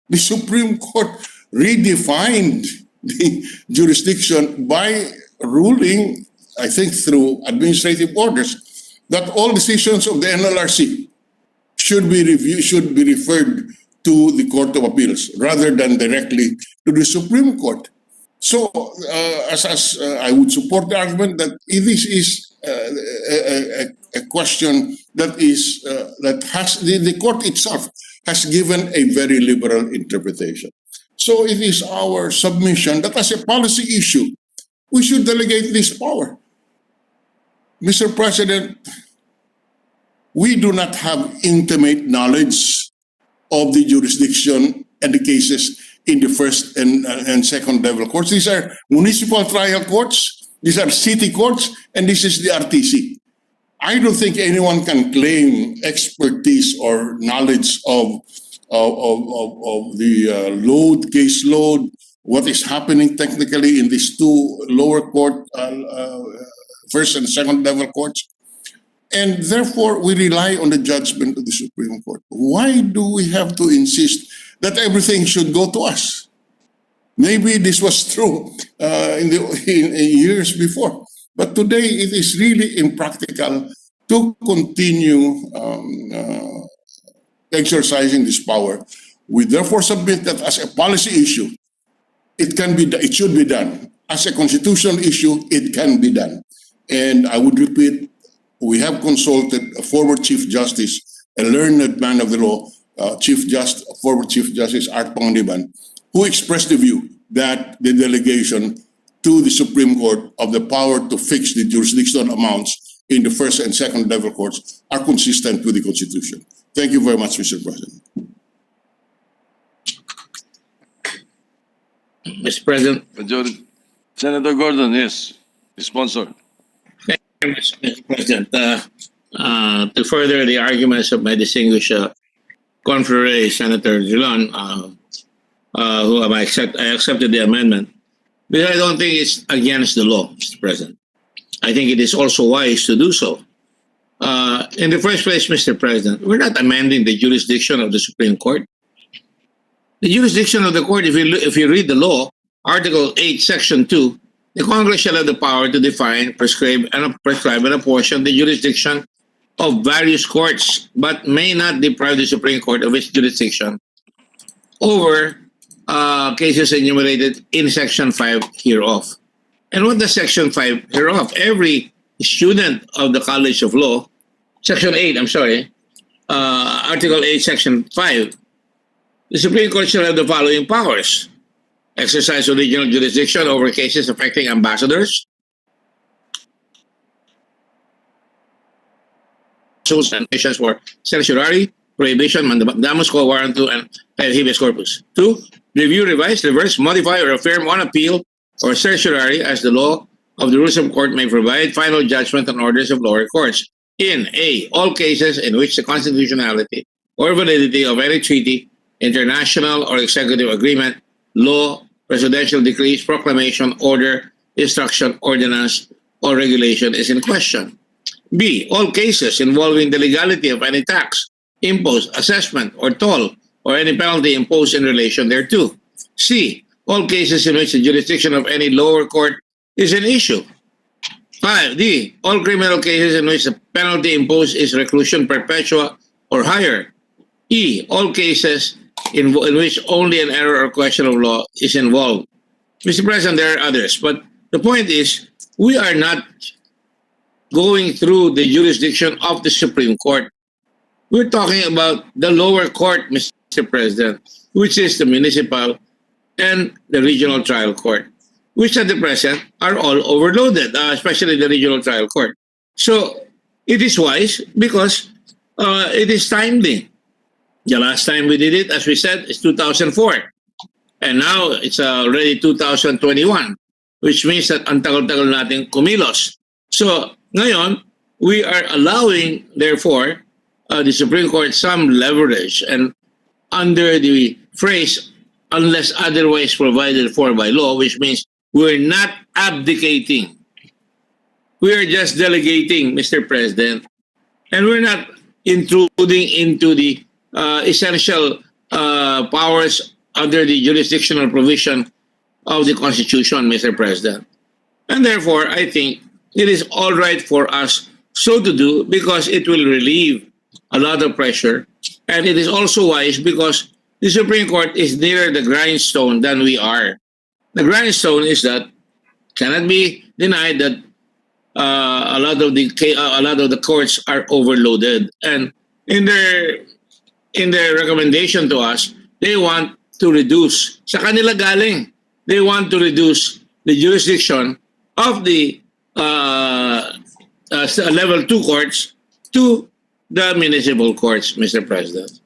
the Supreme Court redefined the jurisdiction by ruling, I think through administrative orders, that all decisions of the NLRC should be referred to the Court of Appeals rather than directly to the Supreme Court. So, I would support the argument that this is a question that is that has the court itself has given a very liberal interpretation. So it is our submission that as a policy issue, we should delegate this power. Mr. President, we do not have intimate knowledge of the jurisdiction and the cases in the first and second level courts. These are municipal trial courts, these are city courts, and this is the RTC. I don't think anyone can claim expertise or knowledge of the caseload, what is happening technically in these two lower court, first and second level courts. And therefore, we rely on the judgment of the Supreme Court. Why do we have to insist that everything should go to us? Maybe this was true in years before. But today, it is really impractical to continue exercising this power. We therefore submit that as a policy issue, it should be done. As a constitutional issue, it can be done. And I would repeat, we have consulted a former Chief Justice, a learned man of the law, former Chief Justice Art Panganiban, who expressed the view that the delegation to the Supreme Court of the power to fix the jurisdictional amounts in the first and second level courts are consistent with the Constitution. Thank you very much, Mr. President. Mr. President. Senator Gordon, yes, the sponsor. Thank you, Mr. President. To further the arguments of my distinguished confrere, Senator Drilon, who I accepted the amendment, because I don't think it's against the law, Mr. President. I think it is also wise to do so. In the first place, Mr. President, we're not amending the jurisdiction of the Supreme Court. The jurisdiction of the court, if you read the law, Article 8, Section 2, the Congress shall have the power to define, prescribe, and apportion the jurisdiction of various courts, but may not deprive the Supreme Court of its jurisdiction over cases enumerated in Section 5 hereof. And what does Section 5 hereof? Every student of the College of Law, Section 8, Article 8, Section 5, the Supreme Court shall have the following powers: exercise original jurisdiction over cases affecting ambassadors, and nations for certiorari, prohibition, mandamus, quo warranto, and habeas corpus. 2, review, revise, reverse, modify, or affirm on appeal or certiorari as the law of the rules of court may provide final judgment on orders of lower courts in A, all cases in which the constitutionality or validity of any treaty, international or executive agreement, law, presidential decrees, proclamation, order, instruction, ordinance, or regulation is in question. B. All cases involving the legality of any tax, impost, assessment, or toll, or any penalty imposed in relation thereto. C. All cases in which the jurisdiction of any lower court is an issue. 5. D. All criminal cases in which the penalty imposed is reclusion perpetua or higher. E. All cases in which only an error or question of law is involved. Mr. President, there are others, but the point is we are not going through the jurisdiction of the Supreme Court. We're talking about the lower court, Mr. President, which is the municipal and the regional trial court, which at the present are all overloaded, especially the regional trial court. So it is wise because it is timely. The last time we did it, as we said, is 2004. And now it's already 2021, which means that ang tagal-tagal natin kumilos. So ngayon, we are allowing, therefore, the Supreme Court some leverage, and under the phrase, unless otherwise provided for by law, which means we're not abdicating. We are just delegating, Mr. President, and we're not intruding into the essential powers under the jurisdictional provision of the Constitution, Mr. President. And therefore, I think it is all right for us so to do because it will relieve a lot of pressure. And it is also wise because the Supreme Court is nearer the grindstone than we are. The grindstone is that cannot be denied that a lot of the courts are overloaded, and in their recommendation to us, they want to reduce. Sa kanila galing, they want to reduce the jurisdiction of the level 2 courts to the municipal courts, Mr. President.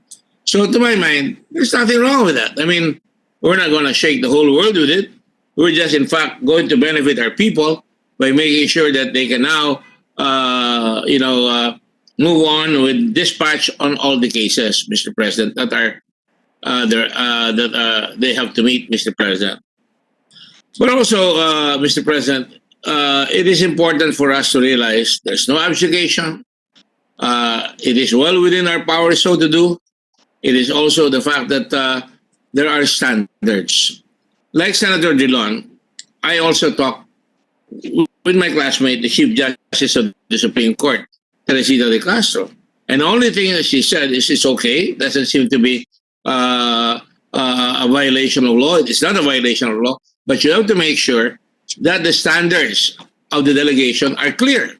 So to my mind, there's nothing wrong with that. I mean, we're not going to shake the whole world with it. We're just, in fact, going to benefit our people by making sure that they can now, move on with dispatch on all the cases, Mr. President, that are they have to meet, Mr. President. But also, Mr. President, it is important for us to realize there's no abdication. It is well within our power so to do. It is also the fact that there are standards. Like Senator Dillon, I also talked with my classmate, the Chief Justice of the Supreme Court, Teresita de Castro. And the only thing that she said is it's okay. Doesn't seem to be a violation of law. It's not a violation of law, but you have to make sure that the standards of the delegation are clear.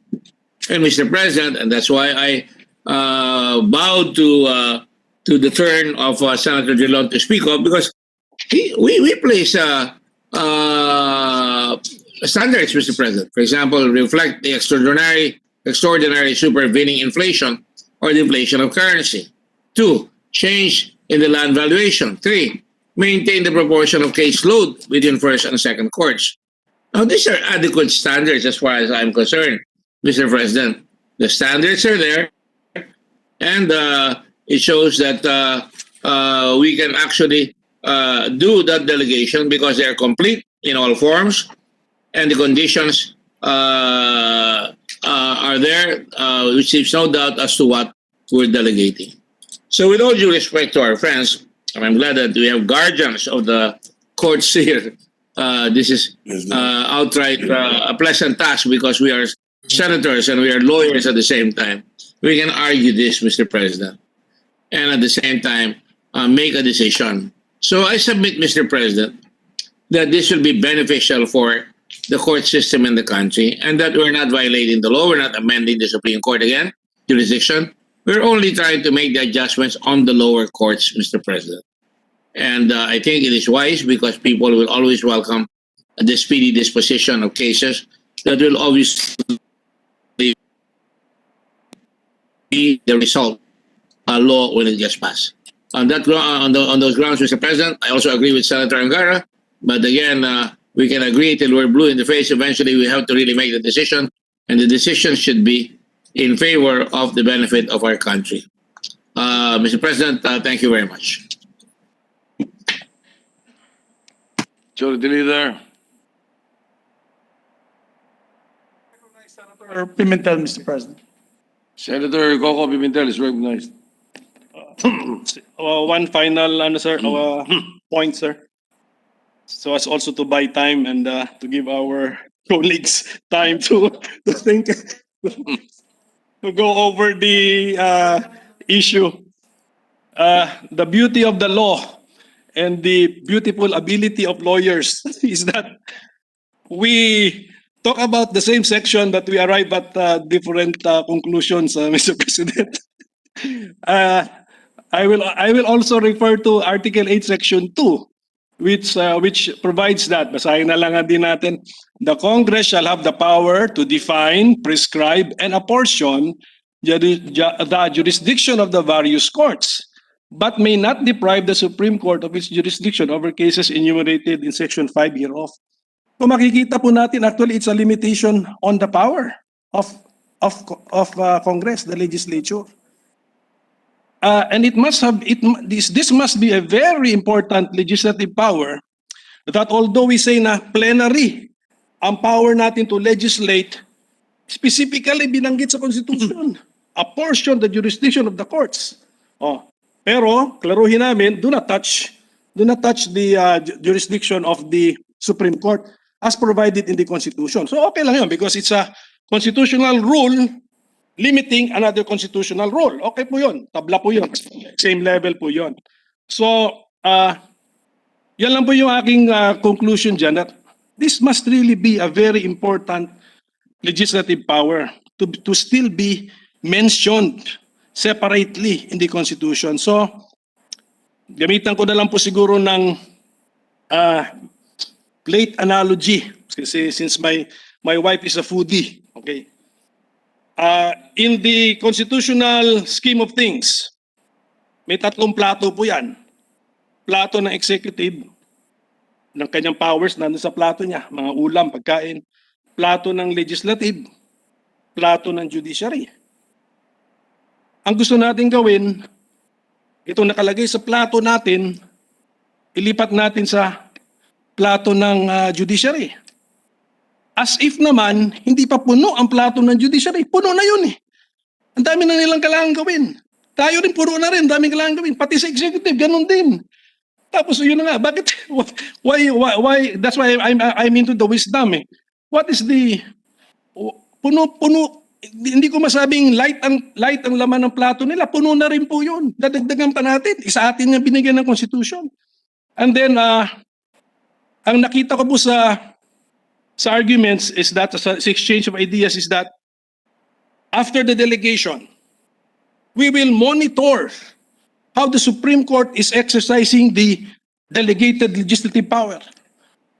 And Mr. President, and that's why I bowed to the turn of Senator Dillon to speak of, because we place standards, Mr. President. For example, reflect the extraordinary supervening inflation or the inflation of currency. 2, change in the land valuation. 3, maintain the proportion of caseload within first and second courts. Now, these are adequate standards as far as I'm concerned, Mr. President. The standards are there, and it shows that we can actually do that delegation because they are complete in all forms, and the conditions are there, which leaves no doubt as to what we're delegating. So with all due respect to our friends, and I'm glad that we have guardians of the courts here, this is outright a pleasant task because we are senators and we are lawyers at the same time. We can argue this, Mr. President, and at the same time make a decision. So I submit, Mr. President, that this will be beneficial for the court system in the country and that we're not violating the law, we're not amending the Supreme Court again, jurisdiction. We're only trying to make the adjustments on the lower courts, Mr. President. And I think it is wise because people will always welcome the speedy disposition of cases that will obviously be the result of law when it gets passed. On those grounds, Mr. President, I also agree with Senator Angara. But again, we can agree till we're blue in the face. Eventually, we have to really make the decision, and the decision should be in favor of the benefit of our country. Mr. President, thank you very much. Majority Leader. Senator Pimentel, Mr. President. Senator Coco Pimentel is recognized. One final sir, point, sir. So as also to buy time and to give our colleagues time to think, to go over the issue. The beauty of the law and the beautiful ability of lawyers is that we talk about the same section, but we arrive at different conclusions, Mr. President. I will also refer to Article 8, Section 2, which provides that, basahin na lang din natin, the Congress shall have the power to define, prescribe, and apportion the jurisdiction of the various courts, but may not deprive the Supreme Court of its jurisdiction over cases enumerated in Section 5 hereof. Kung makikita po natin, actually, it's a limitation on the power of Congress, the legislature. And it must have this must be a very important legislative power that although we say na plenary ang power natin to legislate, specifically binanggit sa Constitution, apportion the jurisdiction of the courts. Pero klaruhin namin, do not touch the jurisdiction of the Supreme Court as provided in the Constitution. So okay lang yun because it's a constitutional rule limiting another constitutional rule. Okay po yun. Tabla po yun. Same level po yun. So, yan lang po yung aking conclusion dyan that this must really be a very important legislative power to still be mentioned separately in the Constitution. So, gamitan ko na lang po siguro ng plate analogy kasi since my wife is a foodie. Okay. In the constitutional scheme of things, may tatlong plato po yan. Plato ng executive, ng kanyang powers nandun sa plato niya, mga ulam, pagkain. Plato ng legislative, plato ng judiciary. Ang gusto natin gawin, itong nakalagay sa plato natin, ilipat natin sa plato ng judiciary. As if naman, hindi pa puno ang plato ng judiciary. Puno na yun eh. Ang dami na nilang kailangan gawin. Tayo rin puno na rin, daming kailangan gawin. Pati sa executive, ganun din. Tapos yun na nga, bakit? Why? That's why I'm into the wisdom eh. What is the puno? Hindi ko masabing light ang laman ng plato nila. Puno na rin po yun. Dadagdagan pa natin. Isa atin yung binigyan ng Constitution. And then, ang nakita ko po sa arguments is that, sa exchange of ideas is that after the delegation, we will monitor how the Supreme Court is exercising the delegated legislative power.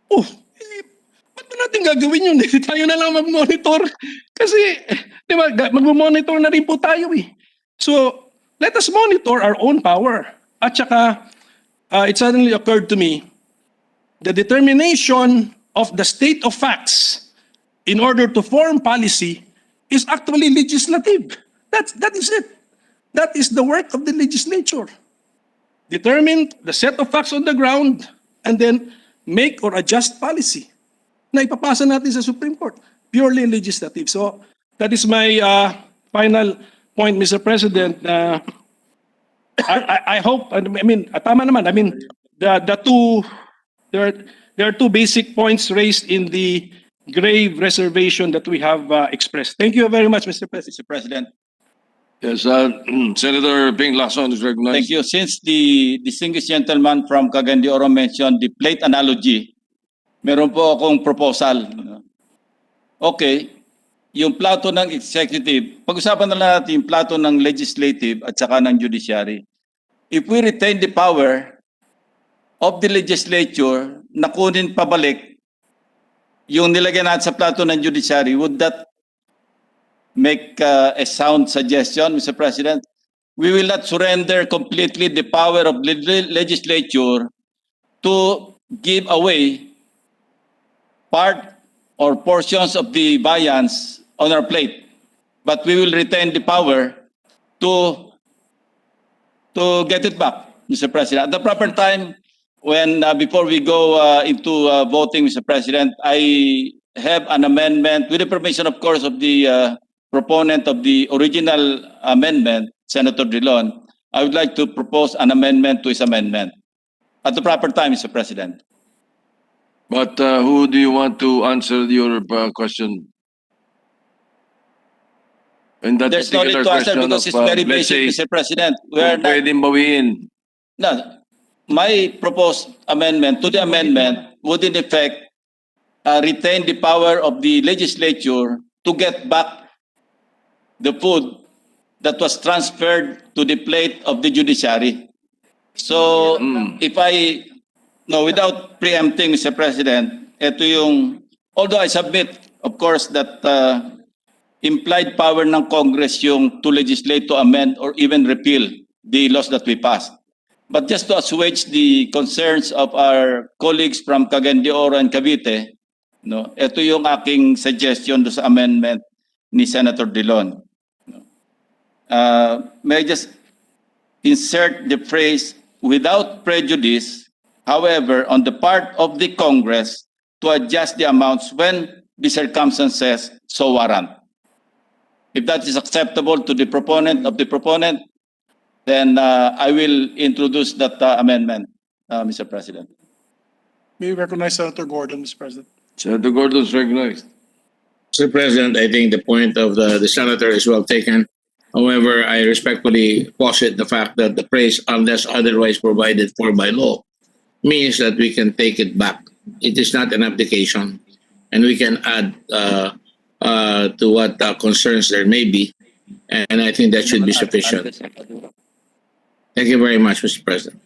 Ba't ba natin gagawin yun? Tayo na lang mag-monitor. Kasi, di ba, mag-monitor na rin po tayo eh. So, let us monitor our own power. At saka, it suddenly occurred to me, the determination of the state of facts in order to form policy is actually legislative. That is it. That is the work of the legislature. Determine the set of facts on the ground and then make or adjust policy na ipapasa natin sa Supreme Court. Purely legislative. So that is my final point, Mr. President. I hope, I mean, tama naman. I mean, there are two basic points raised in the grave reservation that we have expressed. Thank you very much, Mr. President. Yes, Senator Ping Lacson is recognized. Thank you. Since the distinguished gentleman from Cagayan de Oro mentioned the plate analogy, meron po akong proposal. Okay, yung plato ng executive, pag-usapan na lang natin yung plato ng legislative at saka ng judiciary. If we retain the power of the legislature na kunin pabalik yung nilagay natin sa plato ng judiciary, would that make a sound suggestion, Mr. President? We will not surrender completely the power of the legislature to give away part or portions of the viands on our plate, but we will retain the power to get it back, Mr. President. At the proper time, when before we go into voting, Mr. President, I have an amendment, with the permission, of course, of the proponent of the original amendment, Senator Drilon. I would like to propose an amendment to his amendment at the proper time, Mr. President. But who do you want to answer your question? And that There's no need particular to answer question because of, it's very let's basic, say, Mr. President. We are kung not, pwedeng bawiin. no, my proposed amendment to the amendment would in effect retain the power of the legislature to get back the food that was transferred to the plate of the judiciary. So, if I, no, without preempting, Mr. President, ito yung, although I submit, of course, that implied power ng Congress yung to legislate, to amend, or even repeal the laws that we passed. But just to assuage the concerns of our colleagues from Cagayan de Oro and Cavite, no, ito yung aking suggestion do sa amendment ni Senator Drilon. May I just insert the phrase without prejudice, however, on the part of the Congress to adjust the amounts when the circumstances so warrant. If that is acceptable to the proponent of the proponent, then I will introduce that amendment, Mr. President. May we recognize Senator Gordon, Mr. President? Senator Gordon is recognized. Mr. President, I think the point of the senator is well taken. However, I respectfully posit the fact that the phrase "unless otherwise provided for by law" means that we can take it back. It is not an abdication, and we can add to what concerns there may be, and I think that should be sufficient. Thank you very much, Mr. President.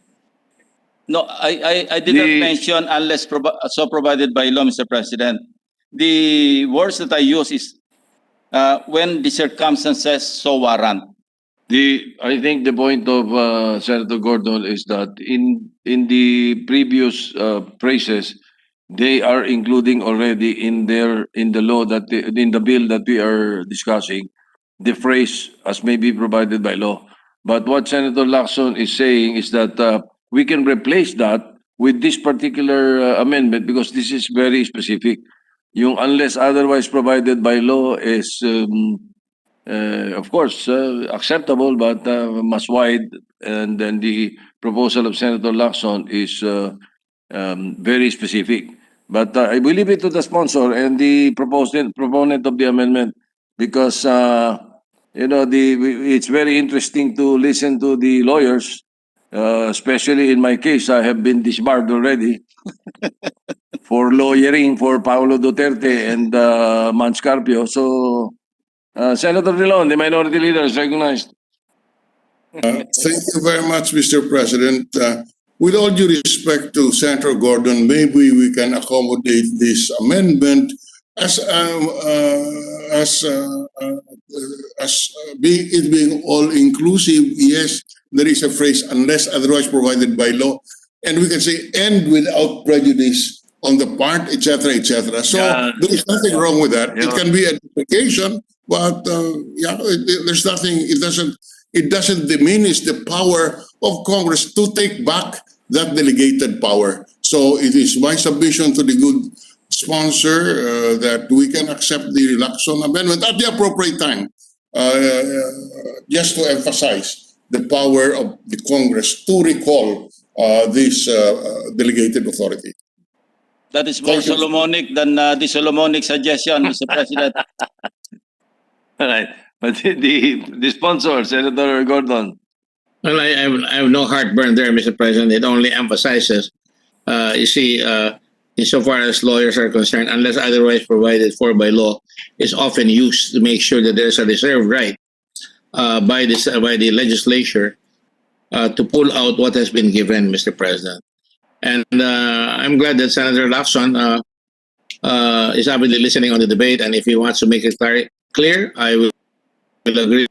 No, I didn't mention unless so provided by law, Mr. President. The words that I use is when the circumstances so warrant. I think the point of Senator Gordon is that in the previous phrases, they are including already in the law that in the bill that we are discussing, the phrase as may be provided by law. But what Senator Lacson is saying is that we can replace that with this particular amendment because this is very specific. Yung unless otherwise provided by law is, of course, acceptable but mas wide. And then the proposal of Senator Lacson is very specific. But I will leave it to the sponsor and the proponent of the amendment because, it's very interesting to listen to the lawyers. Especially in my case, I have been disbarred already for lawyering for Paulo Duterte and Manscarpio. So, Senator Drilon, the Minority Leader, is recognized. Thank you very much, Mr. President. With all due respect to Senator Gordon, maybe we can accommodate this amendment as being all inclusive. Yes, there is a phrase unless otherwise provided by law, and we can say and without prejudice on the part, etc., etc. So there is nothing wrong with that. It can be a duplication, but there's nothing. It doesn't diminish the power of Congress to take back that delegated power. So it is my submission to the good sponsor that we can accept the Lacson amendment at the appropriate time, just to emphasize the power of the Congress to recall this delegated authority. That is more Solomonic than the Solomonic suggestion, Mr. President. All right. But the sponsor, Senator Gordon. Well, I have no heartburn there, Mr. President. It only emphasizes, you see, insofar as lawyers are concerned, unless otherwise provided for by law, is often used to make sure that there's a reserved right by the legislature to pull out what has been given, Mr. President. And I'm glad that Senator Lacson is avidly listening on the debate, and if he wants to make it clear, I will agree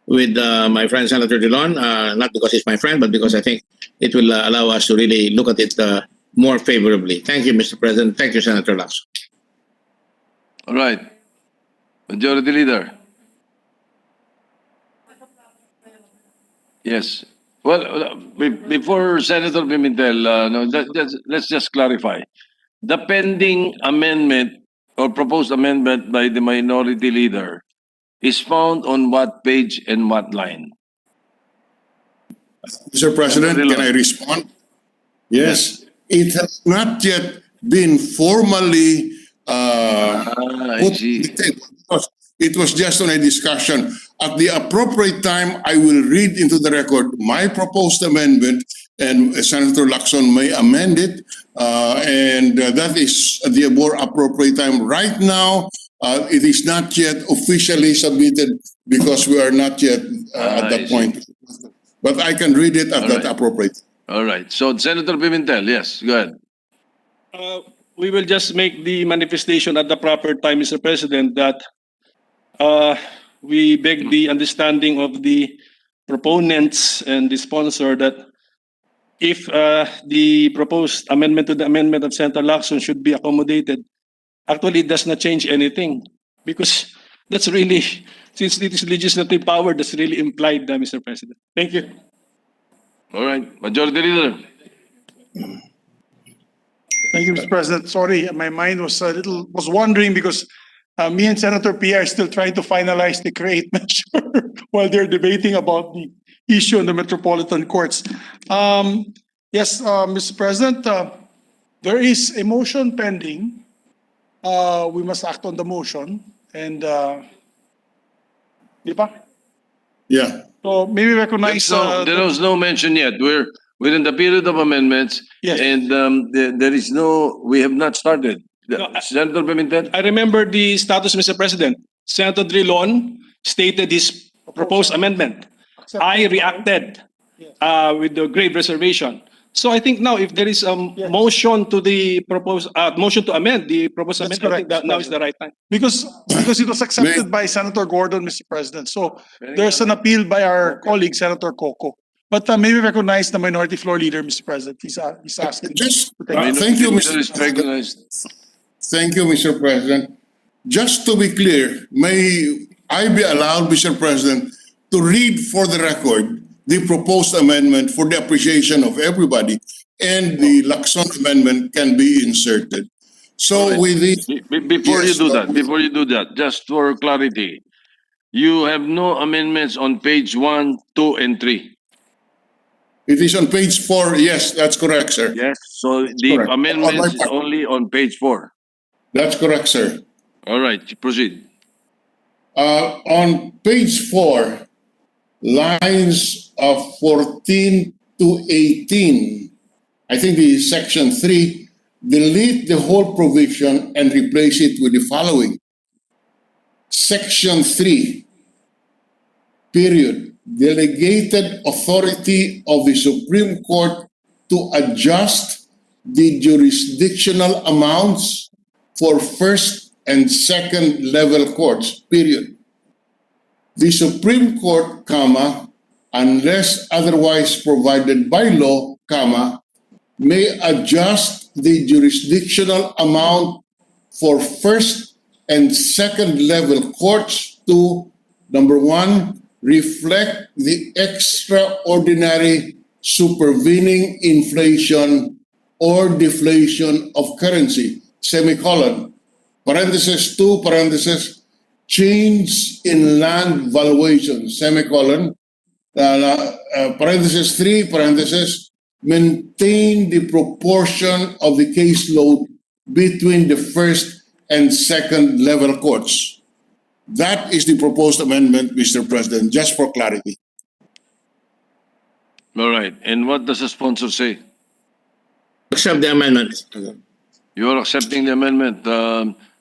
with my friend Senator Drilon, not because he's my friend, but because I think it will allow us to really look at it more favorably. Thank you, Mr. President. Thank you, Senator Lacson. All right. Majority Leader. Yes. Well, before Senator Pimentel, let's just clarify. the pending amendment or proposed amendment by the minority leader is found on what page and what line? Mr. President, can I respond? Yes. It has not yet been formally I put see. on the table because it was just on a discussion. At the appropriate time, I will read into the record my proposed amendment, and Senator Lacson may amend it, and that is the more appropriate time. Right now, it is not yet officially submitted because we are not yet at that point. But I can read it at that appropriate. All right. So Senator Pimentel, yes, go ahead. We will just make the manifestation at the proper time, Mr. President, that we beg the understanding of the proponents and the sponsor that if the proposed amendment to the amendment of Senator Lacson should be accommodated, actually it does not change anything because that's really, since it is legislative power, that's really implied, Mr. President. Thank you. All right. Majority Leader. Thank you, Mr. President. Sorry, my mind was was wandering because me and Senator P are still trying to finalize the create measure while they're debating about the issue in the Metropolitan Courts. Yes, Mr. President, there is a motion pending. We must act on the motion and di ba? Yeah. So maybe recognize There was no mention yet. We're within the period of amendments, Yes. and there is we have not started. Senator Pimentel? I remember the status, Mr. President. Senator Drilon stated his proposed amendment. I reacted with the grave reservation. So I think now if there is a motion to the proposed motion to amend the proposed That's amendment, I think correct, that now is the right time. because it was accepted by Senator Gordon, Mr. President. So there's an appeal by our colleague, Senator Coco. But maybe recognize the minority floor leader, Mr. President. He's asking. Just to take- thank you, Leader Mr. is recognized. Thank you, Mr. President. Just to be clear, may I be allowed, Mr. President, to read for the record the proposed amendment for the appreciation of everybody, and the Lacson amendment can be inserted. So with the Before Yes, before you do that, just for clarity, you have no amendments on page 1, 2, and 3. it is on page 4. Yes, that's correct, sir. Yes. So the correct. amendment On my is part. only on page 4. That's correct, sir. All right. Proceed. On page 4, lines of 14 to 18, I think the section 3, delete the whole provision and replace it with the following. Section 3, period. Delegated authority of the Supreme Court to adjust the jurisdictional amounts for first and second level courts, period. The Supreme Court, comma, unless otherwise provided by law, comma, may adjust the jurisdictional amount for first and second level courts to, number 1, reflect the extraordinary supervening inflation or deflation of currency, semicolon, parenthesis 2, parenthesis, change in land valuation, semicolon, parenthesis 3, parenthesis, maintain the proportion of the caseload between the first and second level courts. That is the proposed amendment, Mr. President, just for clarity. All right. And what does the sponsor say? Accept the amendment. You are accepting the amendment,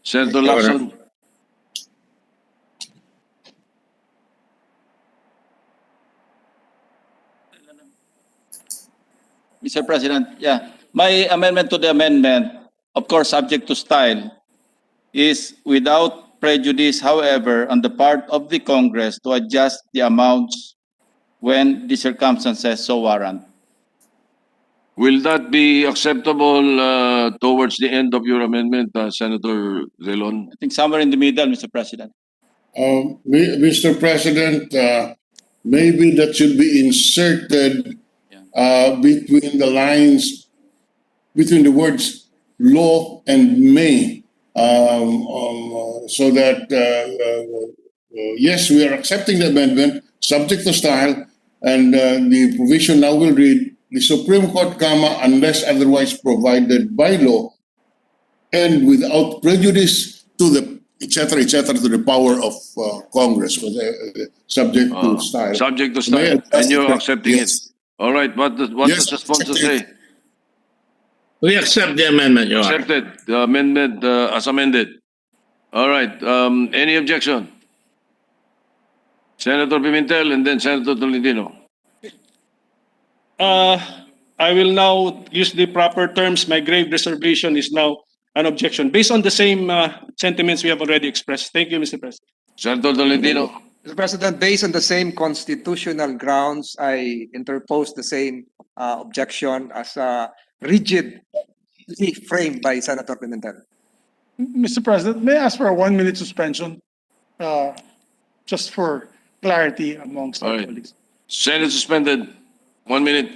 Senator Lacson? Mr. President, yeah, my amendment to the amendment, of course, subject to style, is without prejudice, however, on the part of the Congress to adjust the amounts when the circumstances so warrant. Will that be acceptable towards the end of your amendment, Senator Relon? I think somewhere in the middle, Mr. President. Mr. President, maybe that should be inserted between the lines, between the words, law and may, so that yes, we are accepting the amendment subject to style, and the provision now will read: the Supreme Court, unless otherwise provided by law, and without prejudice to the etc. to the power of Congress, subject to style. Subject to May I style, and you're accepting it. Yes. All right, what does Yes, the sponsor accepted. say? We accept the amendment, Your Honor. Accepted, the amendment as amended. All right, any objection? Senator Pimentel and then Senator Tolentino. I will now use the proper terms. My grave reservation is now an objection based on the same sentiments we have already expressed. Thank you, Mr. President. Senator Tolentino. Mr. President, based on the same constitutional grounds, I interpose the same objection as rigidly framed by Senator Pimentel. Mr. President, may I ask for a 1-minute suspension? Just for clarity amongst All our right. colleagues. Senate suspended. 1 minute.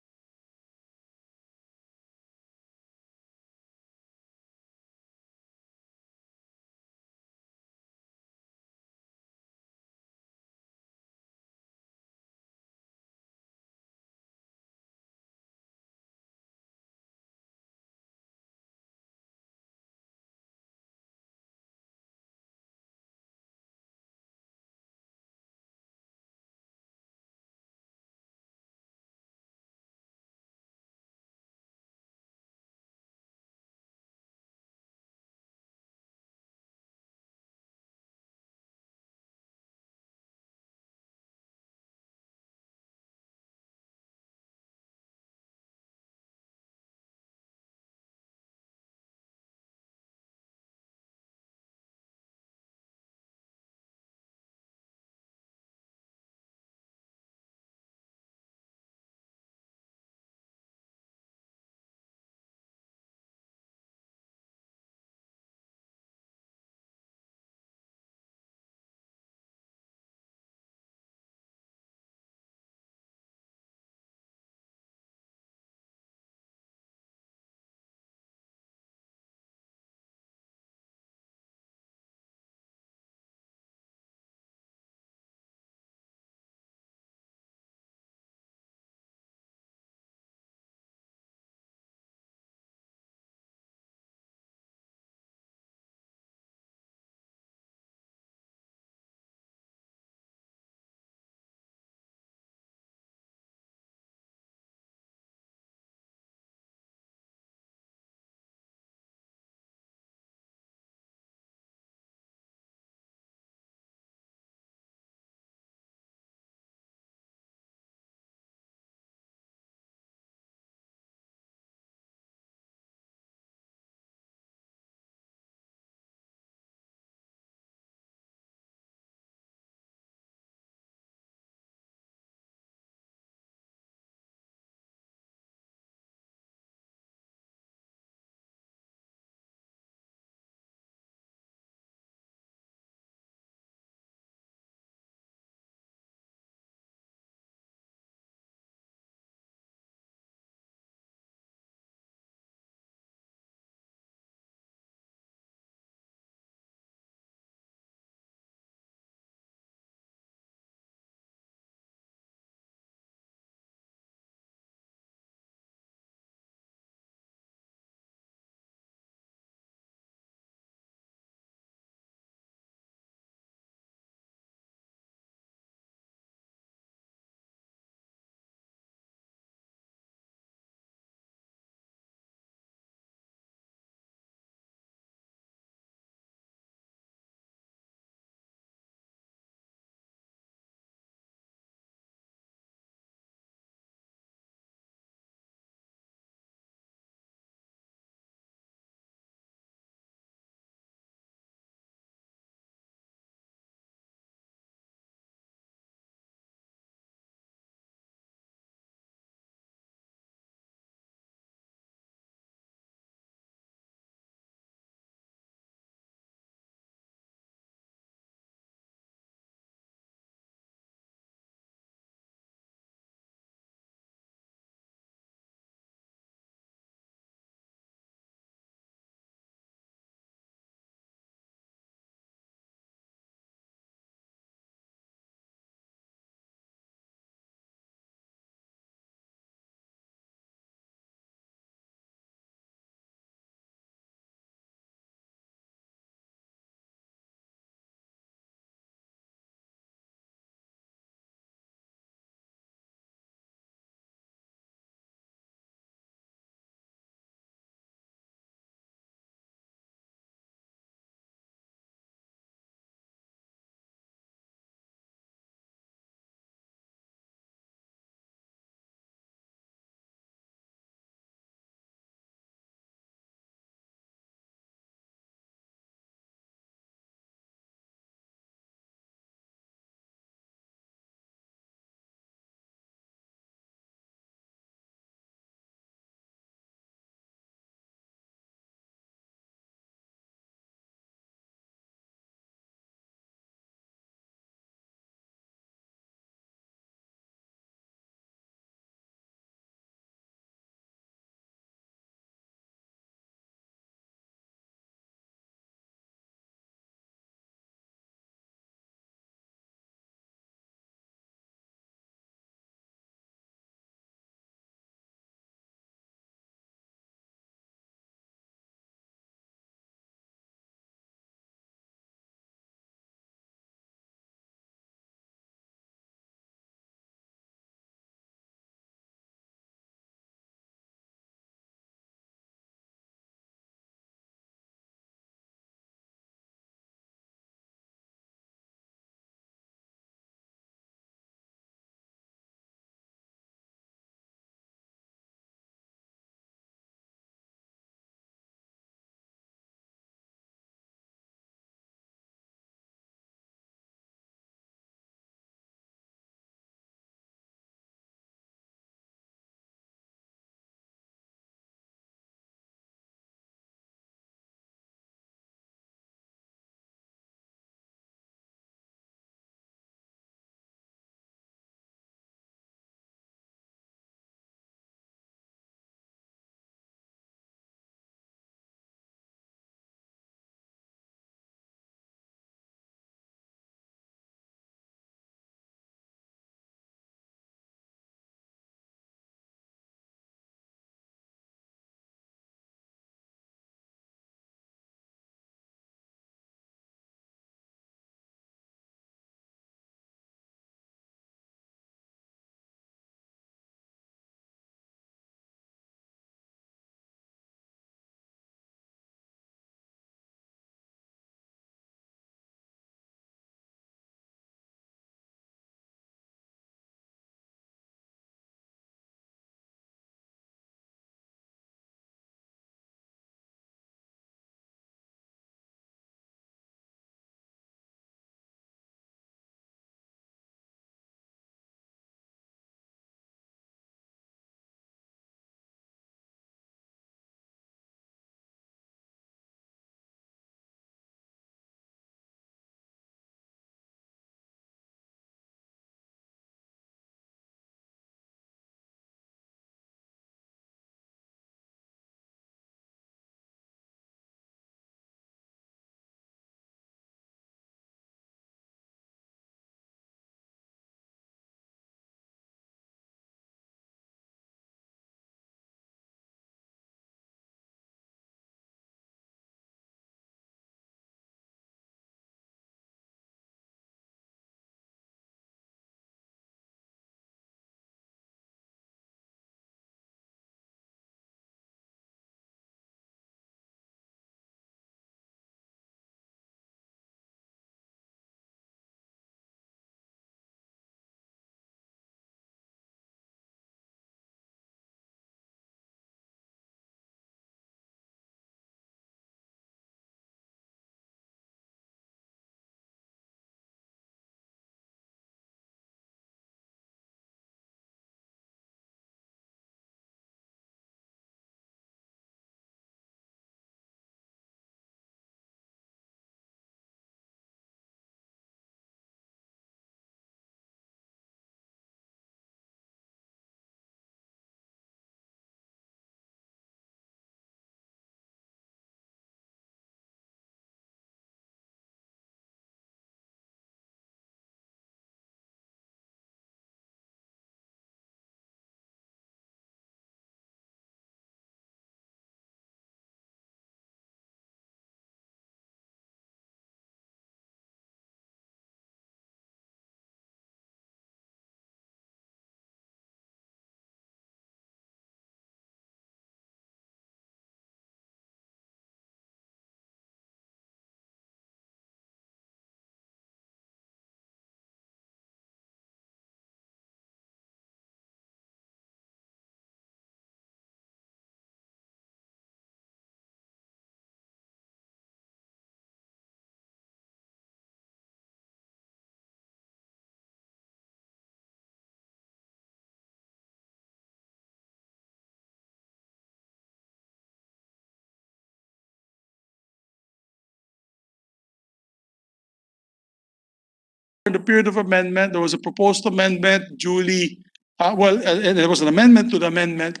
In the period of amendment, there was a proposed amendment duly, and there was an amendment to the amendment.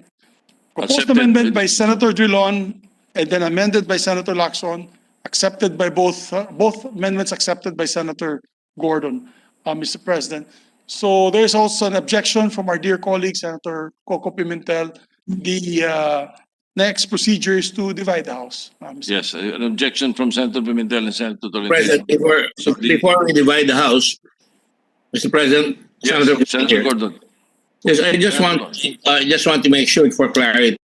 Proposed Accepted. amendment by Senator Drilon and then amended by Senator Lacson, accepted by both amendments accepted by Senator Gordon, Mr. President. So there's also an objection from our dear colleague, Senator Coco Pimentel. The next procedure is to divide the House. Mr. Yes, an objection from Senator Pimentel and Senator President, Tolentino. before we divide the House, Mr. President, Yes, Senator, Senator Gordon. yes, I just want to make sure for clarity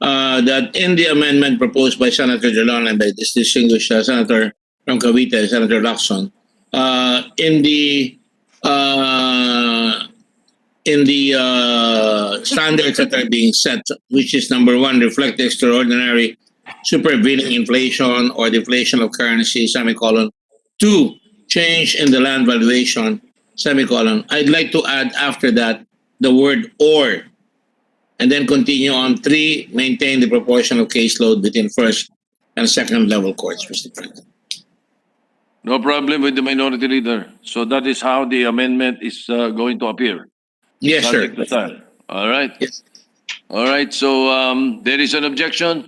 that in the amendment proposed by Senator Drilon and by this distinguished Senator from Cavite, Senator Lacson, in the standards that are being set, which is number one, reflect the extraordinary supervening inflation or deflation of currency, semicolon. Two, change in the land valuation, semicolon. I'd like to add after that the word or, and then continue on. Three, maintain the proportion of caseload between first and second level courts, Mr. President. No problem with the minority leader. So that is how the amendment is going to appear. Yes, sir. Subject to style. All right. Yes. All right. So there is an objection.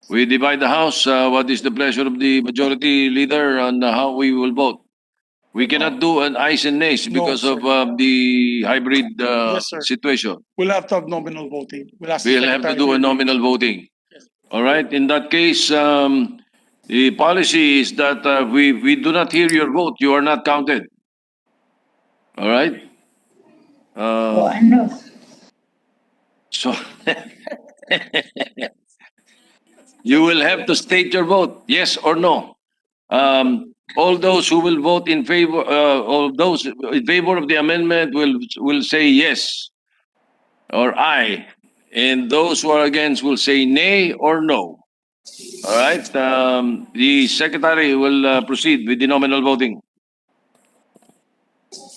We divide the House. What is the pleasure of the majority leader on how we will vote? We cannot do an ayes and nays because sir. of the hybrid Yes, sir. situation. We'll have to have nominal voting. We'll have To do a nominal voting. All right. In that case, the policy is that we do not hear your vote. You are not counted. All right. So you will have to state your vote, yes or no. All those who will vote in favor, all those in favor of the amendment will say yes or aye, and those who are against will say nay or no. All right. The secretary will proceed with the nominal voting.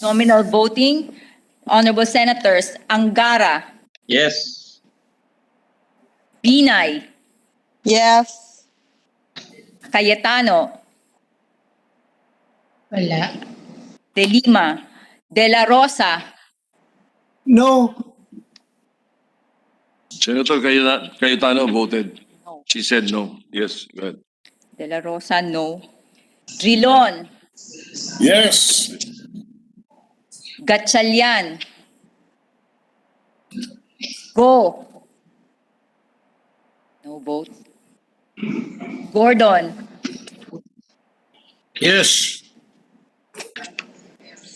Nominal voting. Honorable Senators Angara, Yes. Binay, Yes. Cayetano, Wala. De Lima, De La Rosa, No. Senator Cayetano voted. She said no. Yes, go ahead. De La Rosa, no. Drilon, Yes. Gatchalian, Go, no vote. Gordon, Yes.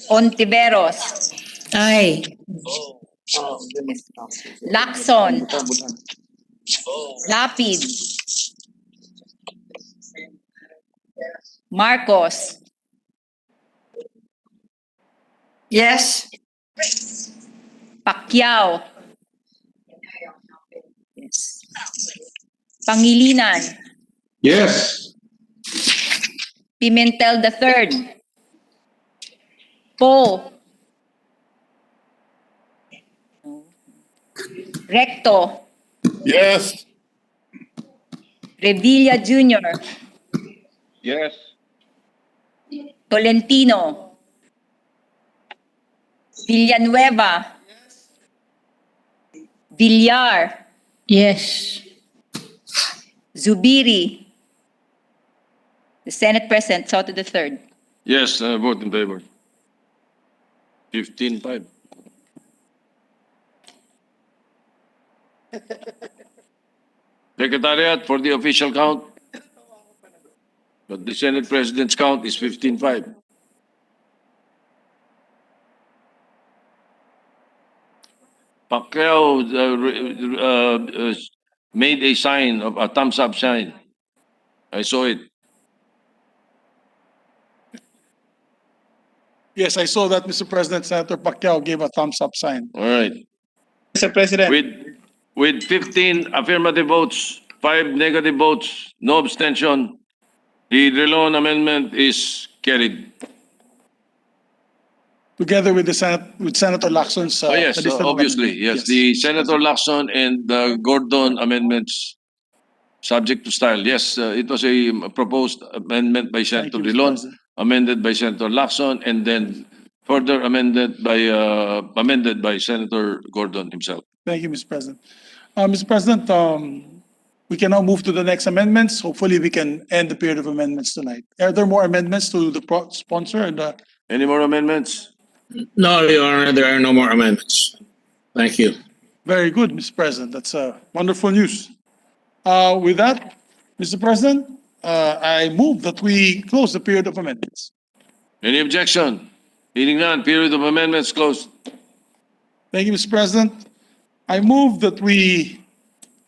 Ontiveros, Ay. Lacson, Lapid, Marcos, Yes. Pacquiao, yes. Pangilinan, Yes. Pimentel III, Poe, Recto, Yes. Revilla Jr., Yes. Tolentino, Villanueva, Villar, Yes. Zubiri. The Senate President, Soto III. Yes, vote in favor. 15-5. Secretariat for the official count. But the Senate President's count is 15-5. Pacquiao made a sign of a thumbs up sign. I saw it. Yes, I saw that, Mr. President. Senator Pacquiao gave a thumbs up sign. All right. Mr. President. With 15 affirmative votes, 5 negative votes, no abstention, the Drilon amendment is carried. Together with the Senator Lacson's. Yes, additional obviously. amendment. Yes, the Senator Lacson and the Gordon amendments subject to style. Yes, it was a proposed amendment by Senator Thank you, Mr. Drilon. President. amended by Senator Lacson, and then further amended by Senator Gordon himself. Thank you, Mr. President. Mr. President, we can now move to the next amendments. Hopefully, we can end the period of amendments tonight. Are there more amendments to the sponsor? And Any more amendments? No, Your Honor, there are no more amendments. Thank you. very good, Mr. President. That's wonderful news. With that, Mr. President, I move that we close the period of amendments. Any objection? Hearing none, period of amendments closed. Thank you, Mr. President. I move that we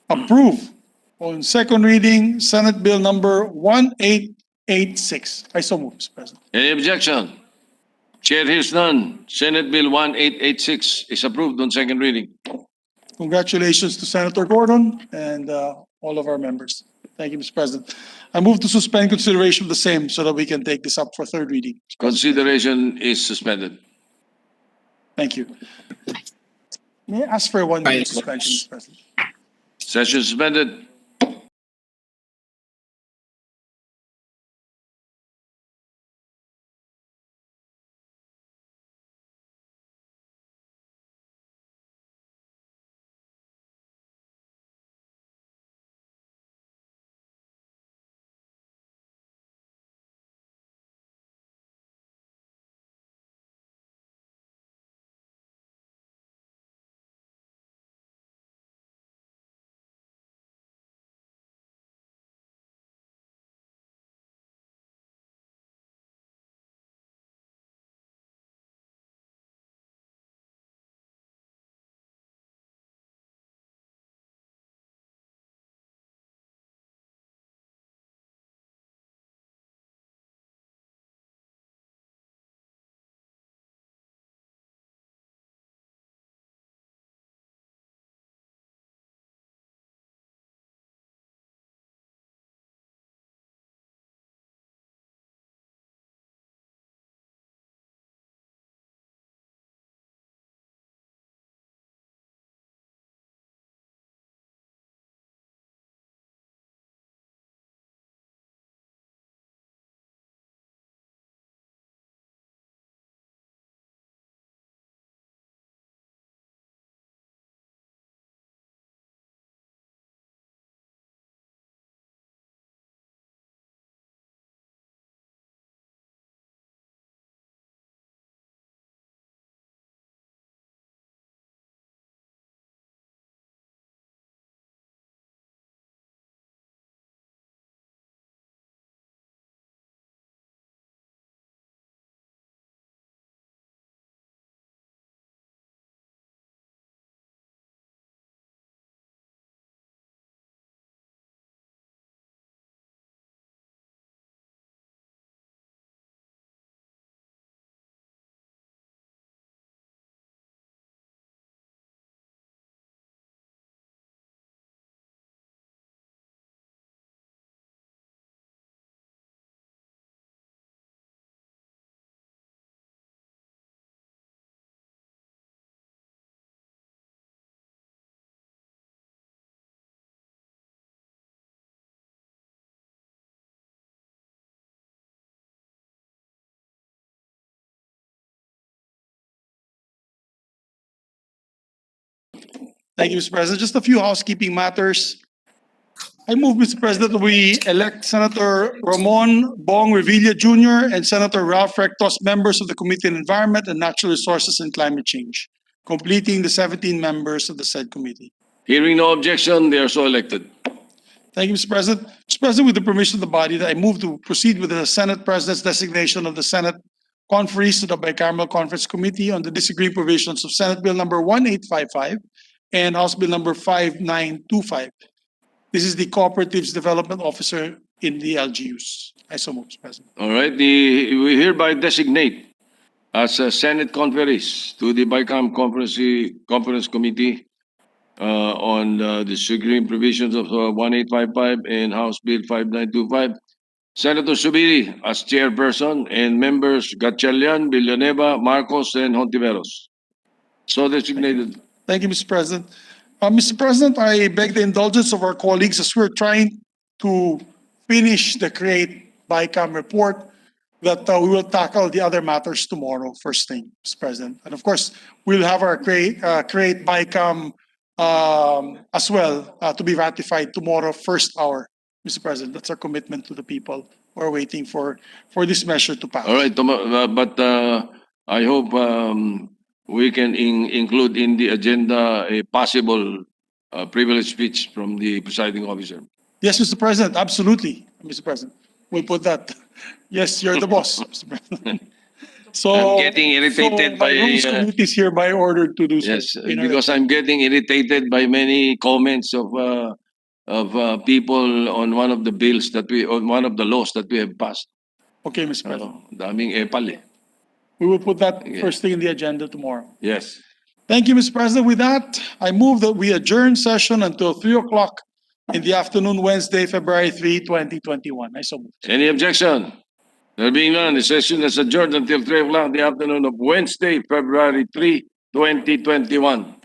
approve on second reading Senate Bill number 1886. I so move, Mr. President. Any objection? Chair hears none. Senate Bill 1886 is approved on second reading. Congratulations to Senator Gordon and all of our members. Thank you, Mr. President. I move to suspend consideration of the same so that we can take this up for third reading. Consideration is suspended. Thank you. May I ask for a 1 minute suspension, Mr. President? Session suspended. Thank you, Mr. President. Just a few housekeeping matters. I move, Mr. President, that we elect Senator Ramon Bong Revilla Jr. and Senator Ralph Rectos members of the Committee on Environment and Natural Resources and Climate Change, completing the 17 members of the said committee. Hearing no objection, they are so elected. Thank you, Mr. President. Mr. President, with the permission of the body, I move to proceed with the Senate President's designation of the Senate conferees to the Bicameral Conference Committee on the disagreeing provisions of Senate Bill number 1855 and House Bill number 5925. This is the Cooperatives Development Officer in the LGUs. I so move, Mr. President. All right, we hereby designate as a Senate conferees to the BICAM Conference Committee on the disagreeing provisions of 1855 and House Bill 5925. Senator Subiri as chairperson and members Gatchalian, Villanueva, Marcos, and Hontiveros. So designated. Thank you, Mr. President. Mr. President, I beg the indulgence of our colleagues as we're trying to finish the CREATE BICAM report. that we will tackle the other matters tomorrow, first thing, Mr. President. And of course, we'll have our create BICAM as well to be ratified tomorrow, first hour, Mr. President. That's our commitment to the people who are waiting for this measure to pass. All right, but I hope we can include in the agenda a possible privilege speech from the presiding officer. Yes, Mr. President, absolutely, Mr. President. We'll put that. Yes, you're the boss, Mr. President. So I'm getting irritated so by my Rules Committee is hereby ordered to do so. yes, because I'm getting irritated by many comments of people on one of the bills on one of the laws that we have passed. Okay, Mr. President. Daming epal eh. We will put that Yeah. first thing in the agenda tomorrow. Yes. Thank you, Mr. President. With that, I move that we adjourn session until 3 o'clock in the afternoon, Wednesday, February 3, 2021. I so move. Any objection? There being none, the session is adjourned until 3 o'clock in the afternoon of Wednesday, February 3, 2021.